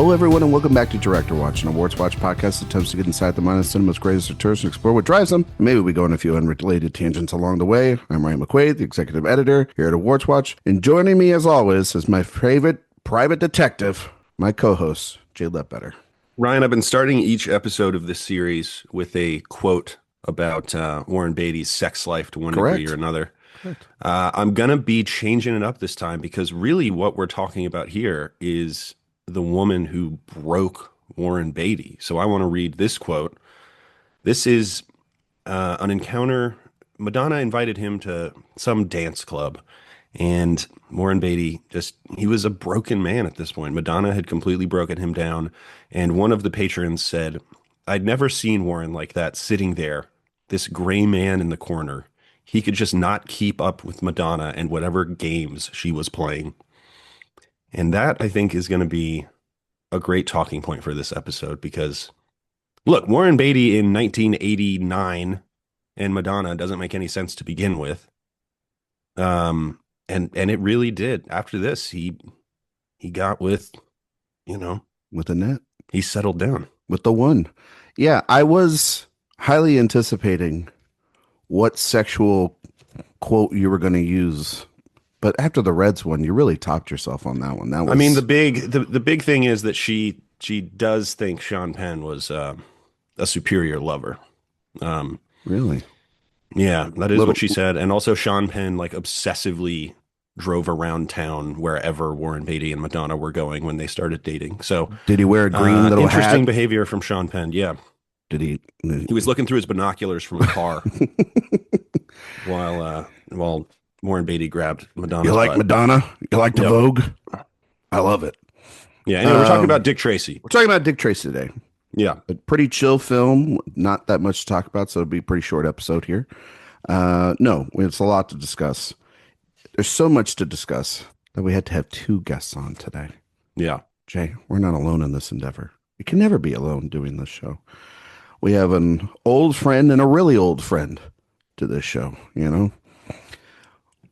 Hello, everyone, and welcome back to Director Watch, an AwardsWatch podcast that attempts to get inside the mind of cinema's greatest auteurs and explore what drives them. Maybe we go on a few unrelated tangents along the way. I'm Ryan McQuade, the executive editor here at AwardsWatch, and joining me, as always, is my favorite private detective, my co-host, Jay Ledbetter. Ryan, I've been starting each episode of this series with a quote about Warren Beatty's sex life to one degree or another. I'm going to be changing it up this time because really what we're talking about here is the woman who broke Warren Beatty. So I want to read this quote. This is an encounter. Madonna invited him to some dance club, and Warren Beatty he was a broken man at this point. Madonna had completely broken him down, and one of the patrons said, "I'd never seen Warren like that, sitting there, this gray man in the corner. He could just not keep up with Madonna and whatever games she was playing." And that, I think, is going to be a great talking point for this episode because, look, Warren Beatty in 1989 and Madonna doesn't make any sense to begin with. And it really did. After this, he got with the net. He settled down. With the one. Yeah, I was highly anticipating what sexual quote you were going to use. But after the Reds one, you really topped yourself on that one. That was... I mean, the big thing is that she does think Sean Penn was a superior lover. Really? Yeah, that is what she said. And also Sean Penn obsessively drove around town wherever Warren Beatty and Madonna were going when they started dating. So did he wear a green little interesting hat? behavior from Sean Penn. Yeah. Did he? He was looking through his binoculars from a car while Warren Beatty grabbed Madonna. You like butt. Madonna? You like the Vogue? I love it. Yeah, anyway, we're talking about Dick Tracy. We're talking about Dick Tracy today. Yeah. A pretty chill film. Not that much to talk about, so it'll be a pretty short episode here. No, it's a lot to discuss. There's so much to discuss that we had to have two guests on today. Yeah. Jay, we're not alone in this endeavor. We can never be alone doing this show. We have an old friend and a really old friend to this show,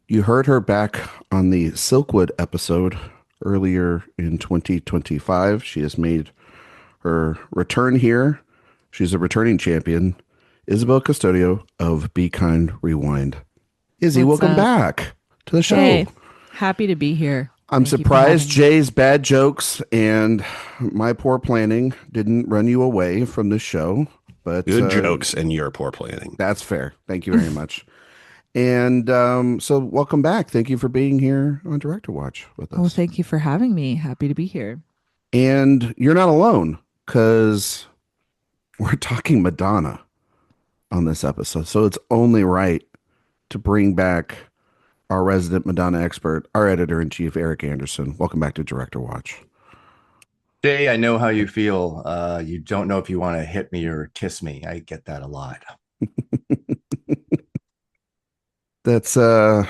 You heard her back on the Silkwood episode earlier in 2025. She has made her return here. She's a returning champion, Isabel Custodio of Be Kind Rewind. Izzy, welcome back to the show. Hey, happy to be here. I'm surprised Jay's bad jokes and my poor planning didn't run you away from the show. But good jokes and your poor planning. That's fair. Thank you very much. And so welcome back. Thank you for being here on Director Watch with us. Oh, thank you for having me. Happy to be here. And you're not alone because we're talking Madonna on this episode. So it's only right to bring back our resident Madonna expert, our editor-in-chief, Erik Anderson. Welcome back to Director Watch. Jay, I know how you feel. You don't know if you want to hit me or kiss me. I get that a lot. That's I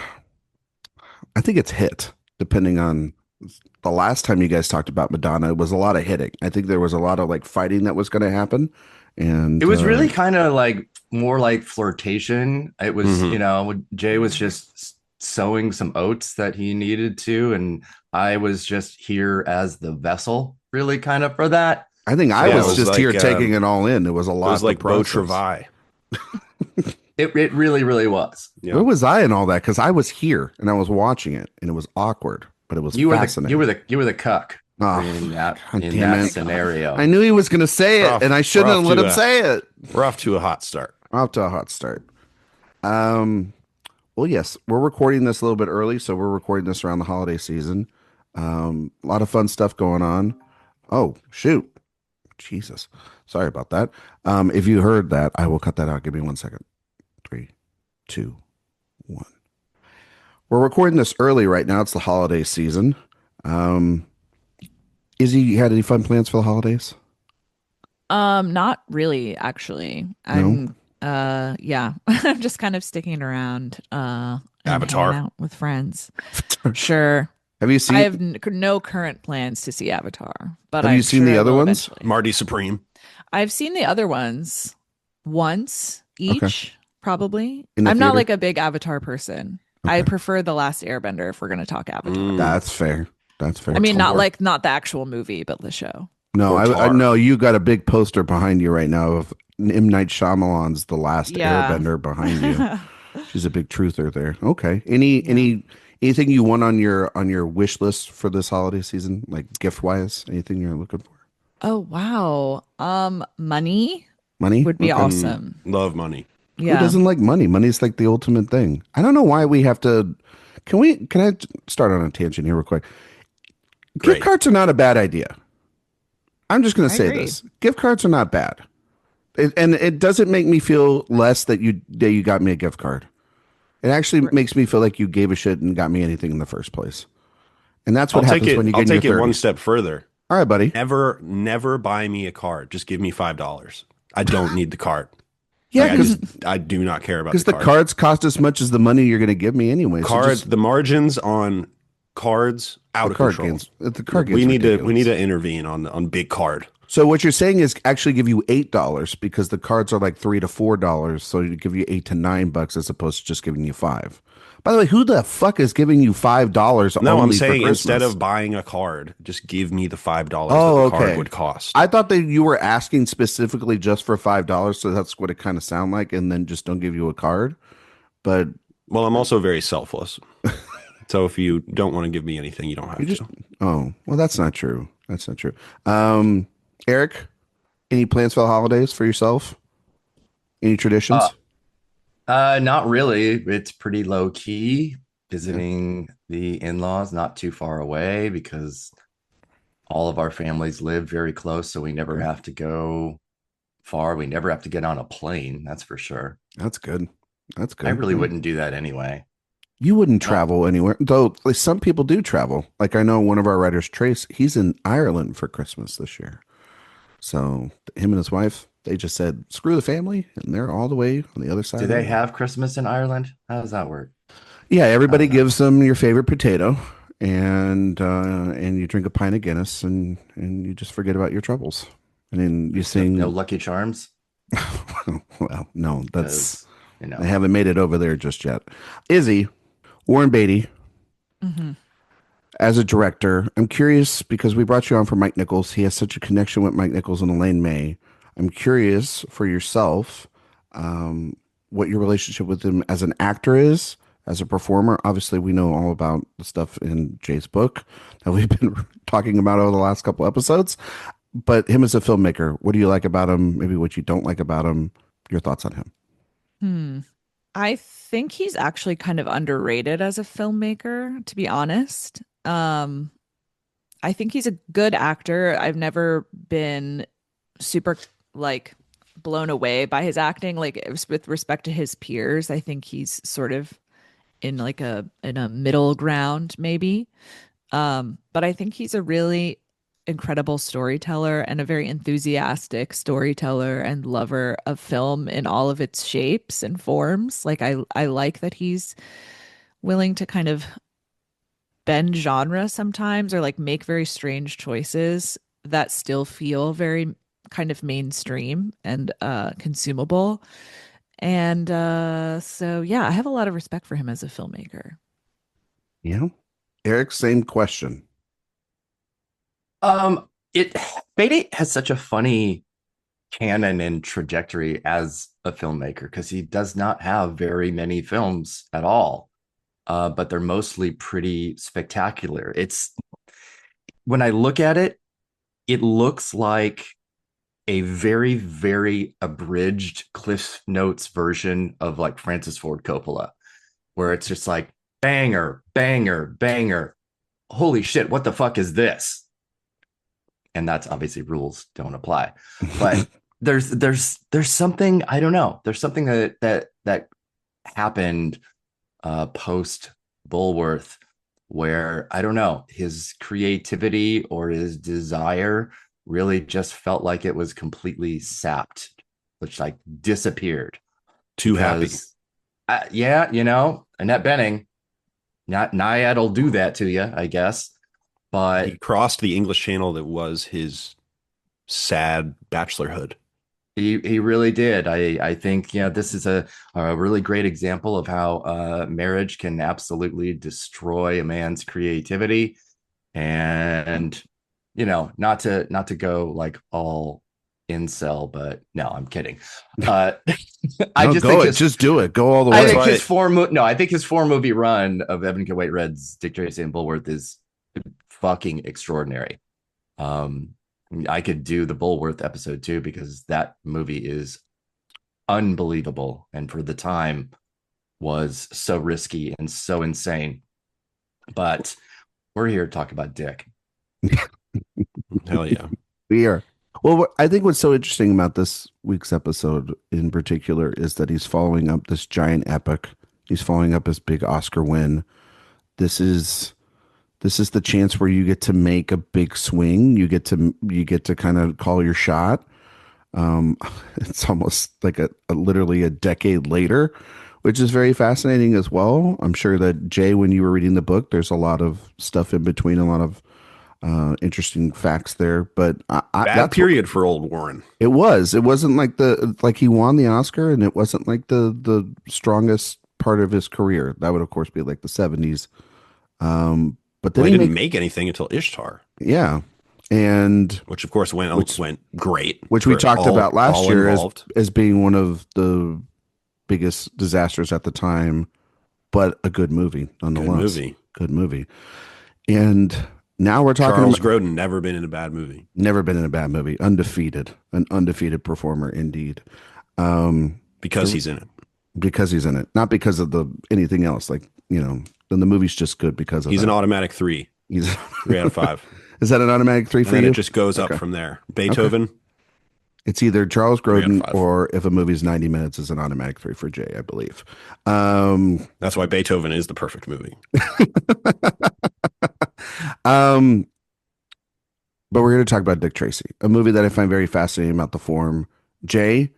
think it's hit, depending on the last time you guys talked about Madonna. It was a lot of hitting. I think there was a lot of fighting that was going to happen. And it was really kind of more like flirtation. It was, Jay was just sowing some oats that he needed to. And I was just here as the vessel, really kind of for that. I think I was just here taking it all in. It was a lot. It was like Beau Travail. It really, really was. Yeah. Where was I in all that? Because I was here and I was watching it, and it was awkward, but it was fascinating. You were the cuck in that scenario. I knew he was going to say it, and I shouldn't have let him say it. We're off to a hot start. Well, yes, we're recording this a little bit early, so we're recording this around the holiday season. A lot of fun stuff going on. Oh, shoot. Jesus. Sorry about that. If you heard that, I will cut that out. Give me 1 second. 3, 2, 1. We're recording this early right now. It's the holiday season. Izzy, you had any fun plans for the holidays? Not really, actually. I'm I'm just kind of sticking around Avatar out with friends. Sure. Have you seen? I have no current plans to see Avatar, but have you seen the other ones? Eventually. Marty Supreme. I've seen the other ones once each, probably. I'm not like a big Avatar person. Okay. I prefer The Last Airbender if we're going to talk Avatar. That's fair. I mean, not the actual movie, but the show. No, or I Tar. know you got a big poster behind you right now of M. Night Shyamalan's The Last Yeah. Airbender behind you. She's a big truther there. Okay. Yeah. Anything you want on your wish list for this holiday season, like gift wise? Anything you're looking for? Oh, wow. Money Money? would be Okay. awesome. Love money. Who Yeah. doesn't like money? Money's like the ultimate thing. I don't know why we have to. Can I start on a tangent here real quick? Gift Great. cards are not a bad idea. I'm just going to I say agree. this. Gift cards are not bad. And it doesn't make me feel less that you got me a gift card. It actually R- makes me feel like you gave a shit and got me anything in the first place. And that's what happens when you I'll get in your take it one 30s. step further. All right, buddy. Never buy me a card. Just give me $5. I don't need the card. Yeah, Like because I do not care about because the the card. cards cost as much as the money you're going to give me anyway. So just The margins on cards out of control. the card game's We need ridiculous. to intervene on big card. So what you're saying is actually give you $8 because the cards are like $3 to $4, so you give you $8 to $9 as opposed to just giving you $5. By the way, who the fuck is giving you $5 No, I'm only for saying Christmas? instead of buying a card, just give me the $5 Oh, that the okay. card would cost. I thought that you were asking specifically just for $5, so that's what it kind of sounded like, and then just don't give you a card. But Well, I'm also very selfless. So if you don't want to give me anything, you don't you have just to. oh well, that's not true. That's not true. Eric, any plans for the holidays for yourself? Any Uh, traditions? not really. It's pretty low key. Yeah. Visiting the in-laws not too far away because all of our families live very close, so we never Okay. have to go far. We never have to get on a plane, that's for sure. That's good. That's I good. really Yeah. wouldn't do that anyway. You wouldn't No. travel anywhere, though. Like, some people do travel. Like I know one of our writers, Trace, he's in Ireland for Christmas this year. So him and his wife, they just said, "Screw the family," and they're all the way on the other side Do of the they world. have Christmas in Ireland? How does that work? Yeah, How everybody does that gives them your favorite potato, and you drink a pint of Guinness, and you just forget about your troubles, and then you no sing. Lucky Charms? Well, no, that's Because, you they know, haven't made it over there just yet. Izzy, Warren Beatty, hmm as a director, I'm curious because we brought you on for Mike Nichols. He has such a connection with Mike Nichols and Elaine May. I'm curious for yourself, what your relationship with him as an actor is, as a performer. Obviously, we know all about the stuff in Jay's book that we've been talking about over the last couple episodes. But him as a filmmaker, what do you like about him? Maybe what you don't like about him? Your thoughts on him? Hmm. I think he's actually kind of underrated as a filmmaker, to be honest. I think he's a good actor. I've never been super like blown away by his acting. Like with respect to his peers, I think he's sort of in like a middle ground maybe. But I think he's a really incredible storyteller and a very enthusiastic storyteller and lover of film in all of its shapes and forms. Like I like that he's willing to kind of bend genre sometimes or like make very strange choices that still feel very kind of mainstream and consumable. And so yeah, I have a lot of respect for him as a filmmaker. Yeah. Eric, same question. it Beatty has such a funny canon and trajectory as a filmmaker because he does not have very many films at all, but they're mostly pretty spectacular. It's when I look at it, it looks like a very, very abridged Cliff Notes version of like Francis Ford Coppola, where it's just like banger, banger, banger. Holy shit, what the fuck is this? And that's obviously rules don't apply. But there's something, I don't know. There's something that happened post Bulworth where I don't know, his creativity or his desire really just felt like it was completely sapped, which like disappeared. Too happy. Because yeah, Annette Bening, not Naiad will do that to you, I guess. But He crossed the English Channel that was his sad bachelorhood. he really did. I think this is a really great example of how marriage can absolutely destroy a man's creativity. And not to go like all incel, but no, I'm kidding. Uh, I No, just think go it. Just do it. Go all the I way. think his I think his 4 movie run of Evan Can Wait Red's Dick Tracy and Bulworth is fucking extraordinary. Um, I could do the Bulworth episode too because that movie is unbelievable, and for the time was so risky and so insane. But we're here to talk about Dick. Hell yeah. We are. Well, I think what's so interesting about this week's episode in particular is that he's following up this giant epic. He's following up his big Oscar win. This is the chance where you get to make a big swing. You get to kind of call your shot. Um, it's almost like a literally a decade later, which is very fascinating as well. I'm sure that Jay, when you were reading the book, there's a lot of stuff in between, a lot of interesting facts there. But bad period for old Warren. It was. It wasn't like he won the Oscar, and it wasn't like the strongest part of his career. That would of course be like the 70s. But then he didn't make anything until Ishtar. Yeah. And which of course went great. Which we talked about last year as being one of the biggest disasters at the time, but a good movie nonetheless. Good movie. And now we're talking Charles Grodin, never been in a bad movie. Never been in a bad movie. An undefeated performer indeed. Because he's in it. Because he's in it. Not because of anything else. Like, then the movie's just good because of He's an automatic 3. He's 3 out of 5. Is that an automatic 3 for you? And it just goes up from there. Beethoven. Okay. It's either Charles Grodin or if a movie's 90 minutes is an automatic 3 for Jay, I believe. That's why Beethoven is the perfect movie. But we're here to talk about Dick Tracy, a movie that I find very fascinating about the form. Jay,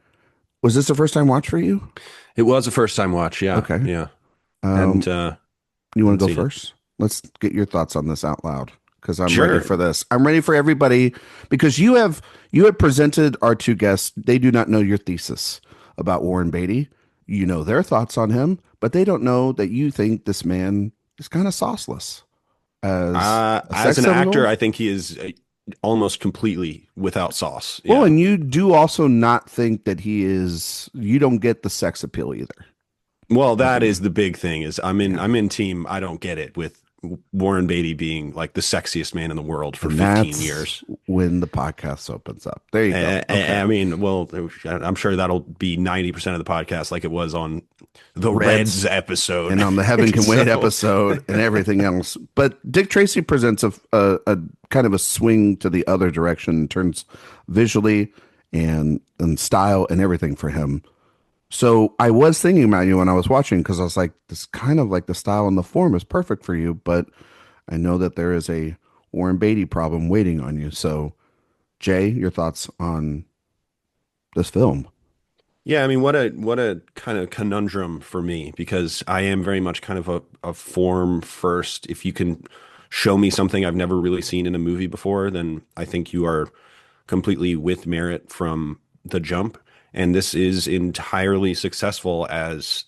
was this the first time watch for you? It was a first time watch, yeah. Okay. Yeah. And you want to go first? Let's get your thoughts on this out loud because I'm ready for this. I'm ready for everybody because you have presented our two guests. They do not know your thesis about Warren Beatty. You know their thoughts on him, but they don't know that you think this man is kind of sauceless. As an actor, I think he is almost completely without sauce. Well, and you do also not think that he is. You don't get the sex appeal either. Well, that is the big thing. Is I'm in team. I don't get it with Warren Beatty being like the sexiest man in the world for 15 years. When the podcast opens up, there you go. Okay. I mean, well, I'm sure that'll be 90% of the podcast, like it was on the Reds episode and on the Heaven Can Wait episode and everything else. But Dick Tracy presents a kind of a swing to the other direction in terms visually and style and everything for him. So I was thinking about you when I was watching because I was like, this kind of like the style and the form is perfect for you, but I know that there is a Warren Beatty problem waiting on you. So, Jay, your thoughts on this film? Yeah, I mean, what a kind of conundrum for me because I am very much kind of a form first. If you can show me something I've never really seen in a movie before, then I think you are completely with merit from the jump. And this is entirely successful as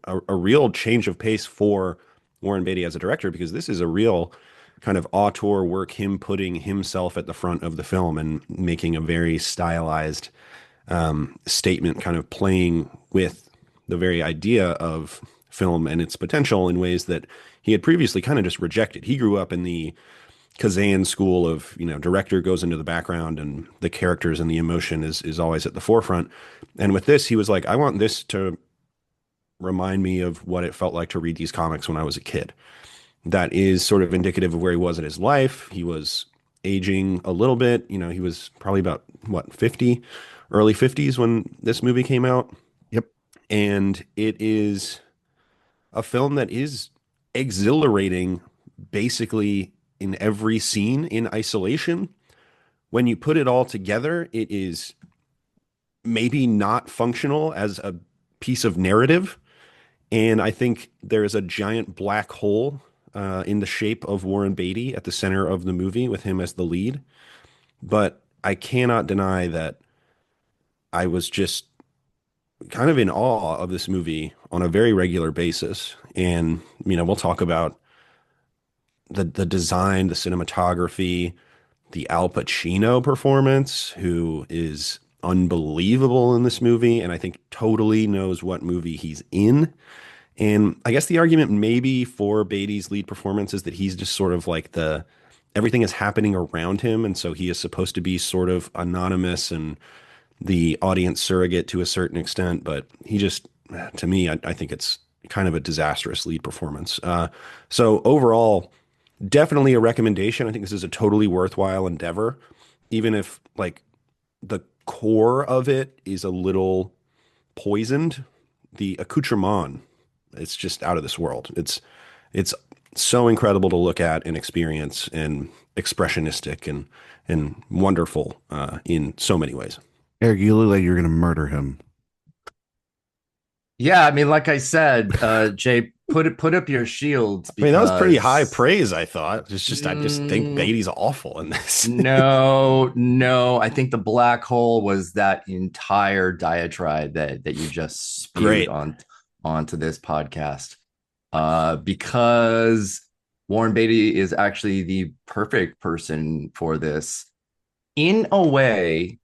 a real change of pace for Warren Beatty as a director, because this is a real kind of auteur work, him putting himself at the front of the film and making a very stylized statement, kind of playing with the very idea of film and its potential in ways that he had previously kind of just rejected. He grew up in the Kazan school of, director goes into the background and the characters and the emotion is always at the forefront. And with this, he was like, I want this to remind me of what it felt like to read these comics when I was a kid. That is sort of indicative of where he was in his life. He was aging a little bit. He was probably about, 50, early 50s when this movie came out. Yep. And it is a film that is exhilarating, basically in every scene in isolation. When you put it all together, it is maybe not functional as a piece of narrative. And I think there is a giant black hole in the shape of Warren Beatty at the center of the movie with him as the lead. But I cannot deny that I was just kind of in awe of this movie on a very regular basis. And, we'll talk about the design, the cinematography, the Al Pacino performance, who is unbelievable in this movie, and I think totally knows what movie he's in. And I guess the argument maybe for Beatty's lead performance is that he's just sort of like everything is happening around him, and so he is supposed to be sort of anonymous and the audience surrogate to a certain extent, but he just, to me, I think it's kind of a disastrous lead performance. So overall, definitely a recommendation. I think this is a totally worthwhile endeavor, even if like the core of it is a little poisoned. The accoutrement, it's just out of this world. It's so incredible to look at and experience, and expressionistic and wonderful in so many ways. Erik, you look like you're gonna murder him. Yeah, I mean, like I said, Jay, put up your shields. I mean, that was pretty high praise, I thought. I just think Beatty's awful in this. No. I think the black hole was that entire diatribe that you just spewed onto this podcast. Because Warren Beatty is actually the perfect person for this, in a way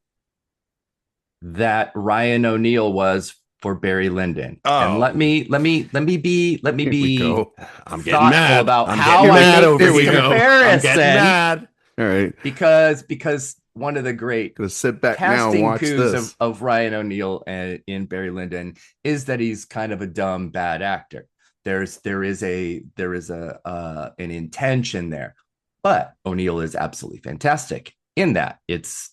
that Ryan O'Neal was for Barry Lyndon. And let me be I'm getting mad about I'm how getting I mad make over this here. comparison. I'm getting mad. All right, because one of the great gonna sit back now and casting watch coups this. of Ryan O'Neal in Barry Lyndon is that he's kind of a dumb bad actor. There is an intention there, but O'Neal is absolutely fantastic in that. It's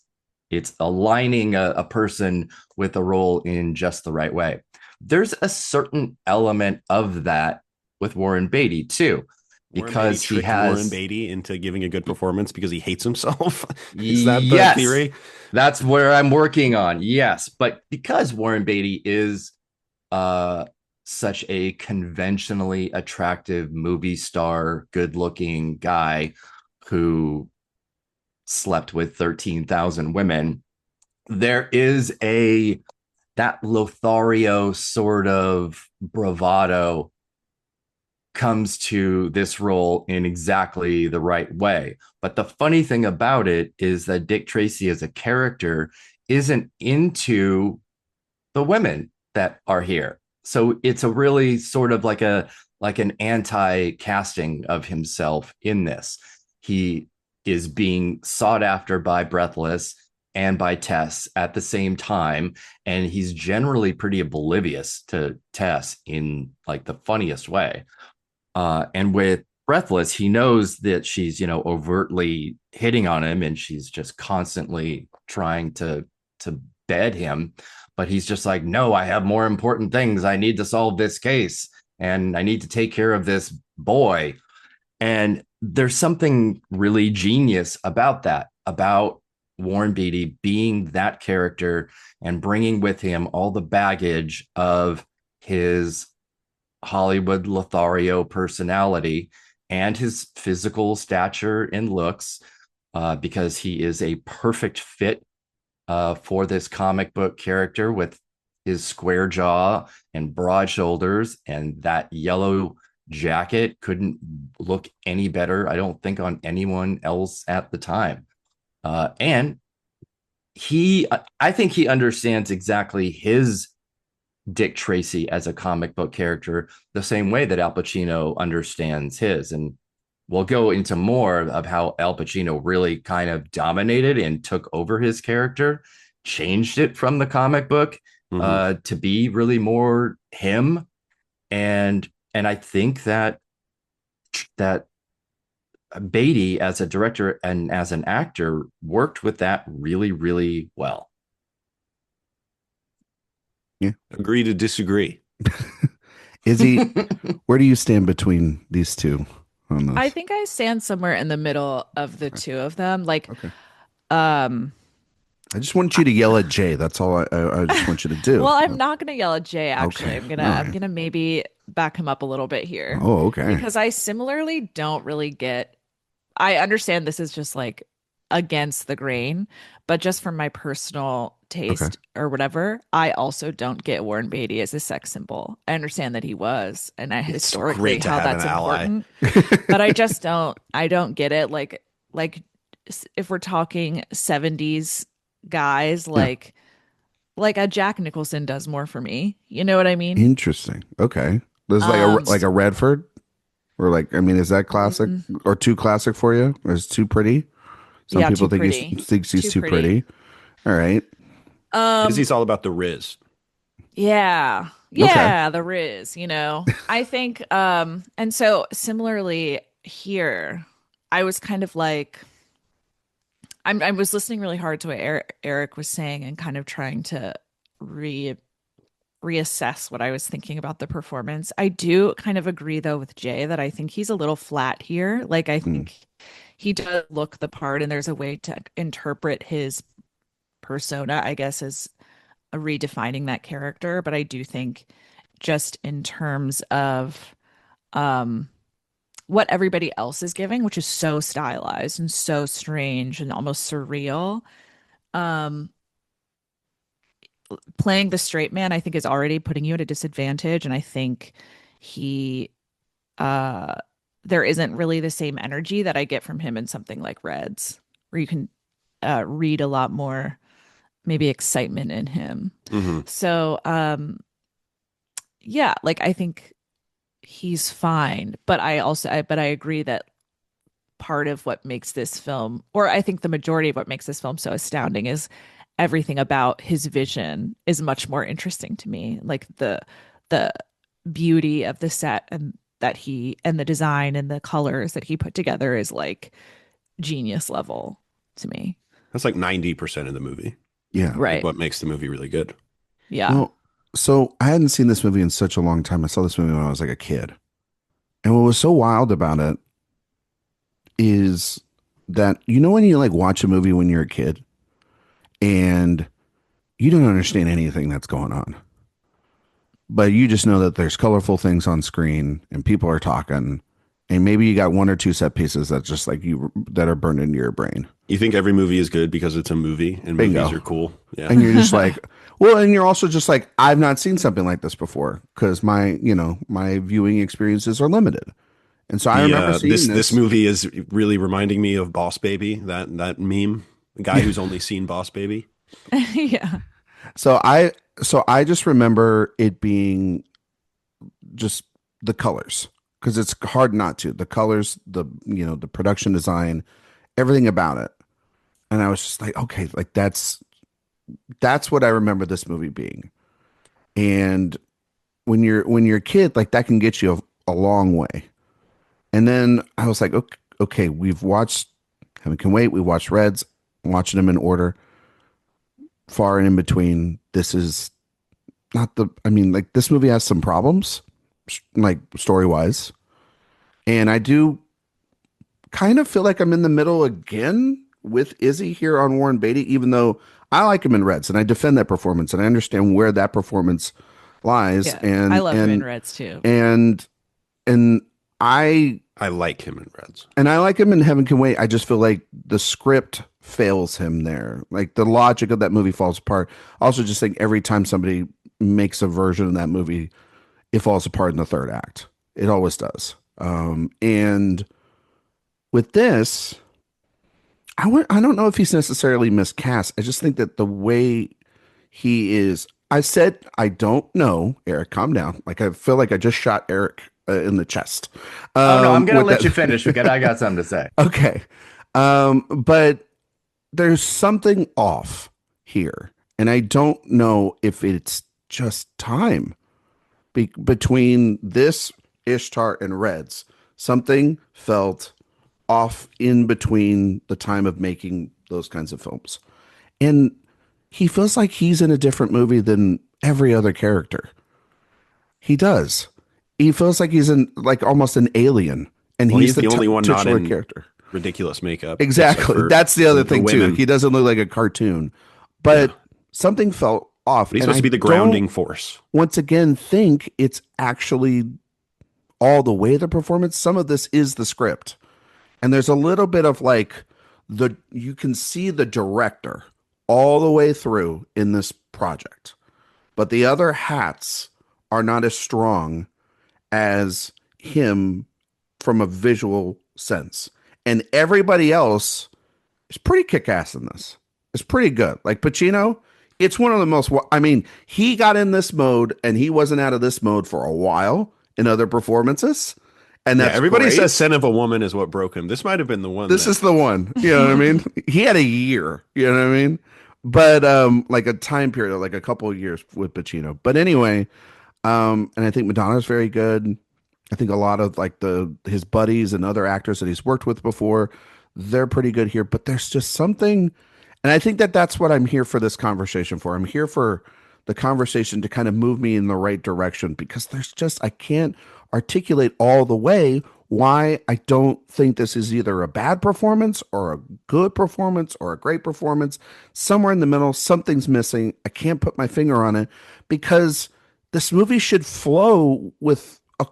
aligning a person with a role in just the right way. There's a certain element of that with Warren Beatty too, because he has Warren Beatty into giving a good performance because he hates himself. Is that the yes, theory? That's where I'm working on. Yes, but because Warren Beatty is such a conventionally attractive movie star, good-looking guy who slept with 13,000 women, there is that Lothario sort of bravado comes to this role in exactly the right way. But the funny thing about it is that Dick Tracy as a character isn't into the women that are here. So it's a really sort of like an anti-casting of himself in this. He is being sought after by Breathless and by Tess at the same time, and he's generally pretty oblivious to Tess in like the funniest way. And with Breathless, he knows that she's, overtly hitting on him, and she's just constantly trying to bed him. But he's just like, no, I have more important things. I need to solve this case, and I need to take care of this boy. And there's something really genius about that, about Warren Beatty being that character and bringing with him all the baggage of his Hollywood Lothario personality and his physical stature and looks, because he is a perfect fit for this comic book character with his square jaw and broad shoulders, and that yellow jacket couldn't look any better, I don't think, on anyone else at the time. And I think he understands exactly his Dick Tracy as a comic book character the same way that Al Pacino understands his. And we'll go into more of how Al Pacino really kind of dominated and took over his character, changed it from the comic book to be really more him. And I think that Beatty as a director and as an actor worked with that really, really well. Yeah. Agree to disagree. Izzy, where do you stand between these two on this? I think I stand somewhere in the middle of the two of them. Like, okay. I just want you to yell at Jay. That's all I just want you to do. Well, I'm not gonna yell at Jay, actually. Okay. I'm gonna maybe back him up a little bit here. Oh, okay. Because I similarly don't really get, I understand this is just like against the grain, but just from my personal taste or whatever, I also don't get Warren Beatty as a sex symbol. I understand that he was, and historically how that's important, but I don't get it. Like if we're talking 70s guys, Yeah. like a Jack Nicholson does more for me. You know what I mean? Interesting. Okay. There's like S- a Redford, or like, I mean, is that classic mm, or too classic for you? Or is it too pretty? Some yeah, people too think pretty. he's Too too pretty. pretty. All right. Um, Izzy's all about the Riz. yeah. Okay. Yeah, the Riz, you know. I think and so similarly here, I was kind of like I was listening really hard to what Erik was saying and kind of trying to re reassess what I was thinking about the performance. I do kind of agree though with Jay that I think he's a little flat here. Like I Hmm. think he does look the part and there's a way to interpret his persona, I guess, as redefining that character, but I do think just in terms of um what everybody else is giving, which is so stylized and so strange and almost surreal. Um, Playing the straight man, I think, is already putting you at a disadvantage. And I think he, uh, there isn't really the same energy that I get from him in something like Reds, where you can read a lot more, maybe excitement in him. Hmm. So, yeah, like I think he's fine, but but I agree that part of what makes this film, or I think the majority of what makes this film so astounding, is everything about his vision is much more interesting to me. Like the beauty of the set and that he and the design and the colors that he put together is like genius level to me. That's like 90% of the movie. Yeah. Like Right. what makes the movie really good. Yeah. Well, so I hadn't seen this movie in such a long time. I saw this movie when I was like a kid. And what was so wild about it is that, you know, when you like watch a movie when you're a kid and you don't understand anything that's going on, but you just know that there's colorful things on screen and people are talking, and maybe you got one or two set pieces that just like you that are burned into your brain. You think every movie is good because it's a movie and movies Bingo. are cool. Yeah. And you're just like, well, and you're also just like, I've not seen something like this before because my viewing experiences are limited. And so I The remember seeing this this. movie is really reminding me of Boss Baby, that meme. The guy who's only seen Boss Baby. Yeah. So I just remember it being just the colors, because it's hard not to. The colors, the production design, everything about it. And I was just like, okay, like that's what I remember this movie being. And when you're a kid, like that can get you a long way. And then I was like, okay, we've watched Heaven Can Wait, we watched Reds, I'm watching them in order, far and in between. This is not the, I mean, like this movie has some problems, like story wise. And I do kind of feel like I'm in the middle again with Izzy here on Warren Beatty, even though I like him in Reds and I defend that performance and I understand where that performance lies. Yeah. I And, love him in and, Reds too. and, and I, I like him in Reds. and I like him in Heaven Can Wait. I just feel like the script fails him there. Like the logic of that movie falls apart. I also just think every time somebody makes a version of that movie, it falls apart in the third act. It always does. And with this, I don't know if he's necessarily miscast. I just think that the way he is, I said, I don't know, Erik, calm down. Like, I feel like I just shot Erik in the chest. Oh no, I'm gonna With let that. you finish because I got something to say. Okay. But there's something off here. And I don't know if it's just time between this Ishtar and Reds. Something felt off in between the time of making those kinds of films. And he feels like he's in a different movie than every other character. He does. He feels like he's in like almost an alien, and Well, he's he's the the only one not titular in character. ridiculous makeup, except Exactly. for That's the other the thing too. women. He doesn't look like a cartoon, Yeah. but something felt off, But he's and supposed I to be the don't grounding force. once again think it's actually all the way the performance. Some of this is the script, and there's a little bit of like you can see the director all the way through in this project, but the other hats are not as strong as him from a visual sense, and everybody else is pretty kick-ass in this. It's pretty good. Like Pacino, it's one of the most. I mean, he got in this mode, and he wasn't out of this mode for a while in other performances, and Yeah, that's everybody great. says "Scent of a Woman" is what broke him. This might have been the one. This is the one. You know what I mean? He had a year. You know what I mean? But like a time period, like a couple of years with Pacino. But anyway, and I think Madonna's very good. I think a lot of like the his buddies and other actors that he's worked with before, they're pretty good here. But there's just something, and I think that that's what I'm here for this conversation for. I'm here for the conversation to kind of move me in the right direction because there's just I can't articulate all the way why I don't think this is either a bad performance or a good performance or a great performance. Somewhere in the middle, something's missing. I can't put my finger on it because this movie should flow with a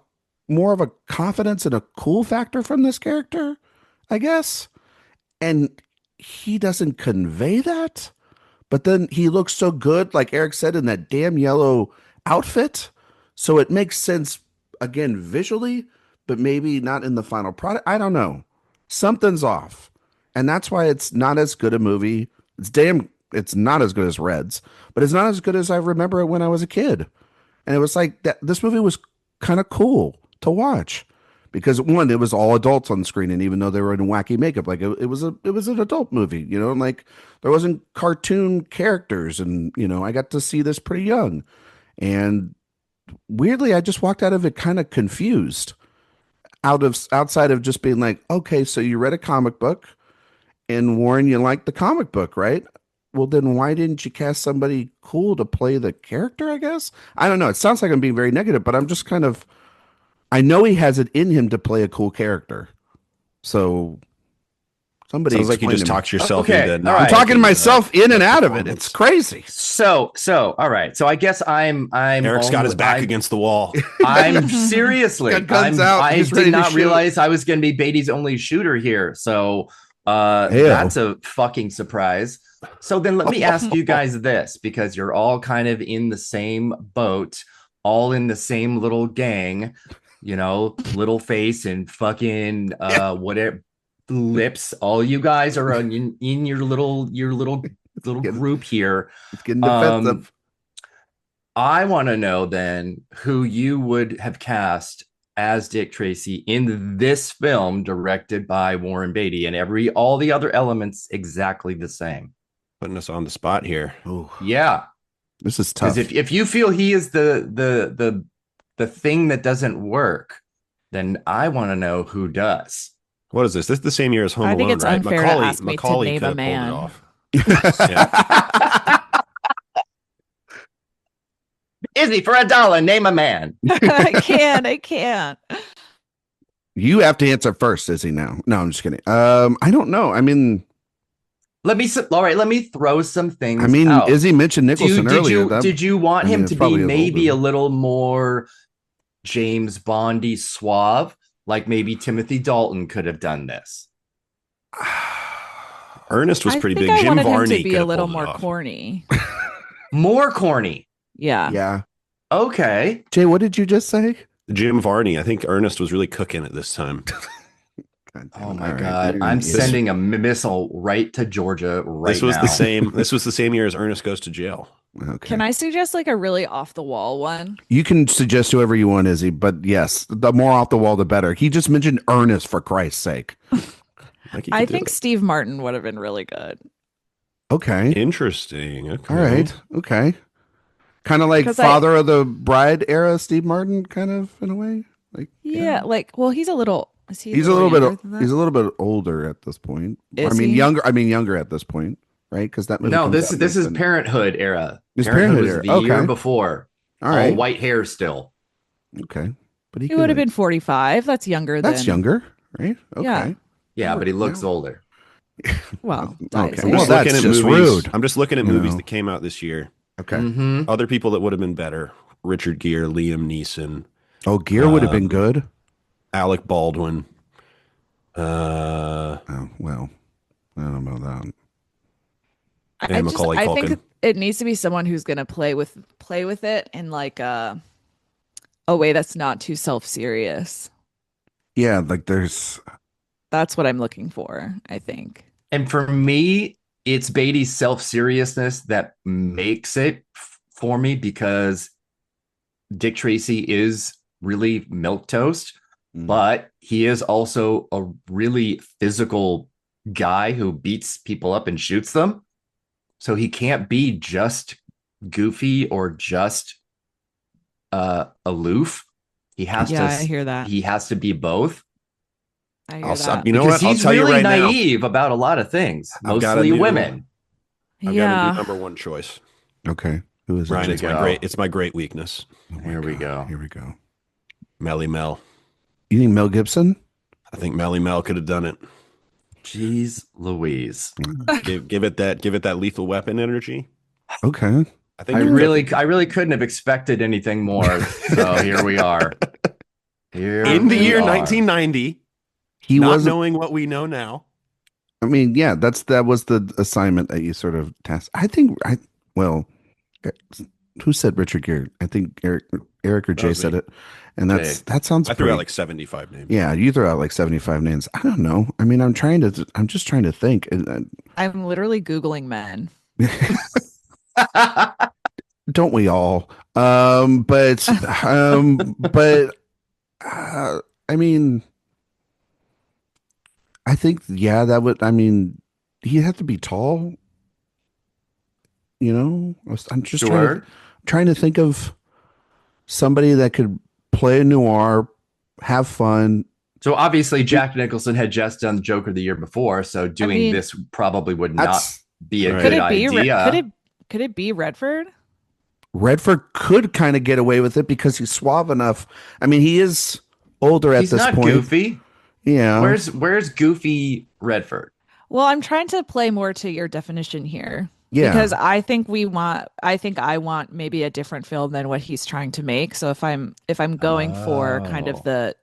more of a confidence and a cool factor from this character, I guess. And he doesn't convey that. But then he looks so good, like Erik said, in that damn yellow outfit. So it makes sense again visually, but maybe not in the final product. I don't know. Something's off. And that's why it's not as good a movie. It's not as good as Reds, but it's not as good as I remember it when I was a kid. And it was like that this movie was kind of cool to watch because one, it was all adults on screen, and even though they were in wacky makeup, like it was an adult movie, you know, and like there wasn't cartoon characters, and you know, I got to see this pretty young. And weirdly, I just walked out of it kind of confused, outside of just being like, okay, so you read a comic book, and Warren, you liked the comic book, right? Well, then why didn't you cast somebody cool to play the character? I guess I don't know. It sounds like I'm being very negative, but I'm just kind of. I know he has it in him to play a cool character. So somebody Sounds like you explain just to me. talked yourself Okay, into. all I'm right. talking myself in and out of it. It's crazy. So, all right. So I guess I'm Eric's got his back against the wall. I'm seriously, Got guns out. I He's ready did to not shoot. realize I was going to be Beatty's only shooter here. So, Ew. that's a fucking surprise. So then let me ask you guys this, because you're all kind of in the same boat, all in the same little gang, you know, little face and fucking whatever lips. All you guys are in your little group here. It's getting defensive. I want to know then who you would have cast as Dick Tracy in this film directed by Warren Beatty, and all the other elements exactly the same. Putting us on the spot here. Ooh, Yeah, this is tough. because if you feel he is the thing that doesn't work, then I want to know who does. What is this? This is the same year as Home I think Alone, it's right? unfair to ask me to Macaulay name could a have pulled it man. off. Izzy, for $1, name a man. I can't. You have to answer first, Izzy. Now, no, I'm just kidding. I don't know. I mean, Let me throw some things. I mean, out. Izzy mentioned Nicholson earlier. Did you want him it's to be probably maybe a older. little more James Bondy suave, like maybe Timothy Dalton could have done this? Ernest was pretty big. I Jim wanted Varney him to be could a have little pulled it more off. corny. More corny. Yeah. Yeah. Okay. Jay, what did you just say? Jim Varney. I think Ernest was really cooking at this time. God damn Oh it. my All God. right. I'm Yes. sending a missile right to Georgia right This was now. the same. This was the same year as Ernest Goes to Jail. Okay. Can I suggest like a really off the wall one? You can suggest whoever you want, Izzy, but yes, the more off the wall, the better. He just mentioned Ernest for Christ's sake. I think Steve Martin would have been really good. Okay. Interesting. Okay. All right. Okay. Kind of like Because Father of the Bride era, Steve Martin, kind of in a way. Like Yeah, like well, he's a little. Is he? he's a little younger bit. than that? He's a little bit older at this point. Is I mean, he? younger. I mean, younger at this point, right? Because that movie. No, comes this out this is in- Parenthood era. It's Parenthood Parenthood was era. the year Okay. before. All right. All white hair still. Okay. But He would have been 45. That's younger than. That's younger, right? Okay. Yeah. Yeah, but he looks older. Well, Okay. I'm Well, just that's looking at just movies. rude. I'm just looking at You movies know. that came out this year. Okay. Mm-hmm. Other people that would have been better: Richard Gere, Liam Neeson, Oh, Gear would have been good. Alec Baldwin. Oh, well, I don't know that. I And Macaulay I Culkin. think it needs to be someone who's going to play with it in like a way that's not too self-serious. Yeah, like there's. That's what I'm looking for, I think. And for me, it's Beatty's self-seriousness that makes it for me, because Dick Tracy is really milquetoast, but he is also a really physical guy who beats people up and shoots them. So he can't be just goofy or just aloof. He has to. I hear that. He has to be both. I hear that. You know what? He's I'll tell you really right now. naive about a lot of things, mostly women. I've got a new number one choice. Okay. Who is Ryan, it? it's my great weakness. Here we go. Here we go. Melly Mel. You think Mel Gibson? I think Melly Mel could have done it. Jeez Louise. give it that Lethal Weapon energy. Okay. I really couldn't have expected anything more. So here we are. In the year 1990, he not was knowing what we know now. I mean, yeah, that was the assignment that you sort of tasked. Who said Richard Gere? I think Erik or Jay said it. And that sounds I threw out like 75 names. Yeah, you threw out like 75 names. I don't know. I mean, I'm just trying to think. I'm literally Googling men. Don't we all? I mean, I think, he'd have to be tall. You know, I'm just trying to think of somebody that could play a noir, have fun. So obviously Jack Nicholson had just done the Joker the year before, so doing this probably would not be a good idea. Could it be Redford? Redford could kind of get away with it because he's suave enough. I mean, he is older at this point. He's not goofy. Yeah. Where's goofy Redford? Well, I'm trying to play more to your definition here. Yeah. Because I think I want maybe a different film than what he's trying to make. So if I'm going for kind of the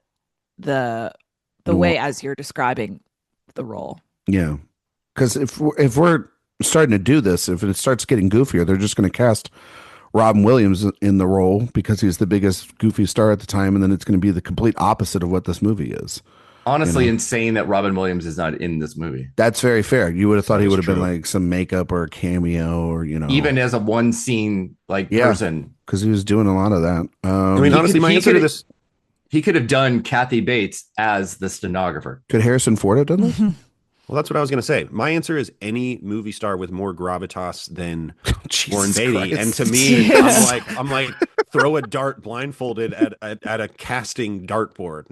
way as you're describing the role. Yeah. Because if we're starting to do this, if it starts getting goofier, they're just going to cast Robin Williams in the role because he's the biggest goofy star at the time, and then it's going to be the complete opposite of what this movie is. Honestly, insane that Robin Williams is not in this movie. That's very fair. You would have thought he would have been like some makeup or a cameo or, even as a one scene person. Because he was doing a lot of that. Honestly, my answer to this, he could have done Kathy Bates as the stenographer. Could Harrison Ford have done this? Well, that's what I was going to say. My answer is any movie star with more gravitas than Warren Beatty. Christ. And to me, I'm like, throw a dart blindfolded at a casting dartboard.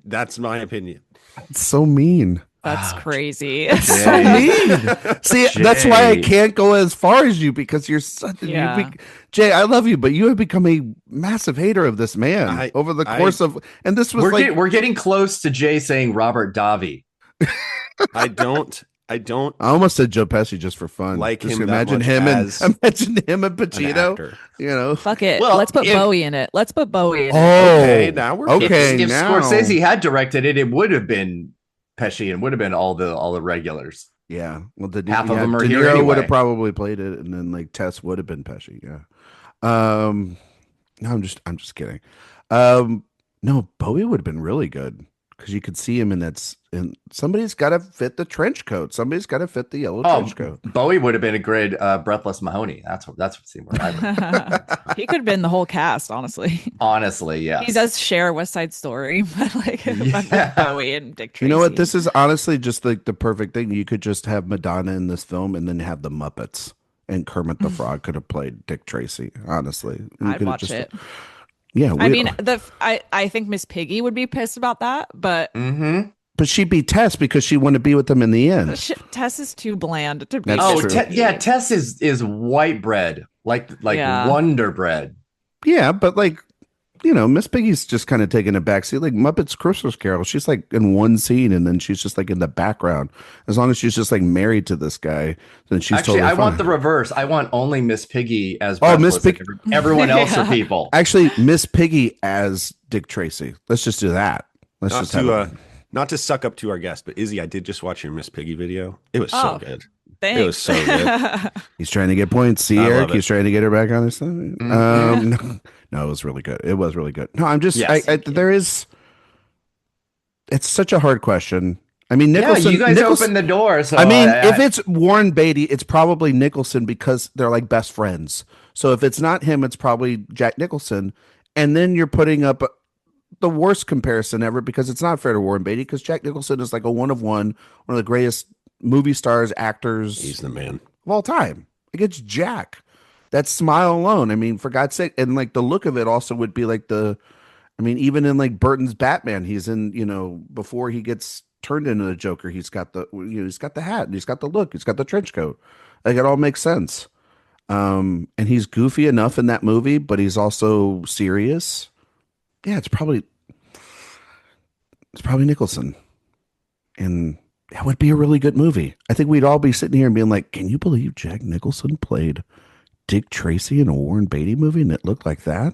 That's my opinion. It's so mean. That's crazy. So mean. See, that's why I can't go as far as you, because you're such a Jay, I love you, but you have become a massive hater of this man over the course of, and this was we're getting close to Jay saying Robert Davi. I almost said Joe Pesci just for fun. Just imagine him and Pacino. You know, fuck it. Well, let's put Bowie in it. Let's put Bowie in it. Okay, now we're If Scorsese had directed it, it would have been Pesci and would have been all the regulars. Yeah, well, half of them are De here Niro anyway. would have probably played it, and then Tess would have been Pesci. Yeah. No, I'm just kidding. No, Bowie would have been really good. Because you could see him and somebody's got to fit the trench coat. Somebody's got to fit the yellow trench coat. Bowie would have been a great Breathless Mahoney. That's what seemed right. He could have been the whole cast, honestly. Honestly, yeah. He does share West Side Story, but Bowie and Dick Tracy. You know what? This is honestly just the perfect thing. You could just have Madonna in this film and then have the Muppets, and Kermit the Frog could have played Dick Tracy. Honestly, I'd watch it. Yeah, I mean, I think Miss Piggy would be pissed about that, but but she'd be Tess because she wanted to be with them in the end. Tess is too bland to be. Tess is white bread, like Wonder Bread. Yeah, but Miss Piggy's just kind of taking a backseat. Like Muppets Christmas Carol, she's in one scene and then she's just in the background. As long as she's just actually, to this guy, then she's actually. Totally I fine. Want the reverse. I want only Miss Piggy as Miss Piggy. Everyone else are people. Actually, Miss Piggy as Dick Tracy. Let's just do that. Not to suck up to our guest, but Izzy, I did just watch your Miss Piggy video. It was so good. Thanks. It was so good. He's trying to get points. See, Erik, he's trying to get her back on his side. No, it was really good. It was really good. No, I'm just, there is, it's such a hard question. I mean, Yeah, you guys opened the door. So I mean, if it's Warren Beatty, it's probably Nicholson because they're like best friends. So if it's not him, it's probably Jack Nicholson. And then you're putting up the worst comparison ever because it's not fair to Warren Beatty because Jack Nicholson is like a one of the greatest movie stars, actors. He's the man of all time. Like it's Jack. That smile alone. I mean, for God's sake, and like the look of it also would be like I mean, even in like Burton's Batman, he's in, before he gets turned into the Joker, he's got he's got the hat and he's got the look, he's got the trench coat. Like it all makes sense. And he's goofy enough in that movie, but he's also serious. Yeah, it's probably Nicholson. And that would be a really good movie. I think we'd all be sitting here and being like, can you believe Jack Nicholson played Dick Tracy in a Warren Beatty movie and it looked like that?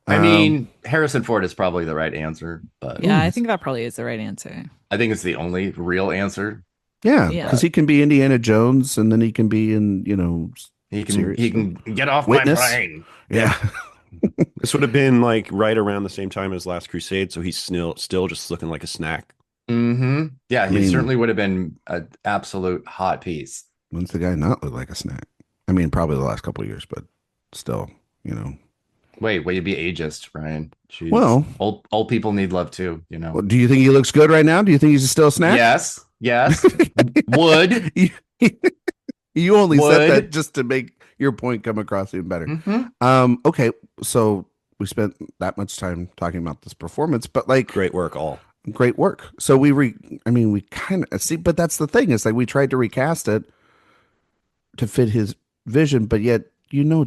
I mean, Harrison Ford is probably the right answer, but yeah, I think that probably is the right answer. I think it's the only real answer. Yeah, because he can be Indiana Jones, and then he can be in, he can get off Witness. my plane. Yeah, this would have been like right around the same time as Last Crusade, so he's still just looking like a snack. Mm-hmm. Yeah, he mean, certainly would have been an absolute hot piece. When's the guy not look like a snack? I mean, probably the last couple of years, but still, Wait, you be ageist, Ryan? Jeez. Well, old people need love too, Well, do you think he looks good right now? Do you think he's still a snack? Yes. Would you only said that just to make your point come across even better? Mm-hmm. Okay, so we spent that much time talking about this performance, but like great work. So we kind of see, but that's the thing is like we tried to recast it to fit his vision, but yet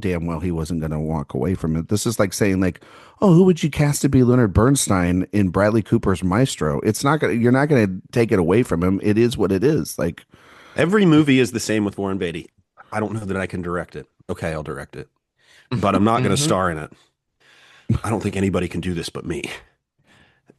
damn well he wasn't going to walk away from it. This is like saying like, oh, who would you cast to be Leonard Bernstein in Bradley Cooper's Maestro? You're not going to take it away from him. It is what it is. Like every movie is the same with Warren Beatty. I don't know that I can direct it. Okay, I'll direct it, but I'm not going to star in it. I don't think anybody can do this but me.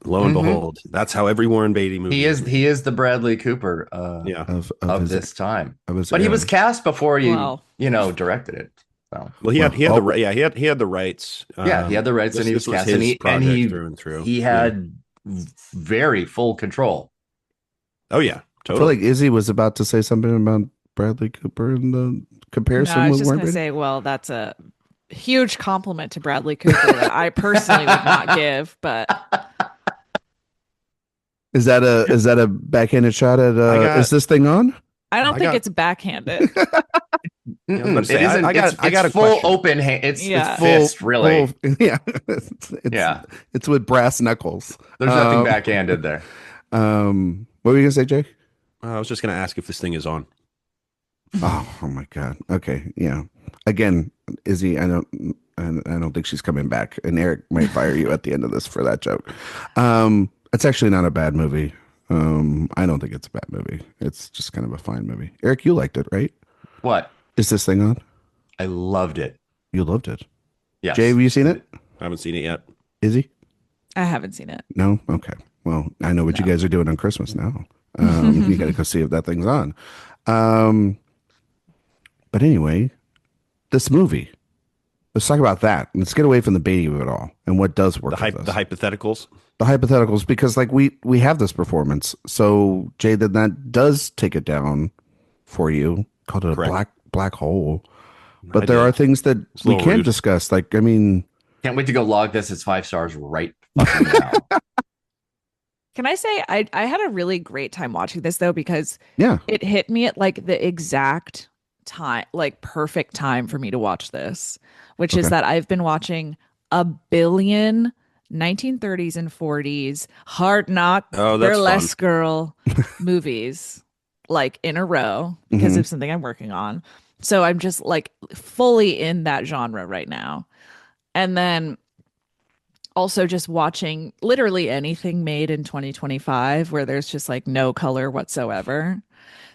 Lo and behold, that's how every Warren Beatty movie he is the Bradley Cooper of this time. But he was cast before you directed it. So. Well, he had the rights. He had the rights, and he was cast, and he through and through. He had very full control. Oh yeah, totally. I feel like Izzy was about to say something about Bradley Cooper and the comparison. No, I was with just going to say, well, that's a huge compliment to Bradley Cooper that I personally would not give, but. Is that a backhanded shot at is this thing on? I don't think it's backhanded. I got a full question. open hand. It's fist, really. It's with brass knuckles. There's nothing backhanded there. What were you gonna say, Jake? I was just gonna ask if this thing is on. Oh my god. Okay, yeah. Again, Izzy, I don't think she's coming back, and Erik might fire you at the end of this for that joke. It's actually not a bad movie. I don't think it's a bad movie. It's just kind of a fine movie. Erik, you liked it, right? What? Is this thing on? I loved it. You loved it? Yes. Jay, have you seen it? I haven't seen it yet. Izzy? I haven't seen it. No? Okay. Well, I know what you guys are doing on Christmas now. You got to go see if that thing's on. But anyway, this movie. Let's talk about that. Let's get away from the Beatty of it all and what does work. The hypotheticals. The hypotheticals, because like we have this performance. So Jay, then that does take it down for you. Called it a black hole. But there are things that we can't discuss. Like, I mean, can't wait to go log this as 5 stars right fucking now. Can I say I had a really great time watching this though, because it hit me at like the exact time, like perfect time for me to watch this, which is that I've been watching a billion 1930s and 40s hard knock burlesque girl movies like in a row because of something I'm working on. So I'm just like fully in that genre right now. And then also just watching literally anything made in 2025 where there's just like no color whatsoever.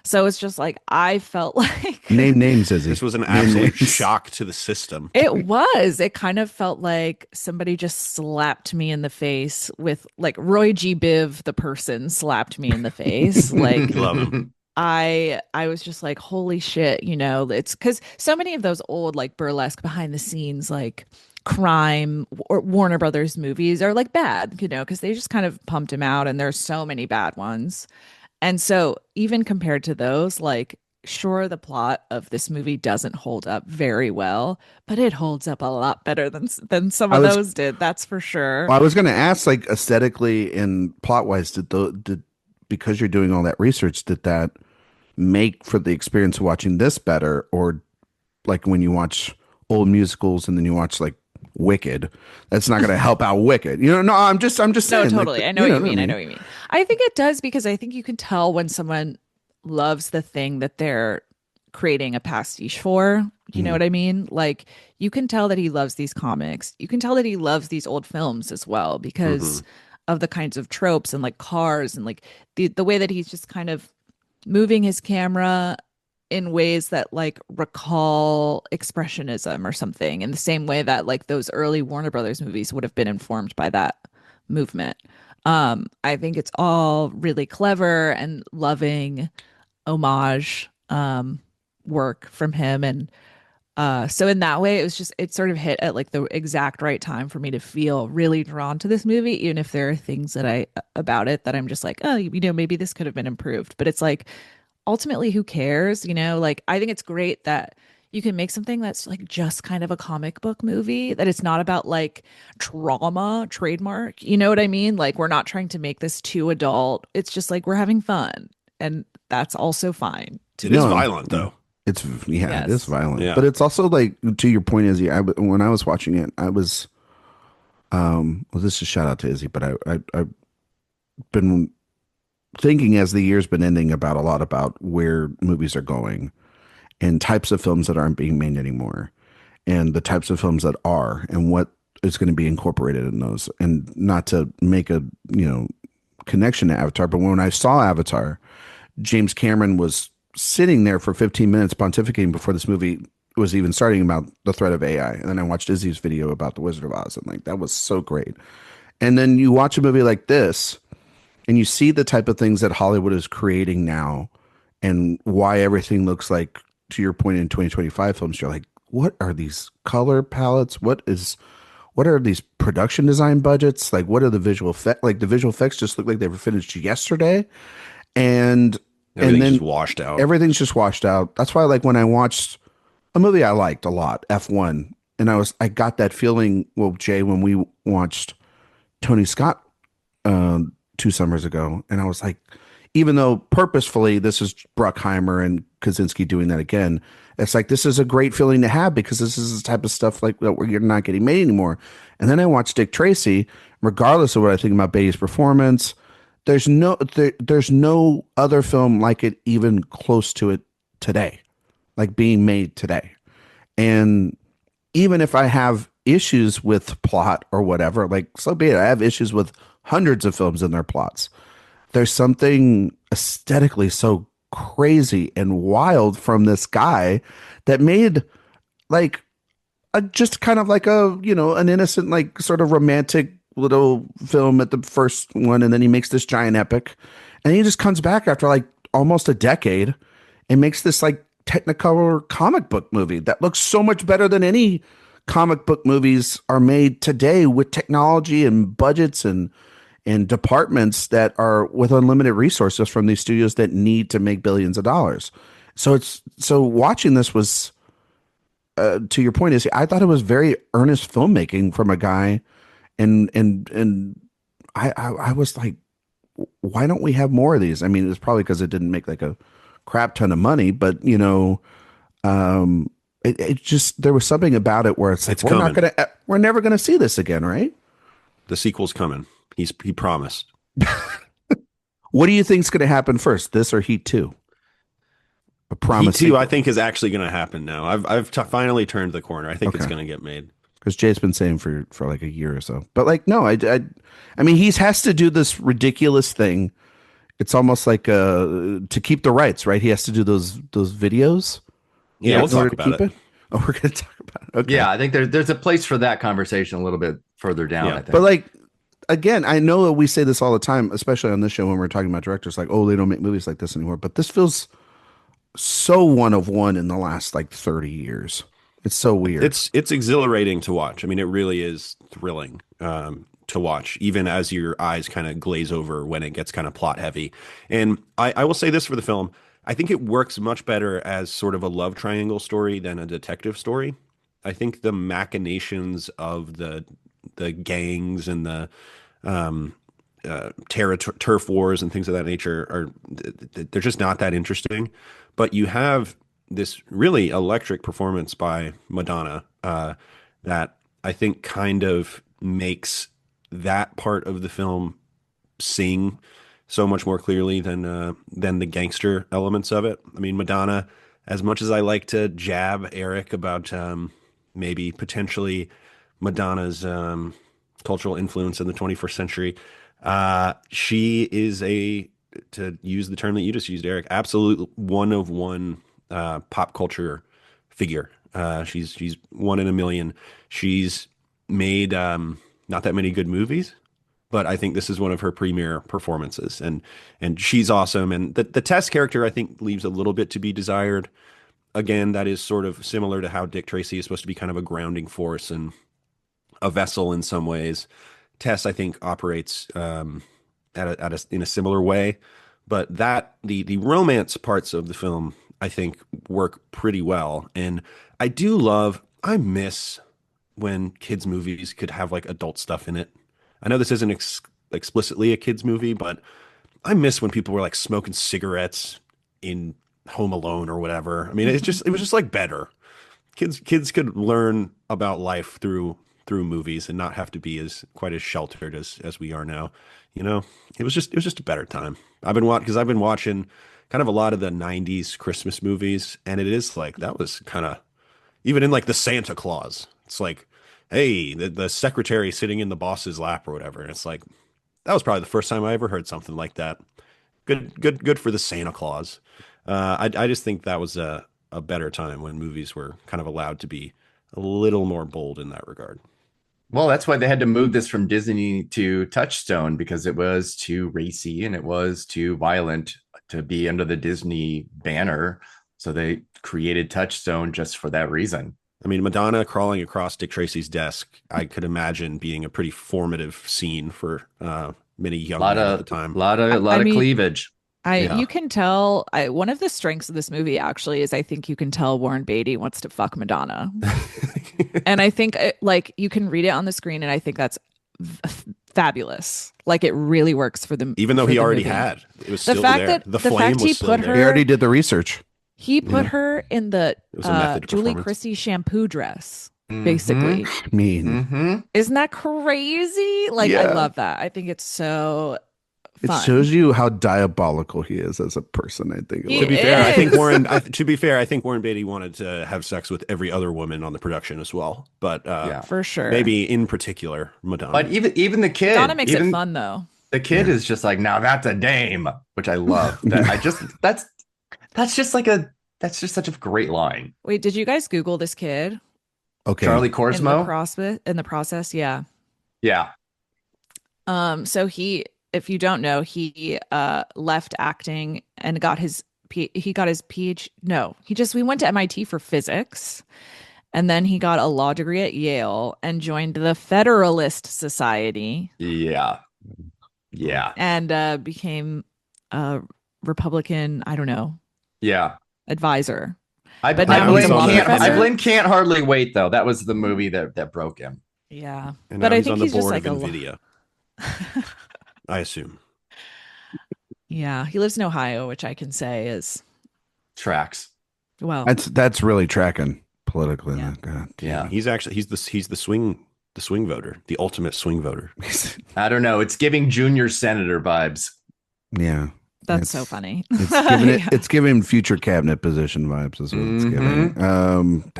So it's just like I felt like name names, Izzy. This was an absolute shock to the system. It was. It kind of felt like somebody just slapped me in the face with like Roy G. Biv, the person, slapped me in the face. Like love him. I was just like, holy shit, it's because so many of those old like burlesque behind the scenes like crime or Warner Brothers movies are like bad, because they just kind of pumped him out and there's so many bad ones. And so even compared to those, like, sure, the plot of this movie doesn't hold up very well, but it holds up a lot better than some I of was those did. That's for sure. I was going to ask, like, aesthetically and plot wise, did because you're doing all that research, did that make for the experience of watching this better, or like when you watch old musicals and then you watch like Wicked, that's not going to help out Wicked. No, I'm just No, saying, like, totally. I know you what know you what I mean. I know mean? what you mean. I think it does because I think you can tell when someone loves the thing that they're creating a pastiche for. You know Mhm. what I mean? Like, you can tell that he loves these comics. You can tell that he loves these old films as well Hmm. because of the kinds of tropes and like cars and like the way that he's just kind of moving his camera in ways that like recall expressionism or something, in the same way that like those early Warner Brothers movies would have been informed by that movement. I think it's all really clever and loving homage work from him. And so in that way, it sort of hit at like the exact right time for me to feel really drawn to this movie, even if there are things that I about it that I'm just like, oh, maybe this could have been improved. But it's like ultimately, who cares? Like, I think it's great that you can make something that's like just kind of a comic book movie, that it's not about like trauma trademark. You know what I mean? Like, we're not trying to make this too adult. It's just like we're having fun. And that's also fine to It is me. No, violent though. yeah, it is Yes. violent, but Yeah. it's also like, to your point, Izzy. When I was watching it, I was well, this is a shout out to Izzy, but I've been thinking as the year's been ending about a lot about where movies are going and types of films that aren't being made anymore, and the types of films that are, and what is going to be incorporated in those. And not to make a connection to Avatar, but when I saw Avatar, James Cameron was sitting there for 15 minutes pontificating before this movie was even starting about the threat of AI. And then I watched Izzy's video about The Wizard of Oz, and like that was so great. And then you watch a movie like this and you see the type of things that Hollywood is creating now, and why everything looks like, to your point, in 2025 films, you're like, what are these color palettes? What are these production design budgets? Like, what are the visual effect? Like, the visual effects just look like they were finished yesterday. And and Everything's just then washed out. everything's just washed out. That's why, like, when I watched a movie I liked a lot, F1, and I got that feeling, well, Jay, when we watched Tony Scott 2 summers ago, and I was like, even though purposefully this is Bruckheimer and Kaczynski doing that again, it's like this is a great feeling to have, because this is the type of stuff like that where you're not getting made anymore. And then I watched Dick Tracy, regardless of what I think about Beatty's performance. There's no other film like it, even close to it today, like being made today. And even if I have issues with plot or whatever, like, so be it. I have issues with hundreds of films and their plots. There's something aesthetically so crazy and wild from this guy that made like just kind of like an innocent, like, sort of romantic little film at the first one, and then he makes this giant epic, and he just comes back after like almost a decade and makes this like technicolor comic book movie that looks so much better than any comic book movies are made today, with technology and budgets and departments that are with unlimited resources from these studios that need to make billions of dollars. So watching this was, to your point, is I thought it was very earnest filmmaking from a guy, and I was like, why don't we have more of these? I mean, it's probably because it didn't make like a crap ton of money, but it just, there was something about it where it's like, It's coming. we're never gonna see this again, right? The sequel's coming. He promised. What do you think's gonna happen first, this or Heat 2? A Heat promise 2, I sequel. think, is actually going to happen now. I've finally turned the corner. I think it's Okay. going to get made. Because Jay's been saying for like a year or so, but like, no, I mean, he has to do this ridiculous thing. It's almost like to keep the rights, right? He has to do those videos Yeah, we'll in order talk to about keep it. it. Oh, we're gonna talk about it. Okay. Yeah, I think there's a place for that conversation a little bit further down, Yeah. I think. But like, again, I know that we say this all the time, especially on this show when we're talking about directors, like, oh, they don't make movies like this anymore. But this feels so one of one in the last like 30 years. It's so weird. It's exhilarating to watch. I mean, it really is thrilling. to watch, even as your eyes kind of glaze over when it gets kind of plot heavy. And I will say this for the film. I think it works much better as sort of a love triangle story than a detective story. I think the machinations of the gangs and the um, turf wars and things of that nature are they're just not that interesting. But you have this really electric performance by Madonna that I think kind of makes that part of the film sing so much more clearly than the gangster elements of it. I mean, Madonna, as much as I like to jab Erik about maybe potentially Madonna's cultural influence in the 21st century, she is to use the term that you just used, Erik, absolute one of one pop culture figure. She's one in a million. She's made not that many good movies, but I think this is one of her premier performances, and she's awesome. And the Tess character, I think, leaves a little bit to be desired. Again, that is sort of similar to how Dick Tracy is supposed to be kind of a grounding force and a vessel in some ways. Tess, I think, operates in a similar way, but the romance parts of the film, I think, work pretty well. And I miss when kids' movies could have like adult stuff in it. I know this isn't explicitly a kids' movie, but I miss when people were like smoking cigarettes in Home Alone or whatever. I mean, it was just like better. Kids could learn about life through movies and not have to be quite as sheltered as we are now. You know, it was just a better time. I've been watching kind of a lot of the 90s Christmas movies, and it is like that was kind of even in like the Santa Claus. It's like, hey, the secretary sitting in the boss's lap or whatever. And it's like that was probably the first time I ever heard something like that. Good for the Santa Claus. I just think that was a better time when movies were kind of allowed to be a little more bold in that regard. Well, that's why they had to move this from Disney to Touchstone, because it was too racy and it was too violent to be under the Disney banner. So they created Touchstone just for that reason. I mean, Madonna crawling across Dick Tracy's desk, I could imagine being a pretty formative scene for many young men at the time. Lot of cleavage. You can tell one of the strengths of this movie actually is I think you can tell Warren Beatty wants to fuck Madonna. And I think like you can read it on the screen and I think that's fabulous. Like it really works for them. Even though he already had. It was still there. The flame was still there. He already did the research. He put her in the Julie Christie shampoo dress, basically. Isn't that crazy? Like, I love that. I think it's so fun. It shows you how diabolical he is as a person, I think. To be fair, I think Warren Beatty wanted to have sex with every other woman on the production as well. But for sure. Maybe in particular, Madonna. But even the kid. Madonna makes it fun, though. The kid is just like, now that's a dame, which I love. That's just such a great line. Wait, did you guys Google this kid? Okay. Charlie Korsmo? In the process, yeah. Yeah. So if you don't know, he left acting and got his PhD. No, we went to MIT for physics. And then he got a law degree at Yale and joined the Federalist Society. Yeah. Yeah. And became a Republican, I don't know. Yeah. Advisor. I blame Can't Hardly Wait, though. That was the movie that broke him. Yeah. And but I think he's just like NVIDIA. I assume. Yeah. He lives in Ohio, which I can say is tracks. Well, that's really tracking politically. Yeah. God. Yeah. He's the swing voter, the ultimate swing voter. I don't know. It's giving junior senator vibes. Yeah. That's so funny. It's giving future cabinet position vibes is what it's giving.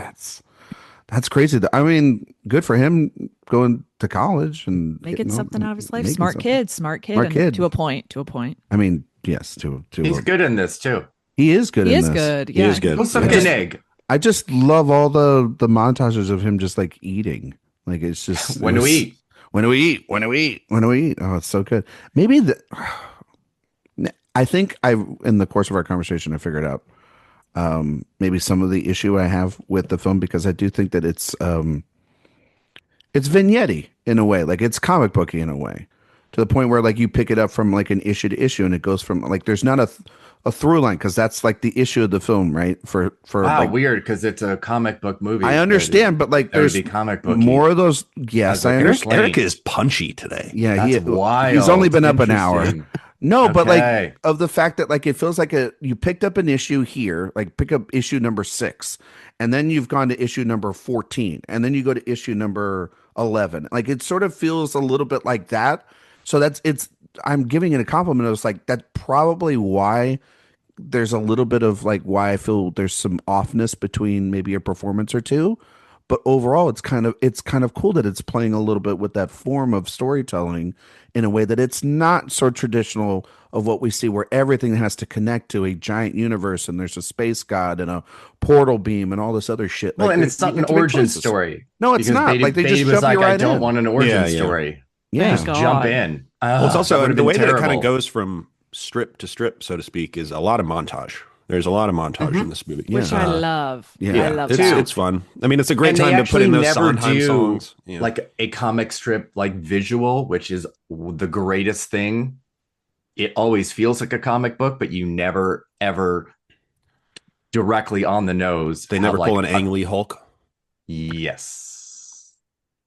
That's crazy. I mean, good for him going to college and making something out of his life. Smart kid. To a point. I mean, yes, he's good in this too. He is good. He is good. Yeah. He is good. What's up, an egg? I just love all the montages of him just like eating. Like it's just when do we eat? Oh, it's so good. Maybe I think in the course of our conversation, I figured out maybe some of the issue I have with the film, because I do think that It's vignette in a way, like it's comic booky in a way, to the point where like you pick it up from like an issue to issue, and it goes from like there's not a through line because that's like the issue of the film, right? For Wow, like weird because it's a comic book movie. I understand, but like That would there's be comic booky more of those. as Yes, a I understand. Erik constraint. is punchy today. Yeah, That's he's only wild. been up an hour. Interesting. No, but like Okay. of the fact that like it feels like you picked up an issue here, like pick up issue number 6, and then you've gone to issue number 14, and then you go to issue number 11. Like it sort of feels a little bit like that. So I'm giving it a compliment. It was like that's probably why there's a little bit of like why I feel there's some offness between maybe a performance or two. But overall, it's kind of cool that it's playing a little bit with that form of storytelling in a way that it's not so traditional of what we see, where everything has to connect to a giant universe and there's a space god and a portal beam and all this other shit. Well, Like and it's you not an get to make origin choices. story. No, it's Because not. Like they just Beatty was shove you like, I right don't in. want an origin Yeah, yeah. story. Yeah, Just jump in. Well, it's That also would have the been way that it kind terrible. of goes from strip to strip, so to speak, is a lot of montage. There's a lot of montage in this movie. Which I love. Yeah. I love it's that. it's fun. I mean, it's a great And they time to put actually in those never Sondheim do songs. Yeah. like a comic strip like visual, which is the greatest thing. It always feels like a comic book, but you never ever directly on the nose. They have, never pull like, an Ang Lee Hulk. Yes.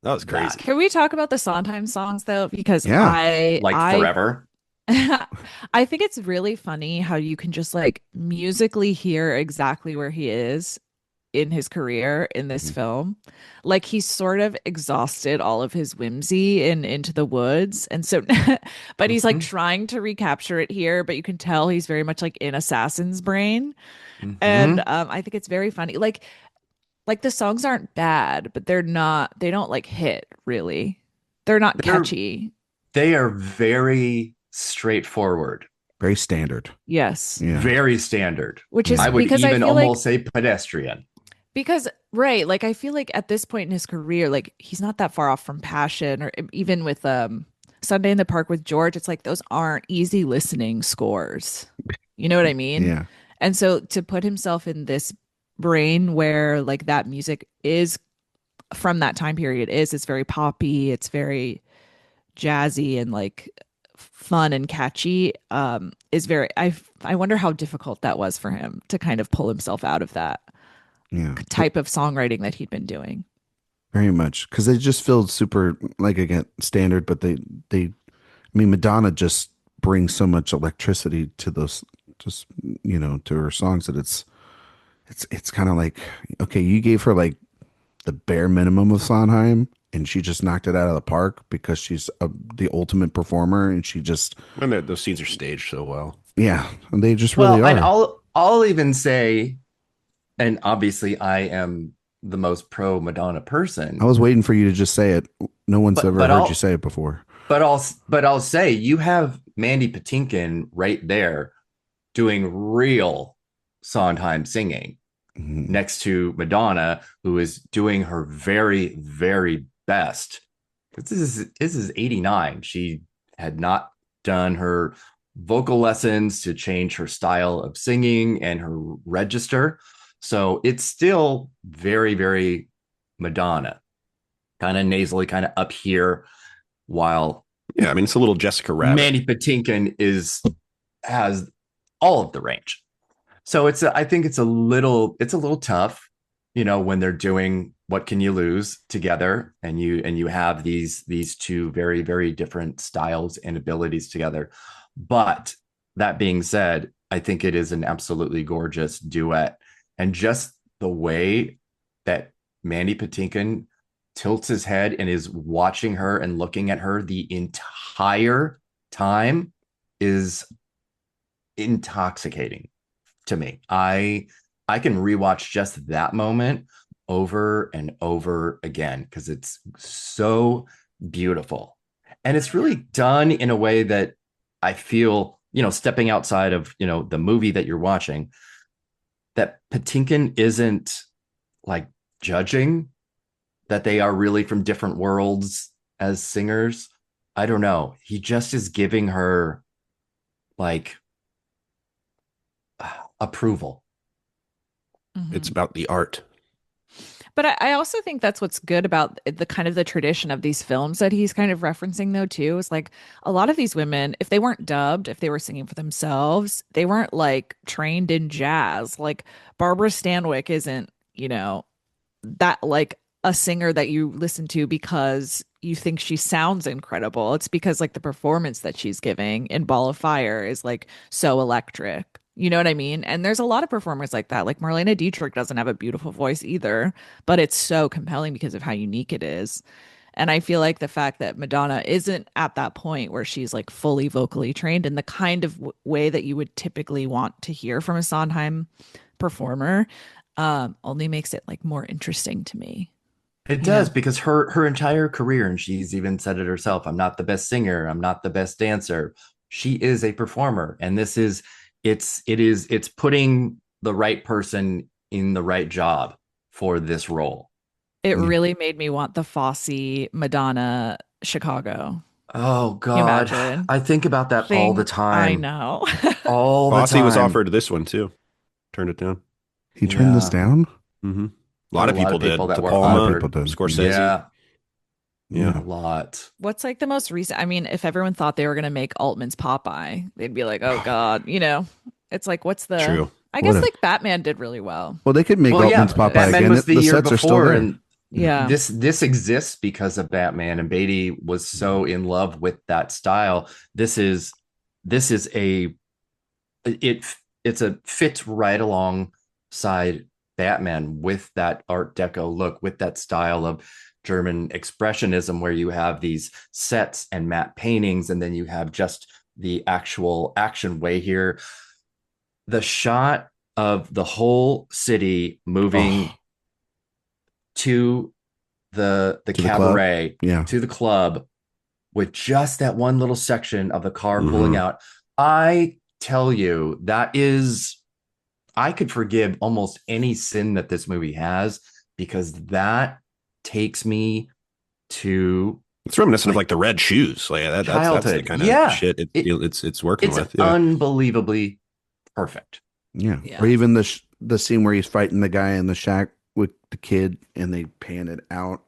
That was crazy. Can we talk about the Sondheim songs though? Because Yeah. Like forever. I think it's really funny how you can just like musically hear exactly where he is in his career in this film. Like he's sort of exhausted all of his whimsy in Into the Woods. And so but he's like Mhm. trying to recapture it here, but you can tell he's very much like in Assassin's Brain. And Mhm. I think it's very funny. Like the songs aren't bad, but they don't like hit really. They're not They're catchy. they are very straightforward, Very standard. Yes. Yeah. very standard. Which is I would because I even feel like almost say pedestrian. because right, like I feel like at this point in his career, like he's not that far off from Passion or even with Sunday in the Park with George, it's like those aren't easy listening scores. You know what I mean? Yeah. And so to put himself in this brain where like that music is from that time period it's very poppy, it's very jazzy and like fun and catchy is very I wonder how difficult that was for him to kind of pull himself out of that Yeah. type of songwriting that he'd been doing. Very much, because they just feel super, like, again, standard, but I mean, Madonna just brings so much electricity to those, just, to her songs, that it's kind of like, okay, you gave her like the bare minimum of Sondheim, and she just knocked it out of the park because she's the ultimate performer, and she just, And those scenes are staged so well. yeah, and they just Well, really and are. I'll even say, and obviously I am the most pro Madonna person, I was waiting for you to just say it. No one's ever but heard you say it before. I'll say you have Mandy Patinkin right there doing real Sondheim singing Mhm. next to Madonna, who is doing her very, very best. This is 89. She had not done her vocal lessons to change her style of singing and her register. So it's still very, very Madonna, kind of nasally, kind of up here, while Yeah, I mean, it's a little Jessica Rabbit. Mandy Patinkin has all of the range. So I think it's a little tough, when they're doing What Can You Lose together, and you have these two very, very different styles and abilities together. But that being said, I think it is an absolutely gorgeous duet, and just the way that Mandy Patinkin tilts his head and is watching her and looking at her the entire time is intoxicating to me. I can rewatch just that moment over and over again because it's so beautiful. And it's really done in a way that I feel, stepping outside of, the movie that you're watching, that Patinkin isn't like judging that they are really from different worlds as singers. I don't know. He just is giving her like approval. Mhm. It's about the art. But I also think that's what's good about the kind of the tradition of these films that he's kind of referencing, though, too, is like a lot of these women, if they weren't dubbed, if they were singing for themselves, they weren't like trained in jazz. Like Barbara Stanwyck isn't, that like a singer that you listen to because you think she sounds incredible. It's because like the performance that she's giving in Ball of Fire is like so electric. You know what I mean? And there's a lot of performers like that. Like Marlene Dietrich doesn't have a beautiful voice either, but it's so compelling because of how unique it is. And I feel like the fact that Madonna isn't at that point where she's like fully vocally trained in the kind of way that you would typically want to hear from a Sondheim performer, only makes it like more interesting to me. It does because her entire career, and she's even said it herself, I'm not the best singer, I'm not the best dancer. She is a performer, and it's putting the right person in the right job for this role. It really made me want the Fosse Madonna Chicago. Oh Can you God. imagine? I think about that all the I time. know. All the Fosse time. was offered this one too. Turned it down. He turned this down? Mm-hmm. A lot of people did. that De were Palma, offered. Scorsese. Yeah. A lot. What's like the most recent? I mean, if everyone thought they were going to make Altman's Popeye, they'd be like, oh God, it's like, what's the. True. I guess like Batman did really well. Well, they could make Altman's Popeye Batman again. was the year sets are still before, there. and yeah, this exists because of Batman, and Beatty was so in love with that style. This is a fits right alongside Batman with that Art Deco look, with that style of German expressionism, where you have these sets and matte paintings, and then you have just the actual action way here. The shot of the whole city moving to the cabaret, to the club, with just that one little section of the car pulling out. I tell you, I could forgive almost any sin that this movie has, because that takes me to. It's reminiscent of like the Red Shoes. Like that's the kind of shit it's working with. It's unbelievably perfect. Yeah. Or even the scene where he's fighting the guy in the shack with the kid, and they pan it out,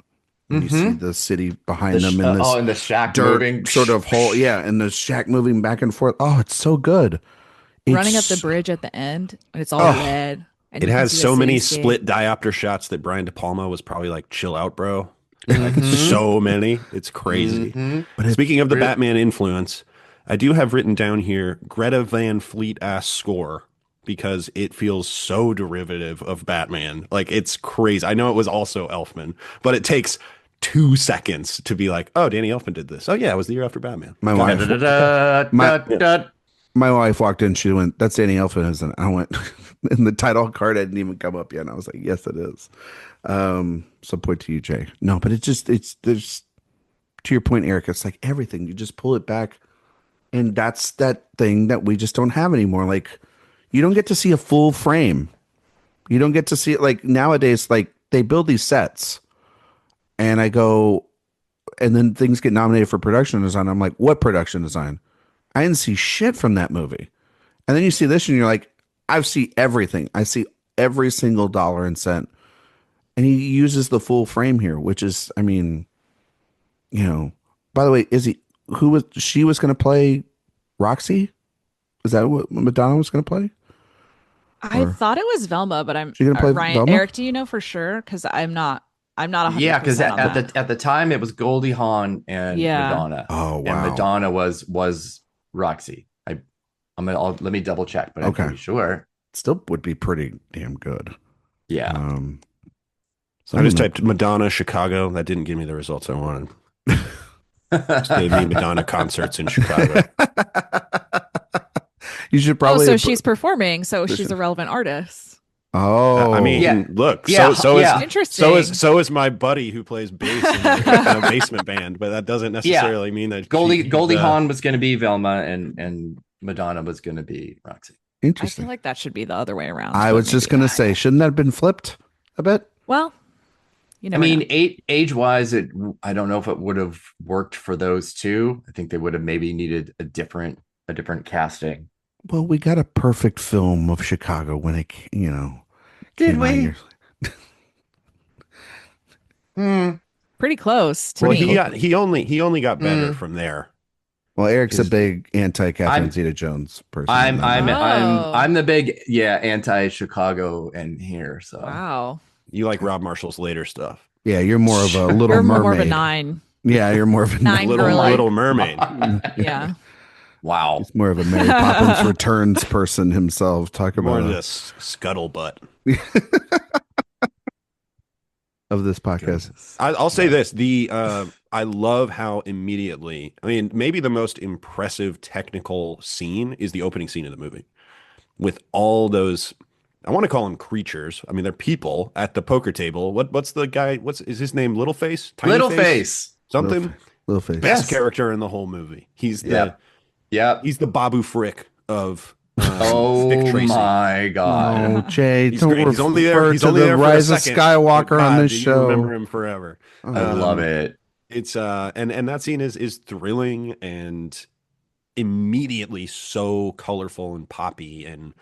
and you see the city behind them in this in the shack dirt moving sort of hole. Yeah, and the shack moving back and forth. Oh, it's so good. Running up the bridge at the end, and it's all red. And it has so many split diopter shots that Brian De Palma was probably like, chill out, bro. Like, so many. It's crazy. But speaking of the Batman influence, I do have written down here Greta Van Fleet-ass score, because it feels so derivative of Batman. Like, it's crazy. I know it was also Elfman, but it takes 2 seconds to be like, oh, Danny Elfman did this. Oh yeah, it was the year after Batman. My wife walked in, she went, that's Danny Elfman, isn't it? I went, and the title card hadn't even come up yet, and I was like, yes, it is. So point to you, Jay. No, but there's, to your point, Erik, it's like everything, you just pull it back, and that's that thing that we just don't have anymore. Like, you don't get to see a full frame. You don't get to see it. Like nowadays, like they build these sets, and I go, and then things get nominated for production design. I'm like, what production design? I didn't see shit from that movie. And then you see this, and you're like, I see everything. I see every single dollar and cent. And he uses the full frame here, which is, I mean, by the way, Izzy, she was going to play Roxy? Is that what Madonna was going to play? I thought it was Velma, but I'm gonna play Ryan. Velma? Erik, do you know for sure? Because I'm not 100%. Yeah, because at the time it was Goldie Hawn and Madonna. Oh wow. And Madonna was Roxy. Let me double check, but I'm pretty sure. Still would be pretty damn good. Yeah. So I just typed Madonna Chicago. That didn't give me the results I wanted. Just gave me Madonna concerts in Chicago. You should probably. so she's performing, so she's a relevant artist. Oh, I mean, look. So is my buddy who plays bass in a basement band, but that doesn't necessarily mean that Goldie Hawn was going to be Velma and Madonna was going to be Roxy. Interesting. I feel like that should be the other way around. I was just going to say, shouldn't that have been flipped a bit? Well, I mean, age-wise, I don't know if it would have worked for those two. I think they would have maybe needed a different casting. Well, we got a perfect film of Chicago when it, Did we? Pretty close to Well, me. he only got better from there. Well, Eric's a 'Cause big anti-Catherine I'm Zeta-Jones person. I'm I'm I'm Oh. I'm the big anti-Chicago in here. So Wow. You like Rob Marshall's later stuff. Yeah, you're more of a Little You're more of a Mermaid. 9. Yeah, you're more of a Nine Little girly. Little Mermaid. Yeah. wow. He's more of a Mary Poppins Returns person himself. Talk More about of this scuttlebutt. of this podcast. I'll say this: I love how immediately. I mean, maybe the most impressive technical scene is the opening scene of the movie, with all those. I want to call them creatures. I mean, they're people at the poker table. What's the guy? Is his name? Littleface? Tiny Face. Something. Littleface. Best character in the whole movie. He's the he's the Babu Frick of Dick Tracy. My God. Oh, Jay, He's don't great. He's only there. refer He's to only the there for a Rise of second. Skywalker But on God, this do you show. remember him forever. I love it. It's and that scene is thrilling and immediately so colorful and poppy and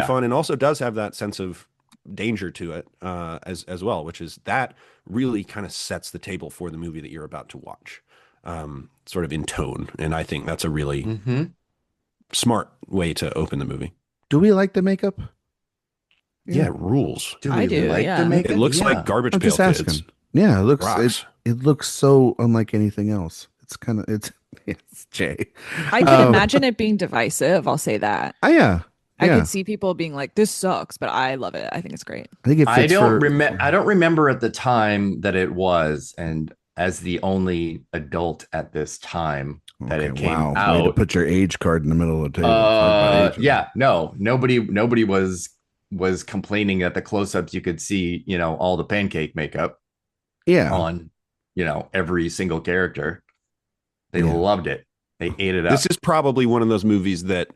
fun, and also does have that sense of danger to it as well, which is that really kind of sets the table for the movie that you're about to watch, sort of in tone. And I think that's a really smart way to open the movie. Do we like the makeup? Yeah, it rules. Do I we do, like yeah. the makeup? It looks Yeah. like Garbage I'm Pail just asking. Kids. Yeah, Rocks. it looks so unlike anything else. It's Jay. I can imagine it being divisive. I'll say that. Oh yeah. I Yeah. could see people being like, "This sucks," but I love it. I think it's great. I think it I fits don't for I don't remember at the time that it was, and as the only adult at this time that Okay, it came wow. Way to out. put your age card in the middle of the table. Talk about age. Yeah, no, nobody was complaining that the close-ups you could see, all the pancake makeup Yeah. on, every single character. They Yeah. loved it. They ate it up. This is probably one of those movies that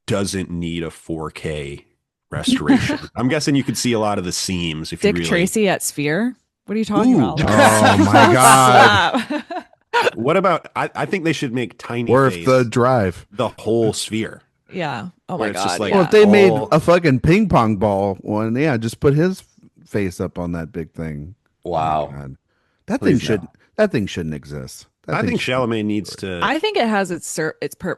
doesn't need a 4K restoration. I'm guessing you could see a lot of the seams if Dick you really. Tracy at Sphere. What are you talking Ooh. about? Oh my God. Stop. What about? I think they should make Tiny Worth Face the drive. the whole sphere. Yeah. Oh Where my it's just God. like- Yeah. Well, if they made All- a fucking ping pong ball one, yeah, just put his face up on that big thing. Wow. Oh my God. That Please thing no. that thing shouldn't exist. I think Chalamet needs to. I think it has its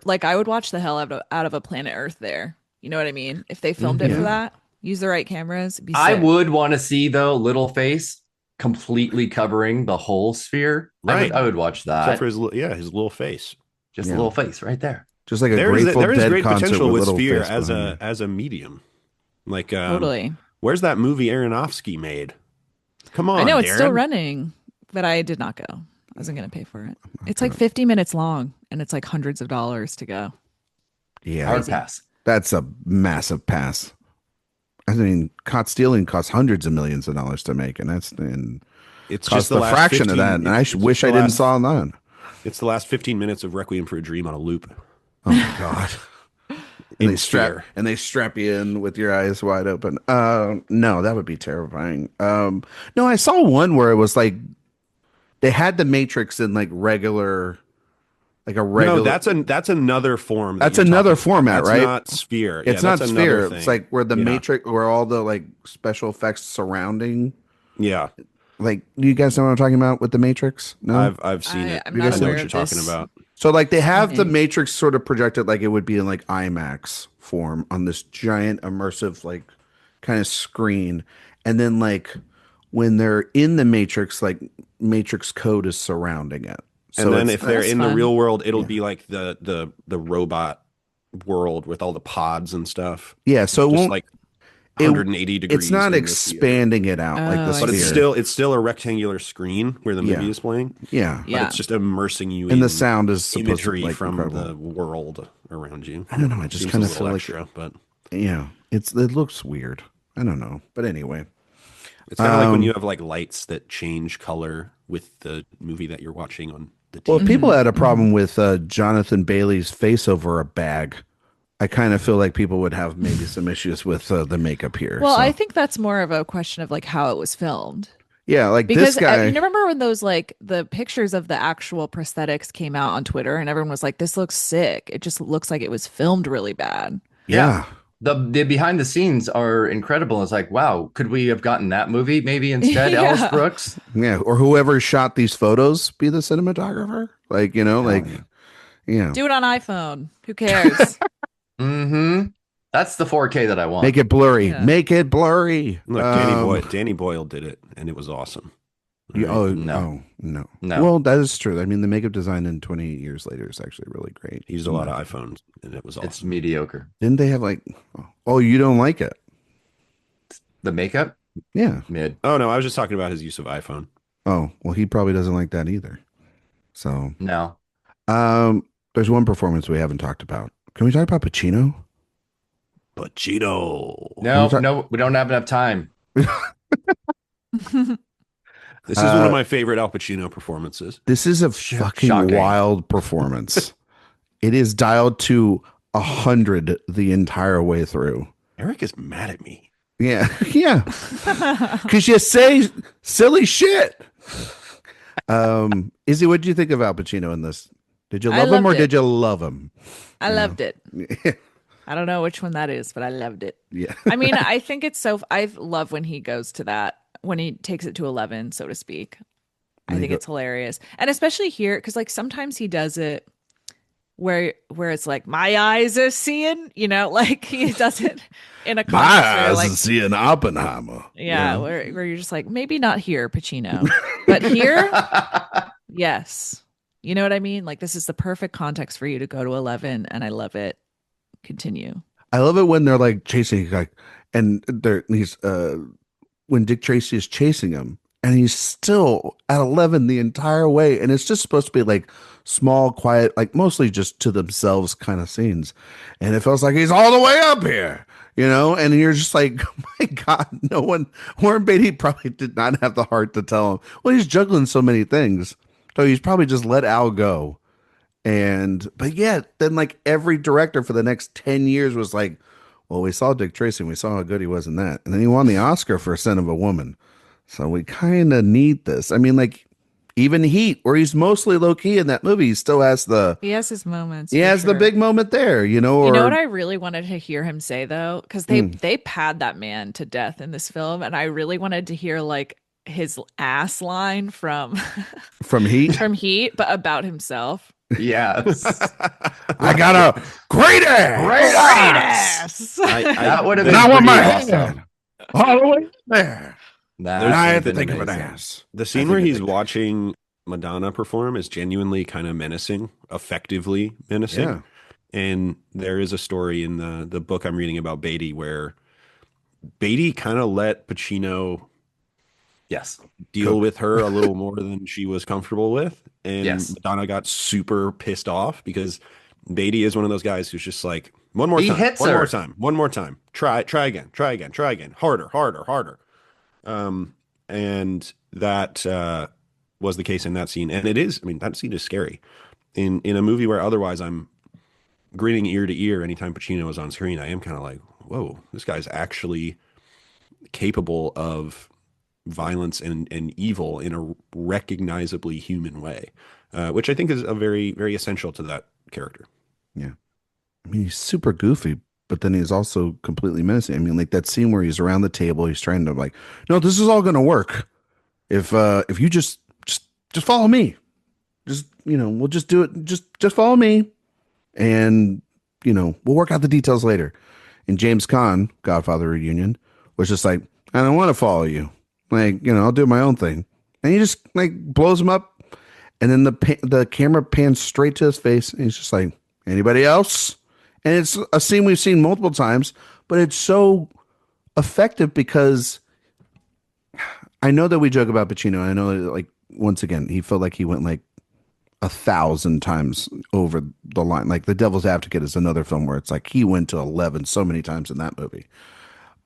like I would watch the hell out of a Planet Earth there. You know what I mean? If they filmed it Yeah. for that, use the right cameras. It'd be I sick. would want to see though Littleface completely covering the whole sphere. Right. I would watch that. except for his little face. Just Yeah. a little face right there. just like a There is Grateful Dead great concert potential with little Sphere face as behind a medium. Like Totally. where's that movie Aronofsky made? Come on, I know it's still Darren. running, but I did not go. I wasn't going to pay for it. It's like 50 minutes long and it's like hundreds of dollars to go. me. Yeah, Hard pass. that's a massive pass. I mean, Caught Stealing costs hundreds of millions of dollars to make, and It's costs just the a last fraction 15 of that. And I it's wish the I didn't last- saw none. It's the last 15 minutes of Requiem for a Dream on a loop. Oh my God. In And Sphere. they strap you in with your eyes wide open. No, that would be terrifying. No, I saw one where it was like they had the Matrix in like regular. No, that's another form. That's you're another talking about. format, That's right? not Sphere. It's Yeah, not that's Sphere. another It's thing. like where the Yeah. Matrix, where all the like special effects surrounding. Yeah, Like, do you guys know what I'm talking about with the Matrix? No. I've seen it. I'm You not guys I know aware what you're of talking this. about. So like they have the Okay. Matrix sort of projected like it would be in like IMAX form on this giant immersive like kind of screen, and then like when they're in the Matrix, like Matrix code is surrounding it. And then it's- if they're That's in the fun. real world, it'll be like the robot world with all the pods and stuff. yeah, so it Just won't like it- 180 degrees. it's not in the theater. expanding it out like the Oh, I But sphere. it's still a rectangular screen where the movie Yeah. is playing. Yeah, But Yeah. it's just immersing you and in the sound is supposed to imagery be like from incredible. the world around you. I don't know, I just Seems kinda a little feel like- extra, but Yeah, it looks weird. I don't know, but anyway. it's kind of like when Um, you have like lights that change color with the movie that you're watching on the TV. Well, if people had a Mm-hmm. problem with Jonathan Bailey's face over a bag, I kind of feel like people would have maybe some issues with the makeup here. Well, so. I think that's more of a question of like how it was filmed. Yeah, like Because this guy. you remember when those like the pictures of the actual prosthetics came out on Twitter and everyone was like, this looks sick. It just looks like it was filmed really bad. yeah. the behind the scenes are incredible. It's like, wow, could we have gotten that movie maybe instead? Ellis Yeah. Brooks. Yeah, or whoever shot these photos be the cinematographer. Like, Hell yeah. yeah, Do it on iPhone. Who cares? Mm-hmm. That's the 4K that I make want. it blurry, Yeah. make it blurry. Look, Danny Boyle did it, and it was awesome. All right. No, no. no. Well, that is true. I mean, the makeup design in 28 years later is actually really great. He used a lot of iPhones, and it was It's awesome. mediocre. Didn't they have like? Oh, you don't like it? The makeup, Yeah. mid. Oh no, I was just talking about his use of iPhone. Oh, well, he probably doesn't like that either. So, No. there's one performance we haven't talked about. Can we talk about Pacino? Pacino. No, no, we don't have enough time. This is one of my favorite Al Pacino performances. This is a fucking Shocking. wild performance. It is dialed to 100 the entire way through. Erik is mad at me. Yeah, yeah. Because you say silly shit. Izzy, what did you think of Al Pacino in this? Did you I love him or loved it. did you love him? I loved it. I don't know which one that is, but I loved it. Yeah. I mean, I think it's so. I love when he goes to that, when he takes it to 11, so to speak. I think it's hilarious, and especially here, because like sometimes he does it where it's like my eyes are seeing, like he does it in a My context where eyes like are seeing Oppenheimer. yeah, where you're just like maybe not here, Pacino, but here, yes, you know what I mean. Like this is the perfect context for you to go to 11, and I love it. Continue. I love it when they're like chasing, like, and he's when Dick Tracy is chasing him, and he's still at 11 the entire way, and it's just supposed to be like small, quiet, like mostly just to themselves kind of scenes, and it feels like he's all the way up here, and you're just like, oh my God, no one. Warren Beatty probably did not have the heart to tell him. Well, he's juggling so many things, so he's probably just let Al go. But yeah, then like every director for the next 10 years was like, well, we saw Dick Tracy and we saw how good he was in that. And then he won the Oscar for Scent of a Woman. So we kind of need this. I mean, like even Heat, where he's mostly low key in that movie, he still has He has his moments. he for has the sure. big moment there, or You know what I really wanted to hear him say though, because they pad that man to death in this film, and I really wanted to hear like his ass line from from Heat. from Heat, but about himself. Yes. I got a great ass. Great Ass. That would have been Now with my pretty awesome. hand all the way there. That And I would have to been think of an amazing. ass. The scene where he's watching Madonna perform is genuinely kind of menacing, effectively menacing. Yeah. And there is a story in the book I'm reading about Beatty where Beatty kind of let Pacino Yes. deal with her a little more than she was comfortable with. And Yes. Madonna got super pissed off because Beatty is one of those guys who's just like, one more He time, hits one her. more time, one more time. Try again, try again, try again. Harder, harder, harder. And that was the case in that scene. And it is, I mean, that scene is scary. In a movie where otherwise I'm grinning ear to ear anytime Pacino is on screen, I am kind of like, whoa, this guy's actually capable of violence and evil in a recognizably human way, which I think is a very, very essential to that character. Yeah. I mean, he's super goofy, but then he's also completely menacing. I mean, like that scene where he's around the table, he's trying to like, no, this is all gonna work if you just follow me. Just we'll just do it. Just follow me, and we'll work out the details later. And James Caan, Godfather reunion, was just like, I don't want to follow you. Like, I'll do my own thing. And he just like blows him up, and then the camera pans straight to his face, and he's just like, anybody else? And it's a scene we've seen multiple times, but it's so effective because I know that we joke about Pacino. I know that, like, once again, he felt like he went like 1,000 times over the line. Like The Devil's Advocate is another film where it's like he went to 11 so many times in that movie.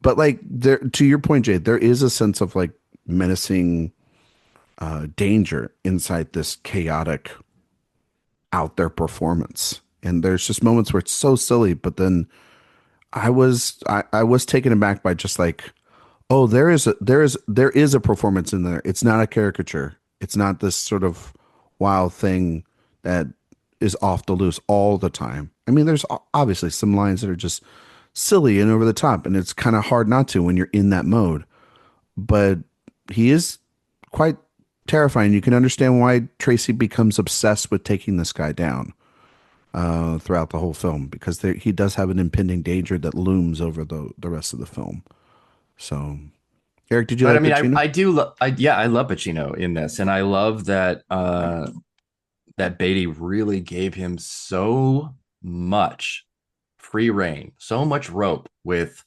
But like there, to your point, Jay, there is a sense of like menacing danger inside this chaotic out there performance. And there's just moments where it's so silly, but then I was taken aback by just like, oh, there is a performance in there. It's not a caricature. It's not this sort of wild thing that is off the loose all the time. I mean, there's obviously some lines that are just silly and over the top, and it's kind of hard not to when you're in that mode. But he is quite terrifying. You can understand why Tracy becomes obsessed with taking this guy down throughout the whole film, because he does have an impending danger that looms over the rest of the film. So, Eric, did you But I like mean, Pacino? I do. Yeah, I love Pacino in this, and I love that that Beatty really gave him so much free reign, so much rope with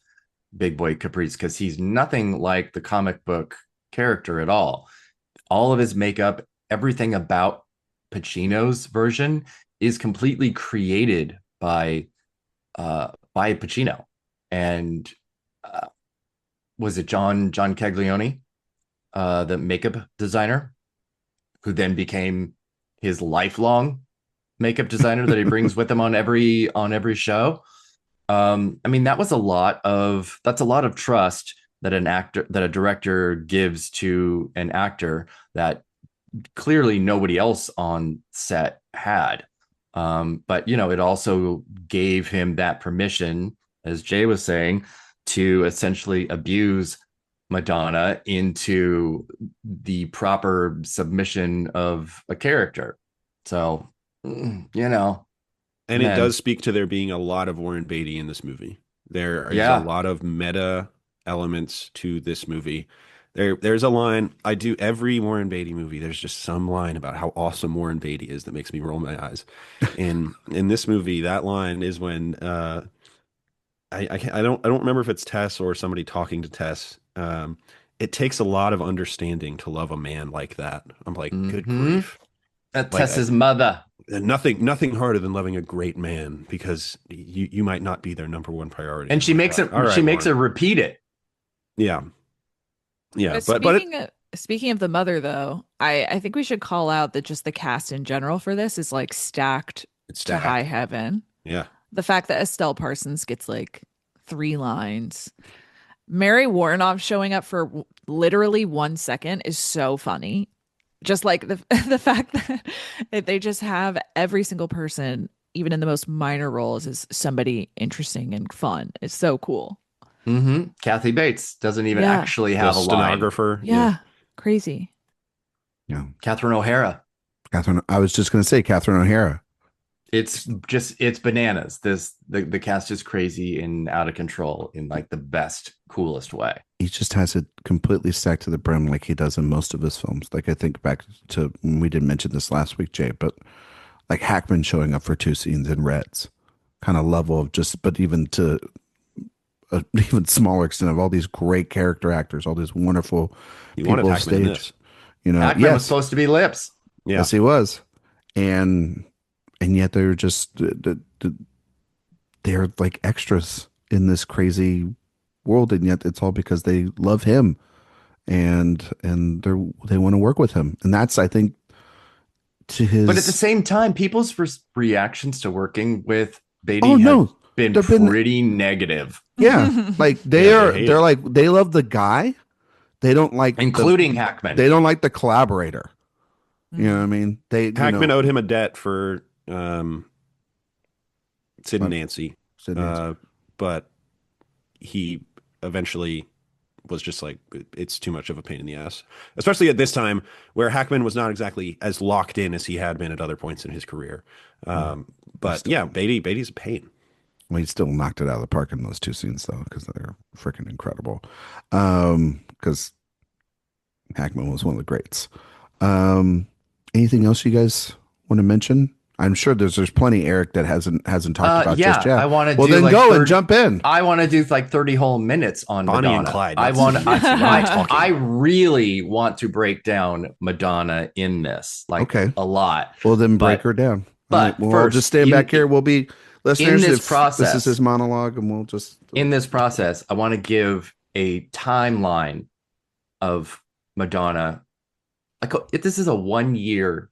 Big Boy Caprice, because he's nothing like the comic book character at all. All of his makeup, everything about Pacino's version is completely created by Pacino. And uh, was it John Caglione, the makeup designer, who then became his lifelong makeup designer that he brings with him on every show. I mean, that's a lot of trust that a director gives to an actor that clearly nobody else on set had. But it also gave him that permission, as Jay was saying, to essentially abuse Madonna into the proper submission of a character. So, And it man, does speak to there being a lot of Warren Beatty in this movie. There is a yeah. lot of meta elements to this movie. There's a line I do every Warren Beatty movie. There's just some line about how awesome Warren Beatty is that makes me roll my eyes. And in this movie, that line is when I don't remember if it's Tess or somebody talking to Tess. It takes a lot of understanding to love a man like that. I'm like, good grief. Like Tess's mother. nothing harder than loving a great man, because you might not be their number one priority. And she makes it. All She right, makes Warren. her repeat it. Yeah, yeah. But speaking of the mother, though, I think we should call out that just the cast in general for this is like stacked It's to high stacked. heaven. Yeah, The fact that Estelle Parsons gets like 3 lines, Mary Warnoff showing up for literally 1 second is so funny. Just like the the fact that they just have every single person, even in the most minor roles, is somebody interesting and fun. It's so cool. Kathy Bates doesn't even Yeah. actually the have a line. stenographer. Yeah. Crazy. Yeah, Catherine O'Hara. Catherine. I was just going to say Catherine O'Hara. It's bananas. The cast is crazy and out of control in like the best, coolest way. He just has it completely stacked to the brim, like he does in most of his films. Like I think back to we didn't mention this last week, Jay, but like Hackman showing up for 2 scenes in Reds, kind of level of just, but even to an even smaller extent of all these great character actors, all these wonderful You wanted people of Hackman in stage. this. Hackman was supposed to be Lips. Yeah, Yes, he was, and yet they're just they're like extras in this crazy world, and yet it's all because they love him and they want to work with him, and that's I think to his. But at the same time, people's reactions to working with Beatty Oh have no, been they've been pretty negative, yeah, like Yeah, they hate they're it. like they love the guy, they don't like including Hackman. they don't like the collaborator. You know what I Mhm. mean? Hackman owed him a debt for Sid and What? Nancy, Sid Nancy. but he eventually was just like, it's too much of a pain in the ass, especially at this time where Hackman was not exactly as locked in as he had been at other points in his career. But yeah, Beatty's a pain. Well, he still knocked it out of the park in those 2 scenes though, because they're freaking incredible. Because Hackman was one of the greats. Anything else you guys want to mention? I'm sure there's plenty, Eric, that hasn't talked about Yeah, just yet. I want to Well, do then like go 30, and jump in. I want to do like 30 whole minutes on Bonnie and Madonna. Clyde. I want. That's- I really want to break down Madonna in this, like Okay. a lot. Well, then break But- her down. but All right, we'll all first, just stand back here. We'll be listeners. this If process- this is his monologue, and we'll just In this process, I want to give a timeline of Madonna. Like if this is a 1 year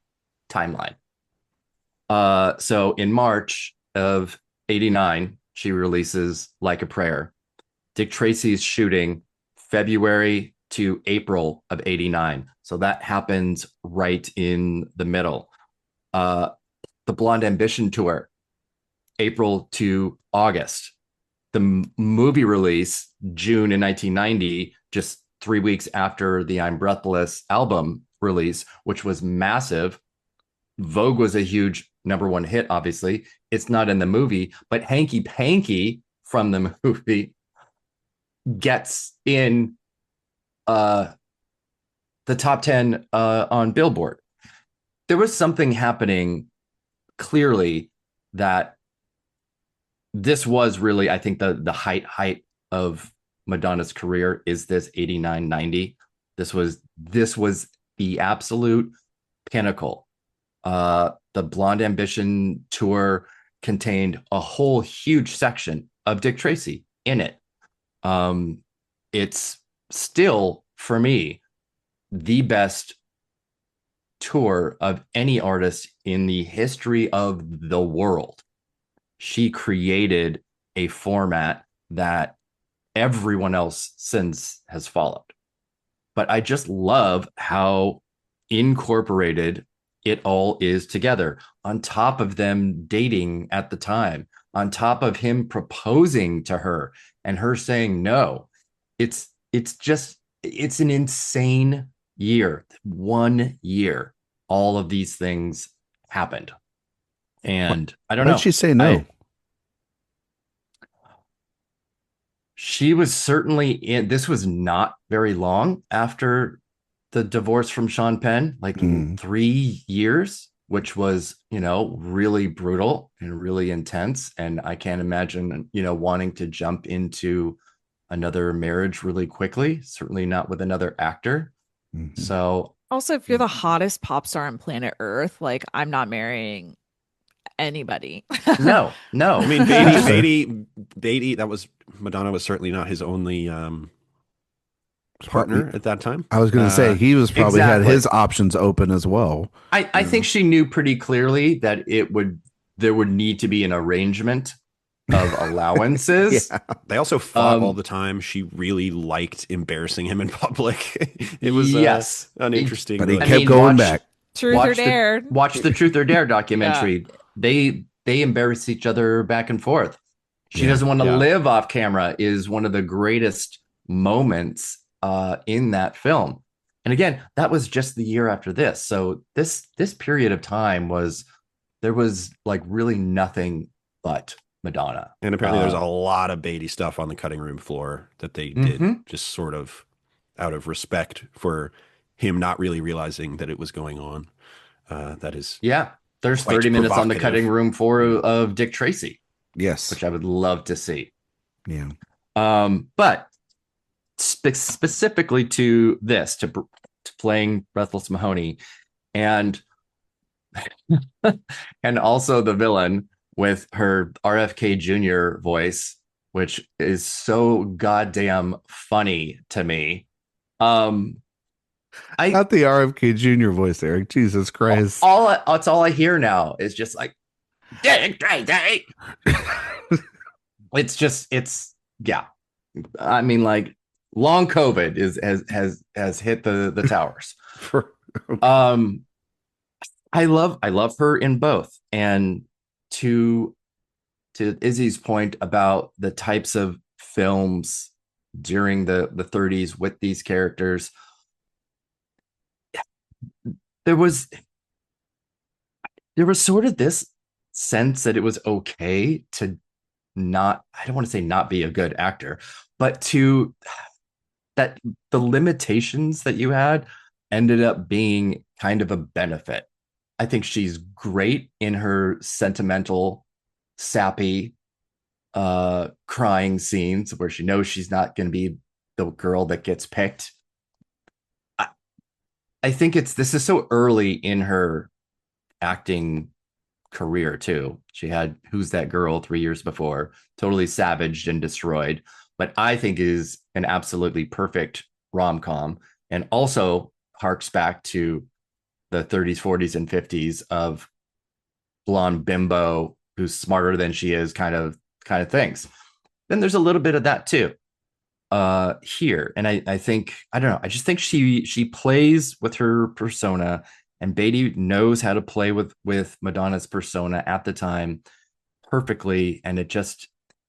timeline. So in March of '89, she releases Like a Prayer. Dick Tracy's shooting February to April of '89. So that happens right in the middle. The Blonde Ambition tour, April to August. the movie release, June in 1990, just 3 weeks after the I'm Breathless album release, which was massive. Vogue was a huge #1 hit, obviously. It's not in the movie, but Hanky Panky from the movie gets in the top 10 on Billboard. There was something happening clearly that this was really, I think, the height of Madonna's career is this 89-90. This was the absolute pinnacle. The Blonde Ambition tour contained a whole huge section of Dick Tracy in it. It's still, for me, the best tour of any artist in the history of the world. She created a format that everyone else since has followed. But I just love how incorporated it all is together, on top of them dating at the time, on top of him proposing to her and her saying no. It's an insane year. 1 year, all of these things happened. And I don't know. Why did she say no? She was certainly in. This was not very long after the divorce from Sean Penn, like 3 years, which was, really brutal and really intense. And I can't imagine, wanting to jump into another marriage really quickly, certainly not with another actor. Mm-hmm. So also, if you're the hottest pop star on planet Earth, like, I'm not marrying anybody. No. I mean, Beatty, Madonna was certainly not his only partner at that time. I was going to say he was probably had his options open as well. I think she knew pretty clearly that there would need to be an arrangement of allowances. Yeah. They also fought all the time. She really liked embarrassing him in public. It was uninteresting. But he kept going back. Truth or Dare. Watch the Truth or Dare documentary. Yeah. They embarrass each other back and forth. She doesn't want to live off camera is one of the greatest moments in that film. And again, that was just the year after this. So this period of time there was like really nothing but Madonna. And apparently there's a lot of Beatty stuff on the cutting room floor that they did just sort of out of respect for him not really realizing that it was going on. That is there's 30 minutes on the cutting room floor of Dick Tracy. Yes. Which I would love to see. Yeah. But specifically to this, to playing Breathless Mahoney, and and also the villain with her RFK Jr. voice, which is so goddamn funny to me. Not the RFK Jr. voice, Erik. Jesus Christ! That's all I hear now is just like Dick Tracy. It's I mean, like, long COVID has hit the towers. I love her in both. And to Izzy's point about the types of films during the 30s with these characters, there was sort of this sense that it was okay to I don't want to say not be a good actor, but that the limitations that you had ended up being kind of a benefit. I think she's great in her sentimental, sappy, crying scenes where she knows she's not going to be the girl that gets picked. I think this is so early in her acting career too. She had Who's That Girl 3 years before, totally savaged and destroyed, but I think is an absolutely perfect rom-com, and also harks back to the 30s, 40s, and 50s of blonde bimbo who's smarter than she is kind of things. Then there's a little bit of that too here, and I think, I don't know, I just think she plays with her persona, and Beatty knows how to play with Madonna's persona at the time perfectly, and it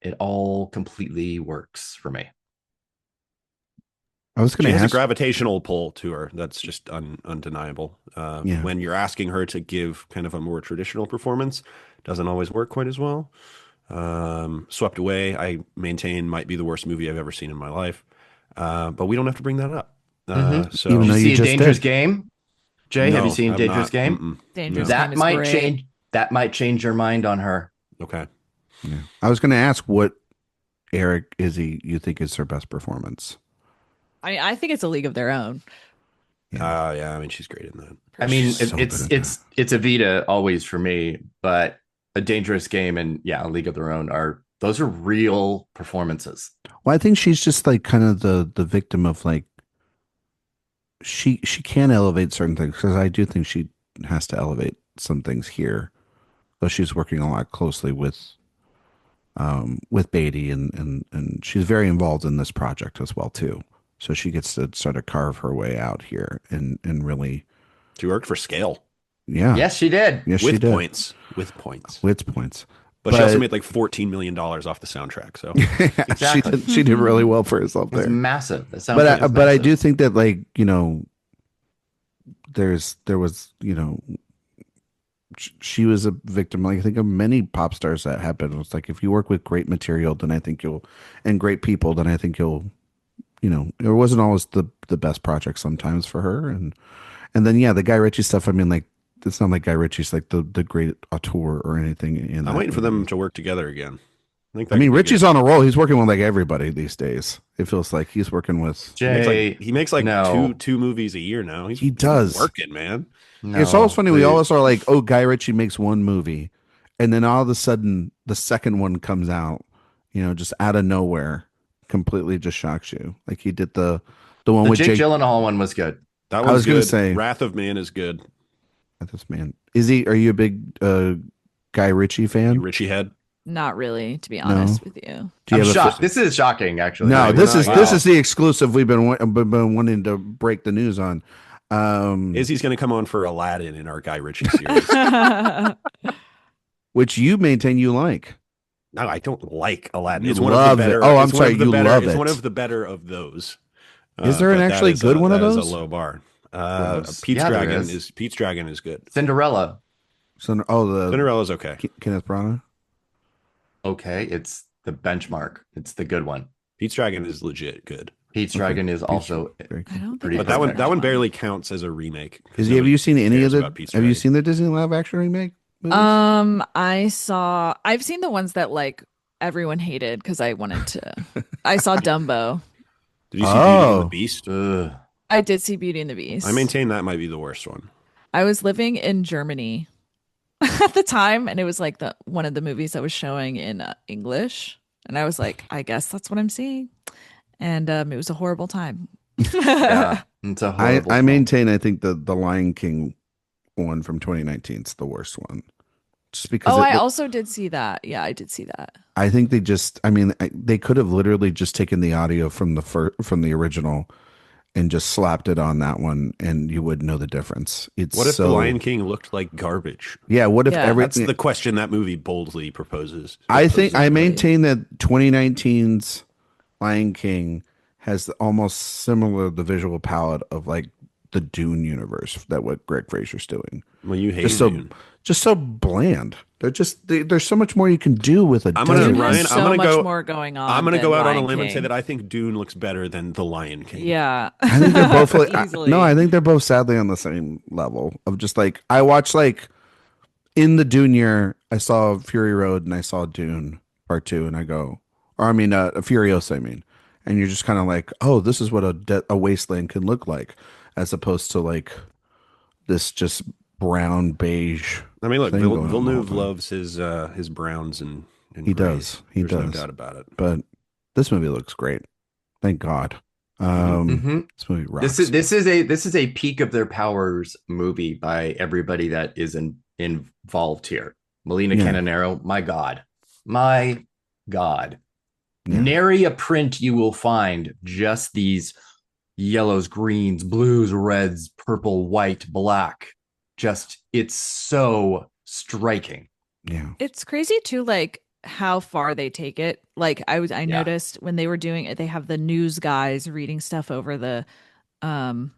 it all completely works for me. I was going She to has a ask. gravitational pull to her that's just undeniable. Yeah. When you're asking her to give kind of a more traditional performance, doesn't always work quite as well. Swept Away, I maintain, might be the worst movie I've ever seen in my life. But we don't have to bring that up. So Even Did though you you see A just Dangerous did. Game? Jay, have you no, seen I'm Dangerous not. Game? Mm-mm. Dangerous No. Game is great. That might change your mind on her. Okay. Yeah. I was going to ask what Erik Izzy you think is her best performance. I think it's a league of their own. Yeah. Yeah, I mean, she's great in that. I mean, She's so good at it's Evita always for me, but A Dangerous Game and A League of Their Own those are real performances. Well, I think she's just like kind of the victim of like she can elevate certain things because I do think she has to elevate some things here, though she's working a lot closely with Beatty and she's very involved in this project as well too. So she gets to sort of carve her way out here and really, She worked for scale yeah, Yes, she did. yes, she with did points. With points. with points, But she also made like $14 million off the soundtrack. So Exactly. she did really well for herself It was there. massive. The But soundtrack is but I massive. do think that like there was she was a victim, like I think of many pop stars that happen. It's like if you work with great material, then I think you'll and great people, then I think you'll it wasn't always the best project sometimes for her, and then the Guy Ritchie stuff. I mean, like it's not like Guy Ritchie's like the great auteur or anything. I'm waiting for them to work together again. I mean, Ritchie's on a roll. He's working with like everybody these days. It feels like he's working with. Jay, He makes like no. two movies a year now. He does. He's working, man. No, It's always funny. We please. always are like, oh, Guy Ritchie makes one movie, and then all of a sudden the second one comes out, just out of nowhere, completely just shocks you. Like he did the one The with Jake Jake. Gyllenhaal one was good. That I one's was gonna good. say- Wrath of Man is good. This man, are you a big Guy Ritchie fan? Richie Head. Not really, to be honest with you. Do you I'm have shocked. This is shocking, actually. No, Right, this we're is not- this wow. is the exclusive we've been wanting to break the news on. Izzy's going to come on for Aladdin in our Guy Ritchie series. Which you maintain you like. No, I don't like Aladdin. You It's one of love the it. better. Oh, I'm it's one sorry, of the you better- love It's it. one of the better of those. Is there an but that actually is good one of that is those? a low bar. Gross. Pete's Yeah, there Dragon is. is Pete's Dragon is good. Cinderella. So, the Cinderella's okay. Kenneth Branagh. Okay, it's the benchmark. It's the good one. Pete's Dragon is legit good. Pete's Dragon is also Very I don't Pretty think But I've that one watched barely counts as a remake. Have you seen any of cares the? about Pete's Have you Dragon. seen the Disney live action remake? Movies? I've seen the ones that like everyone hated because I wanted to. I saw Dumbo. Did you see Beauty and the Oh. Beast? I did see Beauty and the Beast. I maintain that might be the worst one. I was living in Germany at the time, and it was like one of the movies that was showing in English, and I was like, I guess that's what I'm seeing, and it was a horrible time. yeah, it's a horrible. I film. maintain. I think the Lion King one from 2019 is the worst one. Just because. Oh, I also did see that. Yeah, I did see that. I think they just. I mean, they could have literally just taken the audio from from the original and just slapped it on that one, and you would know the difference. It's What if so, the Lion King looked like garbage? Yeah. What if Yeah. That's everything? the question that movie boldly proposes. I think I Exactly. maintain that 2019's Lion King has almost similar the visual palette of like the Dune universe that what Greg Fraser's doing. Well, you hate Just so Dune. just so bland. There's so much more you can do with a I'm gonna- Dune Dune. Ryan, has I'm so gonna much go- more going on. I'm going to than go out on a Lion limb and say King. that I think Dune looks better than The Lion King. Yeah, I think they're both Easily. no, I think they're both sadly on the same level of just like I watched like in the Dune year, I saw Fury Road and I saw Dune Part 2 and I go, or I mean Furiosa, I mean. And you're just kind of like, "Oh, this is what a wasteland can look like," as opposed to like this just brown beige. I mean, look, thing going on Villeneuve all the time. loves his browns and He grays. does. He There's no does. doubt about it. But this movie looks great. Thank God. Mhm. This movie rocks. This is a peak of their powers movie by everybody that is involved here. Melina Yeah. Canonero, my God. Yeah. Nary a print you will find just these yellows, greens, blues, reds, purple, white, black. Just it's so striking. Yeah. it's crazy too. Like how far they take it. Like I Yeah. noticed when they were doing it, they have the news guys reading stuff over the um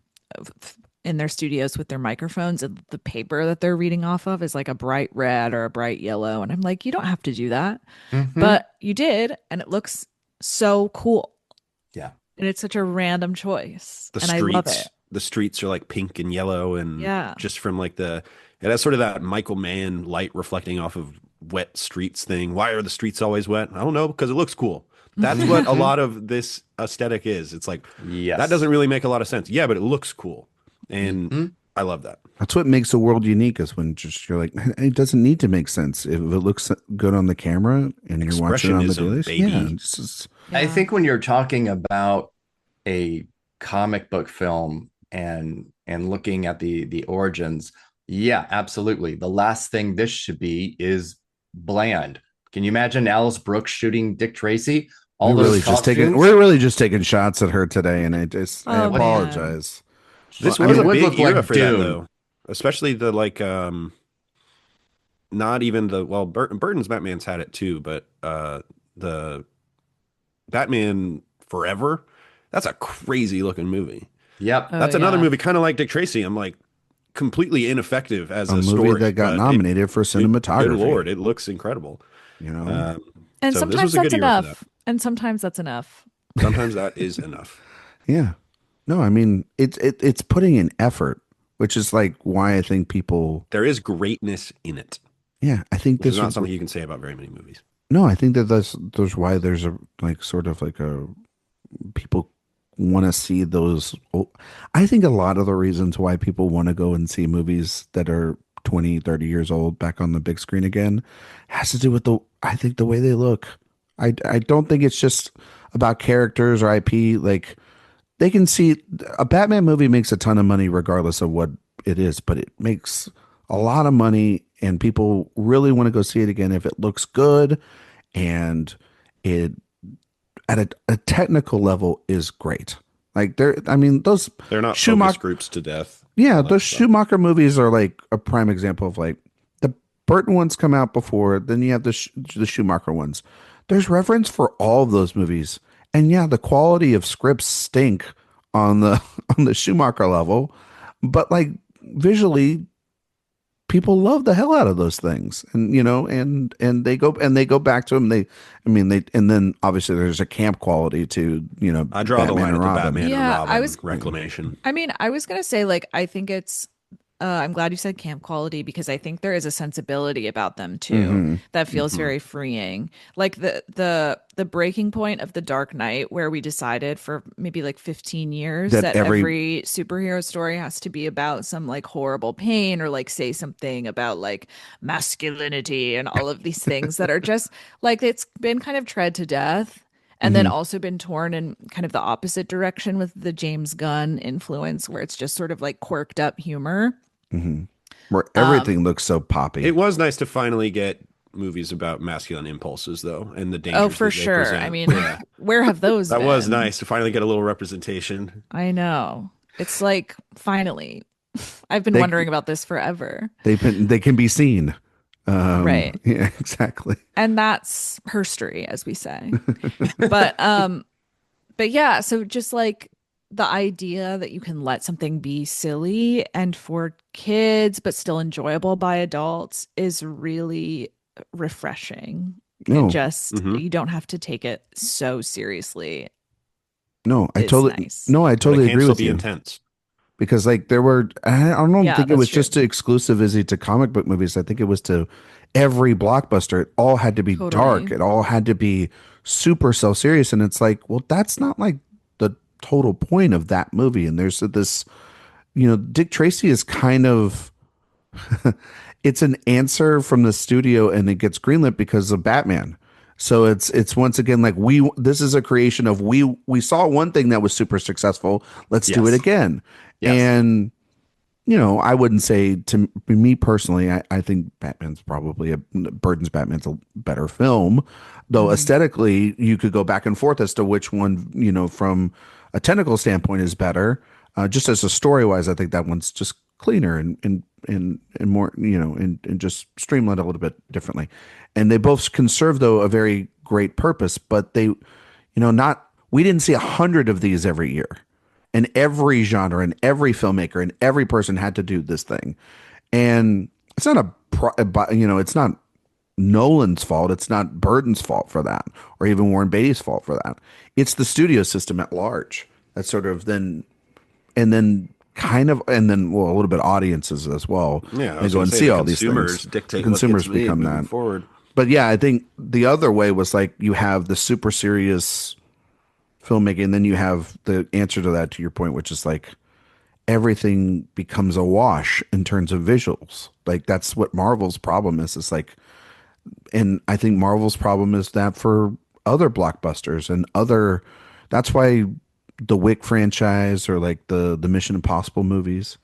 in their studios with their microphones, and the paper that they're reading off of is like a bright red or a bright yellow. And I'm like, you don't have to do that. Hmm. But you did, and it looks so cool. Yeah. And it's such a random choice. The And I love it. streets are like pink and yellow, and Yeah. just from like it has sort of that Michael Mann light reflecting off of wet streets thing. Why are the streets always wet? I don't know, because it looks cool. That's what a lot of this aesthetic is. It's like, that Yes. doesn't really make a lot of sense. Yeah, but it looks cool. And Mhm. I love that. That's what makes a world unique, is when just you're like, it doesn't need to make sense. If it looks good on the camera and you're watching it on the Expressionism, dailies, baby. yeah, it's just, I Yeah. think when you're talking about a comic book film and looking at the origins, yeah, absolutely. The last thing this should be is bland. Can you imagine Alice Brooks shooting Dick Tracy? All those costumes. we're really just taking shots at her today, and I Oh, apologize. This I was mean, a it would big look era like for that, Dune. though. Especially the like, not even Burton's Batman's had it too, but the Batman Forever, that's a crazy looking movie. Yep. Oh, That's another yeah. movie, kind of like Dick Tracy. I'm like, completely ineffective as A a movie story, that got but nominated for cinematography. Good Lord, it looks incredible. You know, Um, And so this sometimes was a good that's year for that. enough. And sometimes that's enough. Sometimes that is enough. yeah. No, I mean it's putting in effort, which is like why I think people. There is greatness in it, Yeah, I think which is this. not something you can say about very many movies. No, I think that there's why there's a like sort of like a people want to see those. I think a lot of the reasons why people want to go and see movies that are 20, 30 years old back on the big screen again has to do with I think the way they look. I don't think it's just about characters or IP. Like, they can see a Batman movie makes a ton of money regardless of what it is, but it makes a lot of money, and people really want to go see it again if it looks good, and it at a technical level is great. Like, I mean, those They're not focus Schumacher, groups to death. yeah, All that those stuff. Schumacher movies are like a prime example of like the Burton ones come out before, then you have the Schumacher ones. There's reference for all of those movies, and yeah, the quality of scripts stink on the on the Schumacher level, but like visually, people love the hell out of those things, and they go back to them. And then obviously there's a camp quality to I draw the Batman line and at the Robin. Batman Yeah, and Robin I was- reclamation. I mean, I was gonna say, like, I think it's I'm glad you said camp quality, because I think there is a sensibility about them too Mhm. that feels very freeing. Like the breaking point of The Dark Knight, where we decided for maybe like 15 years That that every- every superhero story has to be about some like horrible pain, or like say something about like masculinity and all of these things that are just like, it's been kind of tread to death. And then also been torn in kind of the opposite direction with the James Gunn influence, where it's just sort of like quirked up humor. Where everything looks so poppy. It was nice to finally get movies about masculine impulses, though, and the dangers. Oh, for that they sure. present. I mean, where have those that been? was nice to finally get a little representation. I know. It's like, finally. I've been They- wondering about this forever. They can be seen. Right. Yeah, exactly. And that's herstory, as we say. But yeah, so just like the idea that you can let something be silly and for kids but still enjoyable by adults is really refreshing. No. And just Mhm. you don't have to take it so seriously. No, I It's totally nice. no, I But it totally can agree still with be you. intense. Because like there were, I don't Yeah, think it that's was true. just exclusive, Izzy, to comic book movies. I think it was to every blockbuster. It all had to be Totally. dark. It all had to be super self-serious. And it's like, well, that's not like the total point of that movie. And there's this, Dick Tracy is kind of it's an answer from the studio, and it gets greenlit because of Batman. So it's once again like this is a creation of we saw one thing that was super successful. Let's do it Yes. again. Yes. And I wouldn't say, to me personally, I think Burton's Batman's a better film, though aesthetically you could go back and forth as to which one, from a technical standpoint is better. Just as a story wise, I think that one's just cleaner and more, and just streamlined a little bit differently. And they both can serve though a very great purpose, but they, not we didn't see 100 of these every year, and every genre and every filmmaker and every person had to do this thing. And it's not it's not Nolan's fault. It's not Burton's fault for that, or even Warren Beatty's fault for that. It's the studio system at large that sort of then, and then well, a little bit audiences as well. Yeah, they go and see all these things. Consumers dictate consumers what gets become made that forward. But yeah, I think the other way was like you have the super serious filmmaking, and then you have the answer to that, to your point, which is like everything becomes a wash in terms of visuals. Like that's what Marvel's problem is. It's like, and I think Marvel's problem is that for other blockbusters and other, that's why the Wick franchise or like the Mission Impossible movies,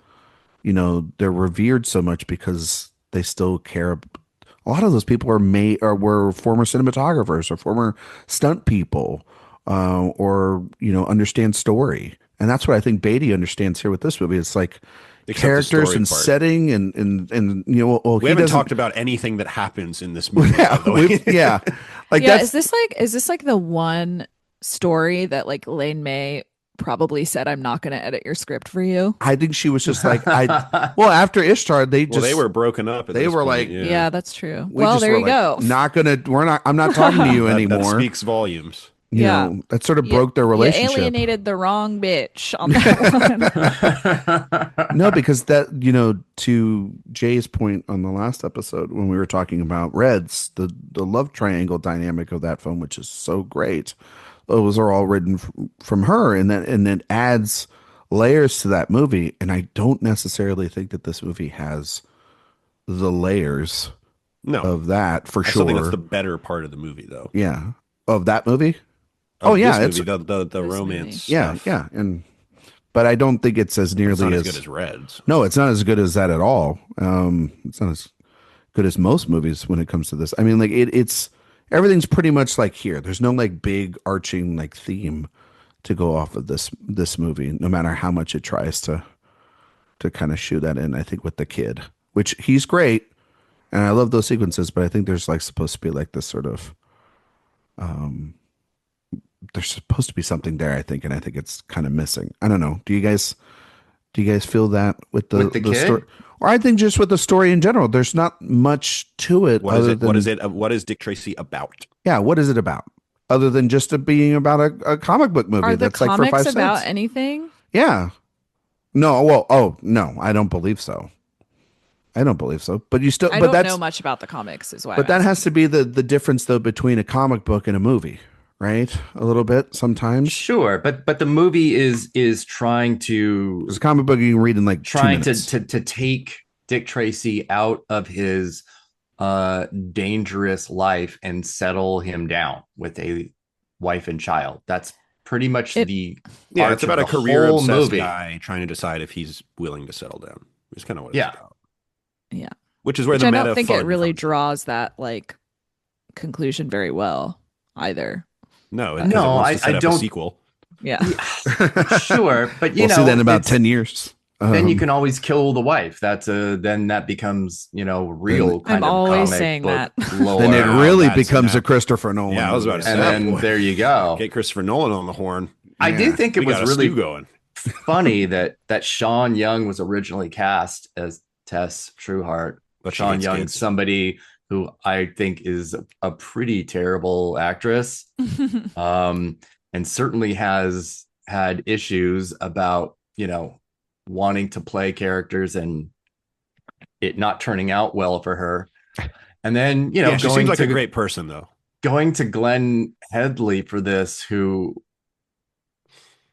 they're revered so much because they still care. A lot of those people were former cinematographers or former stunt people, or understand story. And that's what I think Beatty understands here with this movie. It's like Except characters and part. Setting and we haven't talked about anything that happens in this movie. Yeah, yeah. Like yeah, is this like the one story that like Lane May probably said, I'm not going to edit your script for you? I think she was just like, after Ishtar, they were broken up. They were point, like, yeah, that's true. Well, there you go. I'm not talking to you anymore. That speaks volumes. That sort of broke their relationship. You alienated the wrong bitch on that one. No, because that, to Jay's point on the last episode when we were talking about Reds, the love triangle dynamic of that film, which is so great. Those are all written from her, and it adds layers to that movie. And I don't necessarily think that this movie has the layers of that for sure. I think that's the better part of the movie, though. Yeah, of that movie. It's the romance. Yeah, stuff. yeah, but I don't think it's as nearly as good as Reds. No, it's not as good as that at all. It's not as good as most movies when it comes to this. I mean, like it's everything's pretty much like here. There's no like big arching like theme to go off of this movie, no matter how much it tries to kind of shoe that in. I think with the kid, which he's great, and I love those sequences, but I think there's like supposed to be like this sort of there's supposed to be something there, I think, and I think it's kind of missing. I don't know. Do you guys feel that with the kid? Story? Or I think just with the story in general, there's not much to it. What is Dick Tracy about? Yeah, what is it about? Other than just being about a comic book movie that's like for 5 cents. About anything? Yeah. No, well, no, I don't believe so. But you still, I don't know much about the comics, is why. But that has to be the difference, though, between a comic book and a movie. Right, a little bit sometimes. Sure, but the movie is trying to. There's a comic book you can read in like trying 2 minutes. to take Dick Tracy out of his dangerous life and settle him down with a wife and child. That's pretty much it's about a career obsessed guy trying to decide if he's willing to settle down. It's kind of what it's about. Yeah, which is where I don't think it really draws that like conclusion very well either. No, I don't. A sequel. Yeah. Sure, but we'll see that in about 10 years. Then you can always kill the wife. Then that becomes real kind I'm of always comic saying book that. lore. Then it really becomes a Christopher Nolan. Yeah, I was about to say. And then there you go. Get Christopher Nolan on the horn. I do think it was really going funny that Sean Young was originally cast as Tess Trueheart. But Sean Young, somebody who I think is a pretty terrible actress, and certainly has had issues about, wanting to play characters and it not turning out well for her. And then, she seems like a great person, though. Going to Glenn Headley for this, who,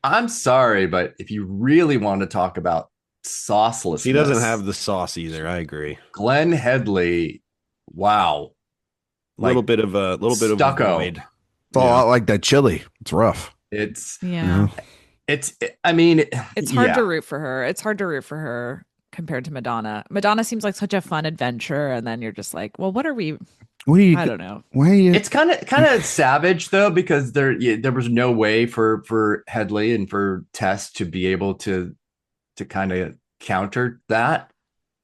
I'm sorry, but if you really want to talk about sauceless, he doesn't have the sauce either. I agree. Glenn Headley. Wow. A little bit of stucco. Void. It's all out like that chili. It's rough. It's hard to root for her. It's hard to root for her compared to Madonna. Madonna seems like such a fun adventure, and then you're just like, well, what are you? I don't know. Why are you? It's kind of savage though, because there was no way for Headley and for Tess to be able to kind of counter that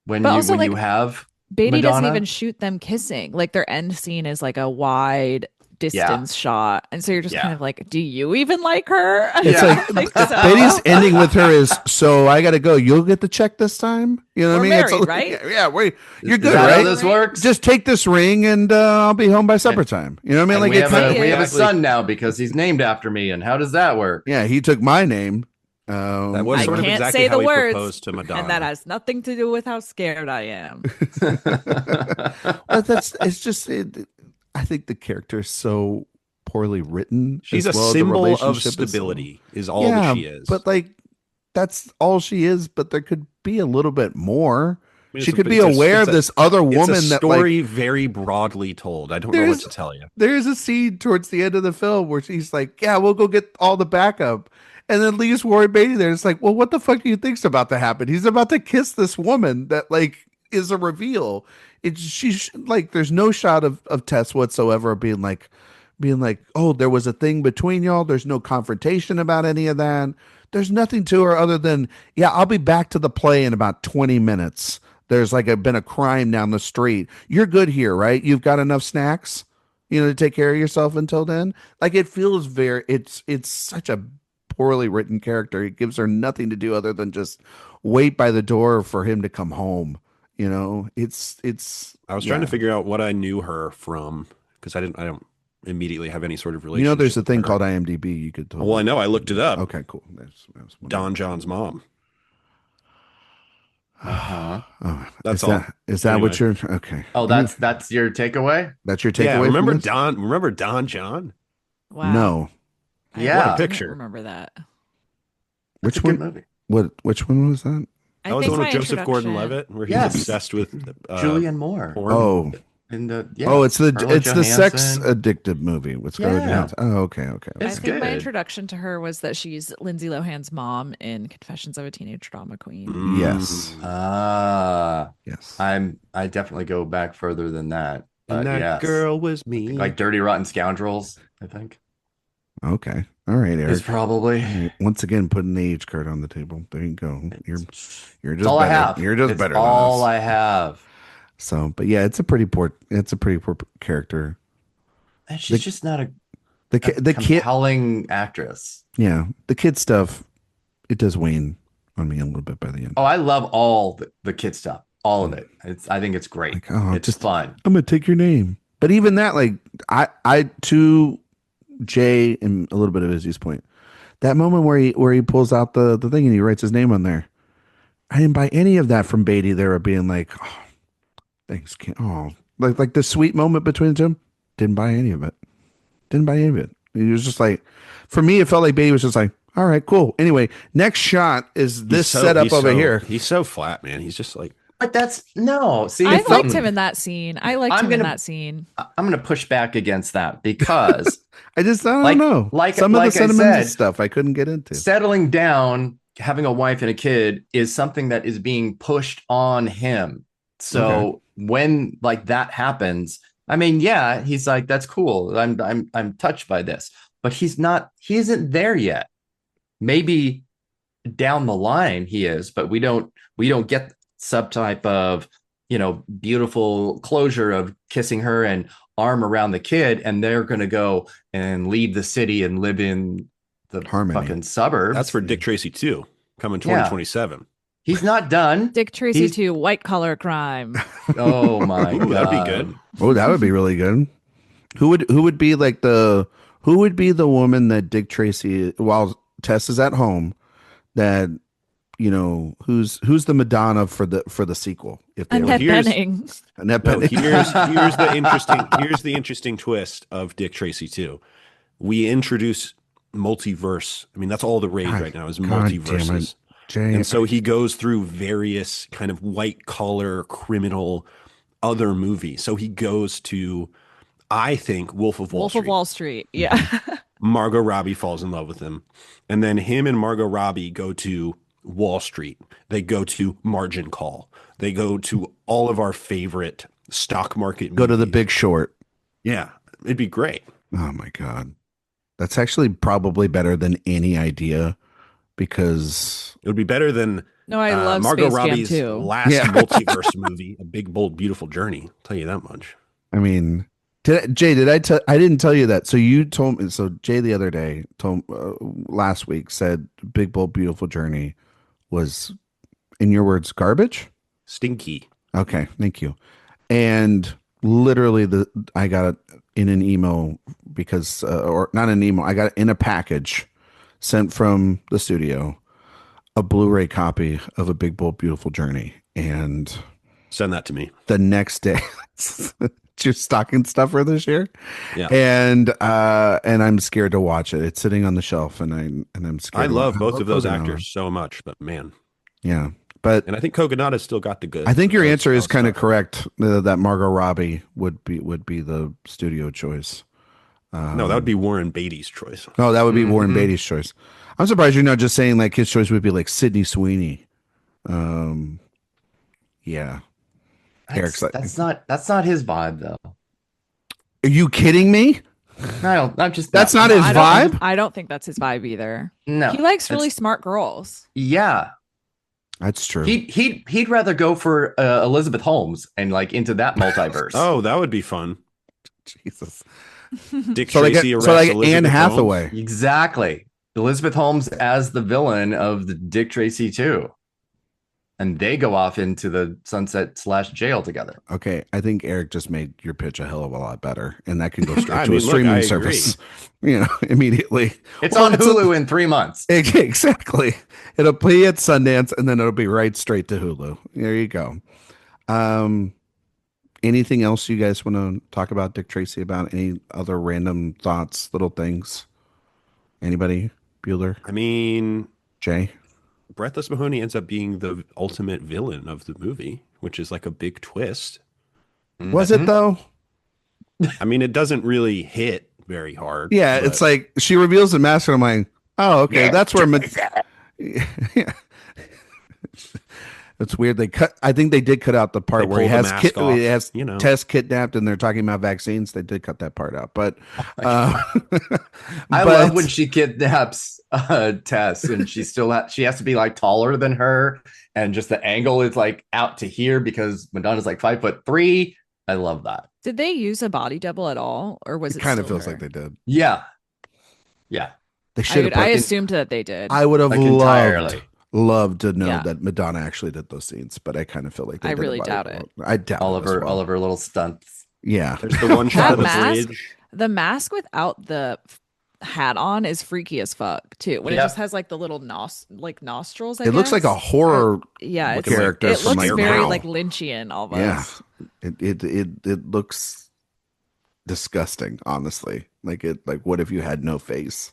But also, when like, you have Beatty doesn't even Madonna. shoot them kissing. Like their end scene is like a wide Yeah, distance shot. And so you're just kind yeah, of like, do you even like her? I It's yeah. like don't think Betty's so. ending with her is, so I got to go. You'll get the check this time. You know what I We're mean? It's married, like, right? yeah, wait, you're Is good, that how right? this Right? works? Just take this ring and I'll be home by supper And, time. You know what I mean? and Like we it have kind He of, we have a is. son now because he's named after me. And how does that work? yeah, he took my name. That was I sort of can't exactly say how the he words, proposed to and that Madonna. has nothing to do with how scared I am. Well, that's it's just I think the character is so poorly written She's as a well as the symbol of relationship is so, stability, is all that yeah, she is. but like that's all she is, but there could be a little bit more. I mean, She could be aware of this other it's a woman that like story very broadly told. I don't know what there's to tell you. there's a scene towards the end of the film where she's like, yeah, we'll go get all the backup. And then leaves Warren Beatty there. It's like, well, what the fuck do you think's about to happen? He's about to kiss this woman that like is a reveal. It's she's like, there's no shot of Tess whatsoever being like, oh, there was a thing between y'all. There's no confrontation about any of that. There's nothing to her other than, yeah, I'll be back to the play in about 20 minutes. There's like been a crime down the street. You're good here, right? You've got enough snacks, to take care of yourself until then. Like it feels very, it's such a poorly written character. It gives her nothing to do other than just wait by the door for him to come home. It's I was trying to yeah. figure out what I knew her from because I don't immediately have any sort of relationship There's a with thing her. called IMDb. You could Well, I know. I looked it up. Okay, cool. That's Don John's mom. Uh-huh. Oh, That's all. Is that Anyway. what you're okay? Oh, that's your takeaway? That's your Yeah, takeaway from this? Remember Don John? Wow. No. Yeah. What a picture. Remember that. That's Which a good one? movie. Which one was that? I That was think the one my with Joseph introduction- Gordon-Levitt, where he's Yes. obsessed with Julianne Moore. porn. Oh, In the it's the Scarlett it's the sex Johansson. addictive movie with Scarlett Yeah. Johansson. Oh, okay. I It's think my good. introduction to her was that she's Lindsay Lohan's mom in Confessions of a Teenage Drama Queen. Mm. Yes. Yes. I definitely go back further than that. And But that yes. girl was me. Like Dirty Rotten Scoundrels, I think. Okay. All right, Is Eric. probably Once again, putting the age card on the table. There you go. You're it's just all I better. have. You're just It's better than all us. I have. So, but yeah, it's a pretty poor character. And she's The- just not a The kid, compelling actress. yeah, the kid stuff, it does wane on me a little bit by the end. Oh, I love all the kid stuff. All of it. I think it's great. Like, oh, it's just fun. I'm gonna take your name. But even that, like, I to Jay and a little bit of Izzy's point, that moment where he pulls out the thing and he writes his name on there, I didn't buy any of that from Beatty. They were being like, oh, thanks, kid. Oh, like the sweet moment between the two. Didn't buy any of it. Didn't buy any of it. He was just like, for me, it felt like Beatty was just like, all right, cool. Anyway, next shot is this setup over here. He's so flat, man. He's just like, But that's no. See, I it's liked something- him in that scene. I liked I'm him in gonna- that scene. I'm going to push back against that because I don't Like- know. like- Some of like the I sentimental said, stuff I couldn't get into. settling down, having a wife and a kid is something that is being pushed on him. So when like that happens, I mean, yeah, he's like, that's cool. I'm touched by this, but he isn't there yet. Maybe down the line he is, but we don't get some type of, beautiful closure of kissing her and arm around the kid, and they're going to go and leave the city and live in the Harmony. fucking suburbs. that's for Dick Tracy too, coming Yeah. 2027. He's not done. Dick Tracy He's- 2, white collar crime. Oh my Ooh, god, that'd be good. Oh, that would be really good. Who would be like who would be the woman that Dick Tracy, while Tess is at home, that who's the Madonna for the sequel? If they Annette here's- Bening. Annette No, Bening. here's the interesting twist of Dick Tracy too. We introduce multiverse. I mean, that's all the rage God- right now is God damn it. multiverses. Jay, And so he goes through various kind of white collar criminal other movies. So he goes to, I think, Wolf of Wall Wolf Street. of Wall Street. Yeah. Margot Robbie falls in love with him. And then him and Margot Robbie go to Wall Street. They go to Margin Call. They go to all of our favorite stock market go to the movies. Big Short. Yeah, it'd be great. Oh my God, that's actually probably better than any idea because It would be better than No, I love Margot Space Jam Robbie's too. last multiverse movie, A Big, Bold, Beautiful Journey. I'll tell you that much. I mean, Jay, did I tell? I didn't tell you that. So you told me. So Jay the other day told last week said Big Bold Beautiful Journey was, in your words, garbage. Stinky. Okay, thank you. And literally, I got it in an email because, or not an email. I got it in a package sent from the studio, a Blu-ray copy of A Big Bold Beautiful Journey, and send that to me. The next day, it's your stocking stuffer this year. Yeah, and I'm scared to watch it. It's sitting on the shelf, and I'm scared. I love both of those actors so much, but man, yeah. But and I think Kogonada's still got the good. I think your answer is kind of correct. That Margot Robbie would be the studio choice. No, that would be Warren Beatty's choice. No, that would be Warren Beatty's choice. I'm surprised you're not just saying like his choice would be like Sydney Sweeney. Yeah. Eric's like, that's not his vibe though. Are you kidding me? No, I'm just. That's not his vibe. I don't think that's his vibe either. No, he likes really smart girls. Yeah, that's true. He'd rather go for Elizabeth Holmes and like into that multiverse. Oh, that would be fun. Jesus. Dick Tracy arrests Elizabeth Anne Hathaway. Holmes. Exactly. Elizabeth Holmes as the villain of the Dick Tracy 2. And they go off into the sunset/jail together. Okay, I think Eric just made your pitch a hell of a lot better, and that can go straight to a streaming service. Immediately. It's on Hulu in 3 months. Exactly. It'll play at Sundance, and then it'll be right straight to Hulu. There you go. Anything else you guys want to talk about Dick Tracy about? Any other random thoughts, little things? Anybody? Bueller? I mean, Jay? Breathless Mahoney ends up being the ultimate villain of the movie, which is like a big twist. Was it though? I mean, it doesn't really hit very hard. Yeah, it's like she reveals the mask, and I'm like, oh, okay, that's where. Yeah. It's weird. I think they did cut out the part where he has Tess kidnapped, and they're talking about vaccines. They did cut that part out, but I love when she kidnaps Tess, and she has to be like taller than her, and just the angle is like out to here because Madonna's like 5'3". I love that. Did they use a body double at all, or was it? Kind of feels like they did. Yeah. They should. I assumed that they did. I would have loved to know that Madonna actually did those scenes, but I kind of feel like they I did really doubt it. I doubt all of her little stunts. Yeah, there's the one shot of the bridge. The mask without the hat on is freaky as fuck too. When it just has like the little nostrils. It looks like a horror. Character. It looks very like Lynchian almost. Yeah, it looks disgusting. Honestly, like what if you had no face?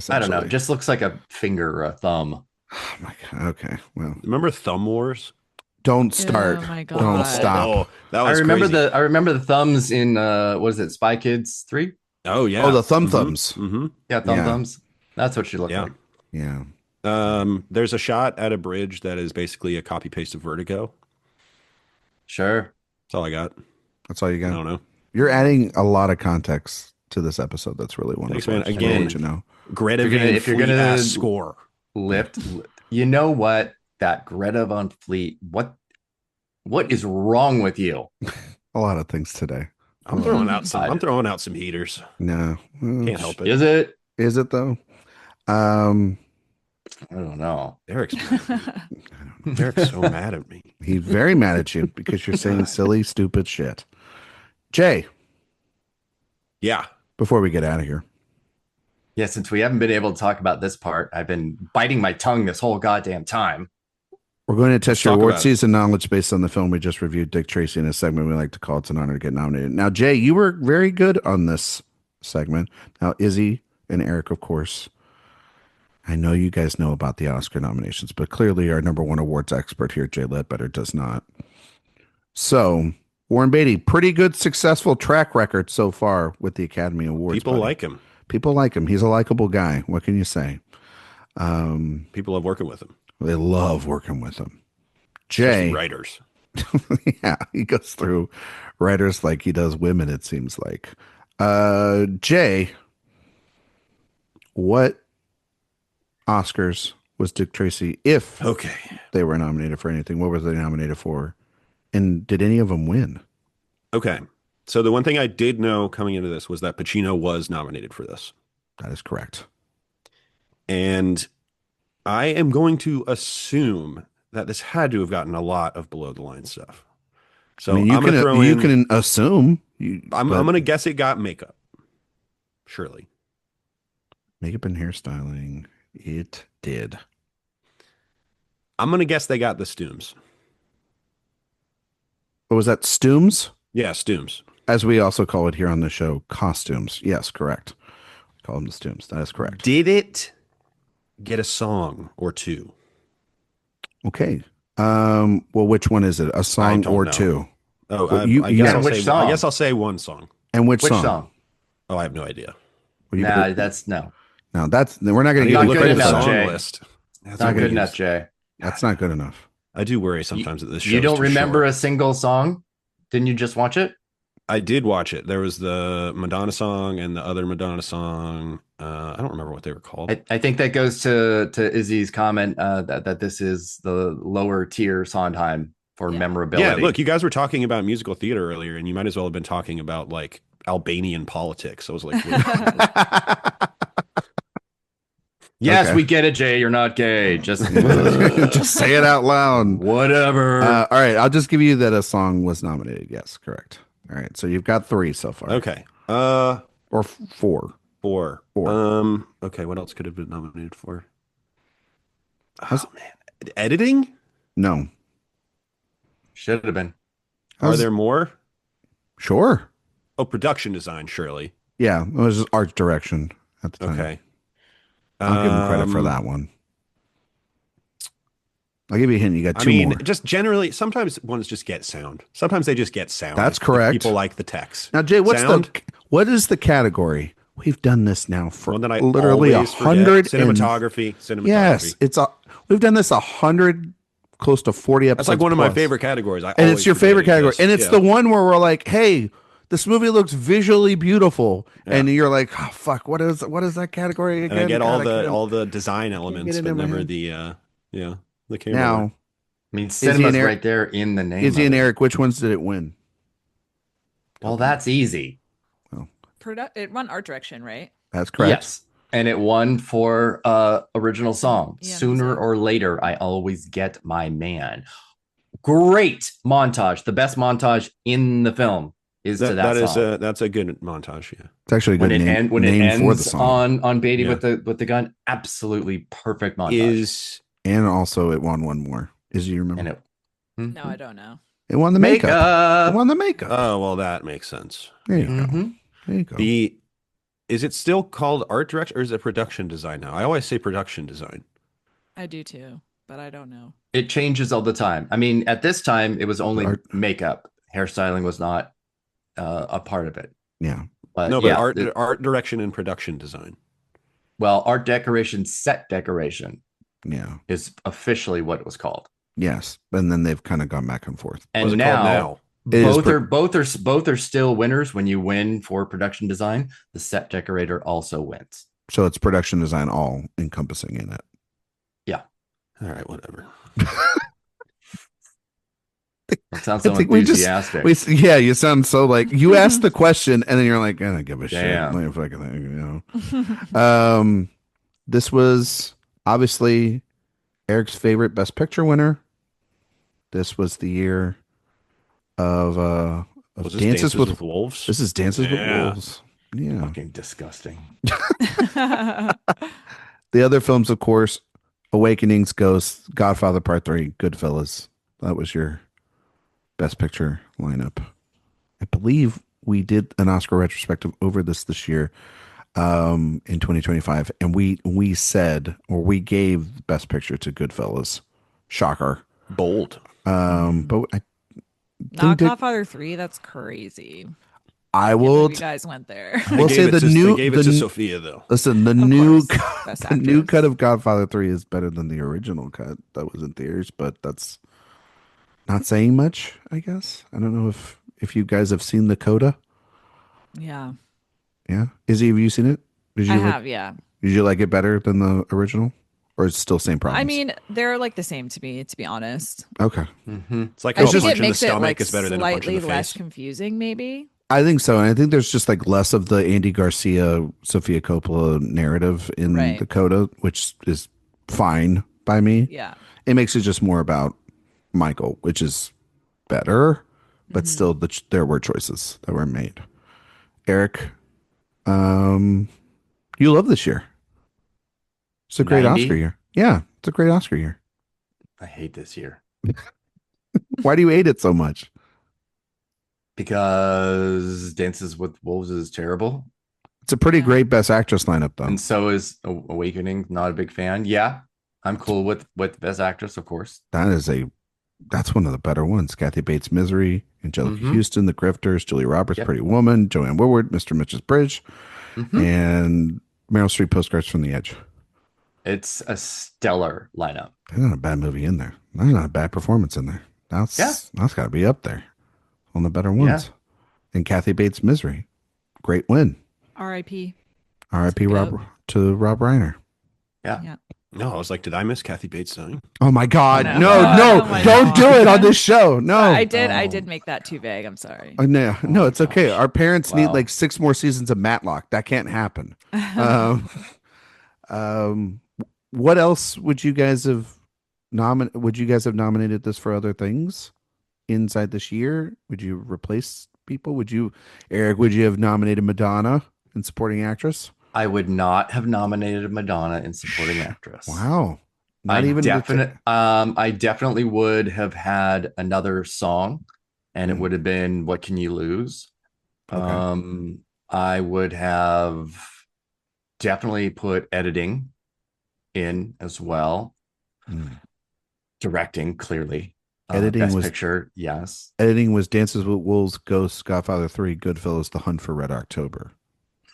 I don't know. It just looks like a finger or a thumb. Oh my god. Okay. Well, remember Thumb Wars? Don't start. Oh my god. Don't stop. Oh, that was I remember the thumbs in what is it, Spy Kids 3? Oh yeah. Oh, the thumbs. Mm-hmm. Yeah, thumbs. That's what she looked like. Yeah. There's a shot at a bridge that is basically a copy paste of Vertigo. Sure. That's all I got. That's all you got. I don't know. You're adding a lot of context to this episode. That's really wonderful. Thanks, man. Again, you know, Greta Van Fleet score. Lift. You know what? That Greta Van Fleet. What is wrong with you? A lot of things today. I'm throwing out some heaters. No, can't help it. Is it? Is it though? I don't know. Eric's so mad at me. He's very mad at you because you're saying silly, stupid shit. Jay. Yeah. Before we get out of here. Yeah, since we haven't been able to talk about this part, I've been biting my tongue this whole goddamn time. We're going to test your award season knowledge based on the film we just reviewed, Dick Tracy, in a segment we like to call It's an Honor to Get Nominated. Now, Jay, you were very good on this segment. Now, Izzy and Erik, of course, I know you guys know about the Oscar nominations, but clearly our number one awards expert here, Jay Ledbetter, does not. So, Warren Beatty, pretty good, successful track record so far with the Academy Awards. People like him. People like him. He's a likable guy. What can you say? People love working with him. They love working with him. Jay. Especially writers. Yeah, he goes through writers like he does women, it seems like. Jay, what Oscars was Dick Tracy, if they were nominated for anything. What were they nominated for? And did any of them win? Okay. So the one thing I did know coming into this was that Pacino was nominated for this. That is correct. And I am going to assume that this had to have gotten a lot of below the line stuff. So I mean, I'm going to throw you in. can assume. I'm going to guess it got makeup. Surely. Makeup and hairstyling. It did. I'm going to guess they got the Stooms. What was that? Stooms? Yeah, Stooms. As we also call it here on the show, costumes. Yes, correct. We call them the Stooms. That is correct. Did it get a song or two? Okay. Well, which one is it? A song or know. two? Oh, well, I guess I'll say one song. And which song? Oh, I have no idea. Nah, that's no. No, we're not going to give you credit for the that. song list. That's not good enough, Jay. That's not good enough. I do worry sometimes that this show. You don't remember a single song? Didn't you just watch it? I did watch it. There was the Madonna song and the other Madonna song. I don't remember what they were called. I think that goes to Izzy's comment that this is the lower tier Sondheim for memorability. Yeah, look, you guys were talking about musical theater earlier, and you might as well have been talking about like Albanian politics. I was like, yes, okay. We get it, Jay. You're not gay. Just just say it out loud. Whatever. All right, I'll just give you that a song was nominated. Yes, correct. All right, so you've got 3 so far. Okay. Or 4. 4. 4. Okay, what else could have been nominated for? Oh man, editing? No. Should have been. Are there more? Sure. Oh, production design, surely. Yeah, it was just art direction at the time. Okay. I'll give him credit for that one. I'll give you a hint. You got 2 more. Just generally, sometimes ones just get sound. Sometimes they just get sound. That's correct. People like the text. Now, Jay, what is the category? We've done this now for one that I literally 100 cinematography. Yes, we've done this 100, close to 40 episodes. That's like one of my plus. favorite categories. And it's your favorite category, and it's the one where we're like, hey, this movie looks visually beautiful, and you're like, oh fuck, what is that category again? And I get all the design elements, but never the camera. Now, I mean, cinema's right there in the name. Izzy and Erik, which ones did it win? Well, that's easy. Well, it won art direction, right? That's correct. Yes, and it won for original song. Yeah, Sooner or later, I always get my man. Great montage, the best montage in the film. That's a good montage. Yeah, it's actually a good name when it ends for the song. on Beatty with the gun. Absolutely perfect montage. And also it won one more. Izzy, you remember? No, I don't know. It won the makeup. It won the makeup. Oh well, that makes sense. There you go. There you go. Is it still called art direction or is it production design now? I always say production design. I do too, but I don't know. It changes all the time. I mean, at this time, it was only makeup. Hairstyling was not a part of it. Yeah. But art direction and production design. Well, art decoration, set decoration. Yeah. Is officially what it was called. Yes. And then they've kind of gone back and forth. And now both are still winners. When you win for production design, the set decorator also wins. So it's production design all encompassing in it. Yeah. All right, whatever. That sounds so enthusiastic. You sound so like you asked the question and then you're like, I don't give a shit. Like, fucking thing, this was obviously Erik's favorite Best Picture winner. This was the year of Dances with Wolves. This is Dances with Wolves. Yeah. Fucking disgusting. The other films, of course, Awakenings, Ghosts, Godfather Part 3, Goodfellas. That was your Best Picture lineup. I believe we did an Oscar retrospective over this year in 2025, and we said, or we gave Best Picture to Goodfellas. Shocker. Bold. But I not Godfather 3. That's crazy. I will. You guys went there. We'll say they gave it to Sophia though. Listen, the new cut of Godfather 3 is better than the original cut that was in theaters, but that's not saying much, I guess. I don't know if you guys have seen the coda. Yeah. Yeah. Izzy, have you seen it? I have, yeah. Did you like it better than the original? or is it still same problems? I mean, they're like the same to me, to be honest. Okay. It's like I a think punch it in the makes it stomach like is better than a punch in slightly the less face. confusing, maybe. I think so. And I think there's just like less of the Andy Garcia, Sofia Coppola narrative in Right. the coda, which is fine by me. Yeah. It makes it just more about Michael, which is better, but still there were choices that were made. Eric, you love this year. It's a great 90? Oscar year. Yeah, it's a great Oscar year. I hate this year Why do you hate it so much? because Dances with Wolves is terrible. It's a pretty Yeah. great Best Actress lineup, though. And so is Awakening. Not a big fan. Yeah, I'm cool with Best Actress, of course. That's one of the better ones. Kathy Bates, Misery, Angelica Mhm. Houston, The Grifters, Julia Roberts, Yep. Pretty Woman, Joanne Woodward, Mr. Mitch's Bridge, Mhm. and Meryl Streep, Postcards from the Edge. It's a stellar lineup. There's not a bad movie in there. There's not a bad performance in there. That's got to be up there on the better ones. Yeah. And Kathy Bates, Misery, great win. R.I.P. R.I.P. Yep. Rob Reiner. Yeah. Yeah. No, I was like, did I miss Kathy Bates dying? Oh my God! No. No, Oh my don't God. do it on this show. No, I Oh. did make that too vague. I'm sorry. No, it's okay. gosh. Our parents need Wow. like 6 more seasons of Matlock. That can't happen. Um, what else would you guys have nominated this for other things inside this year? Would you replace people? Eric, would you have nominated Madonna in supporting actress? I would not have nominated Madonna in supporting actress. Wow. I definitely would have had another song, and it would have been "What Can You Lose." Okay. I would have definitely put editing in as well. Directing, clearly. Editing Best was Picture, yes. Editing was Dances with Wolves, Ghosts, Godfather 3, Goodfellas, The Hunt for Red October.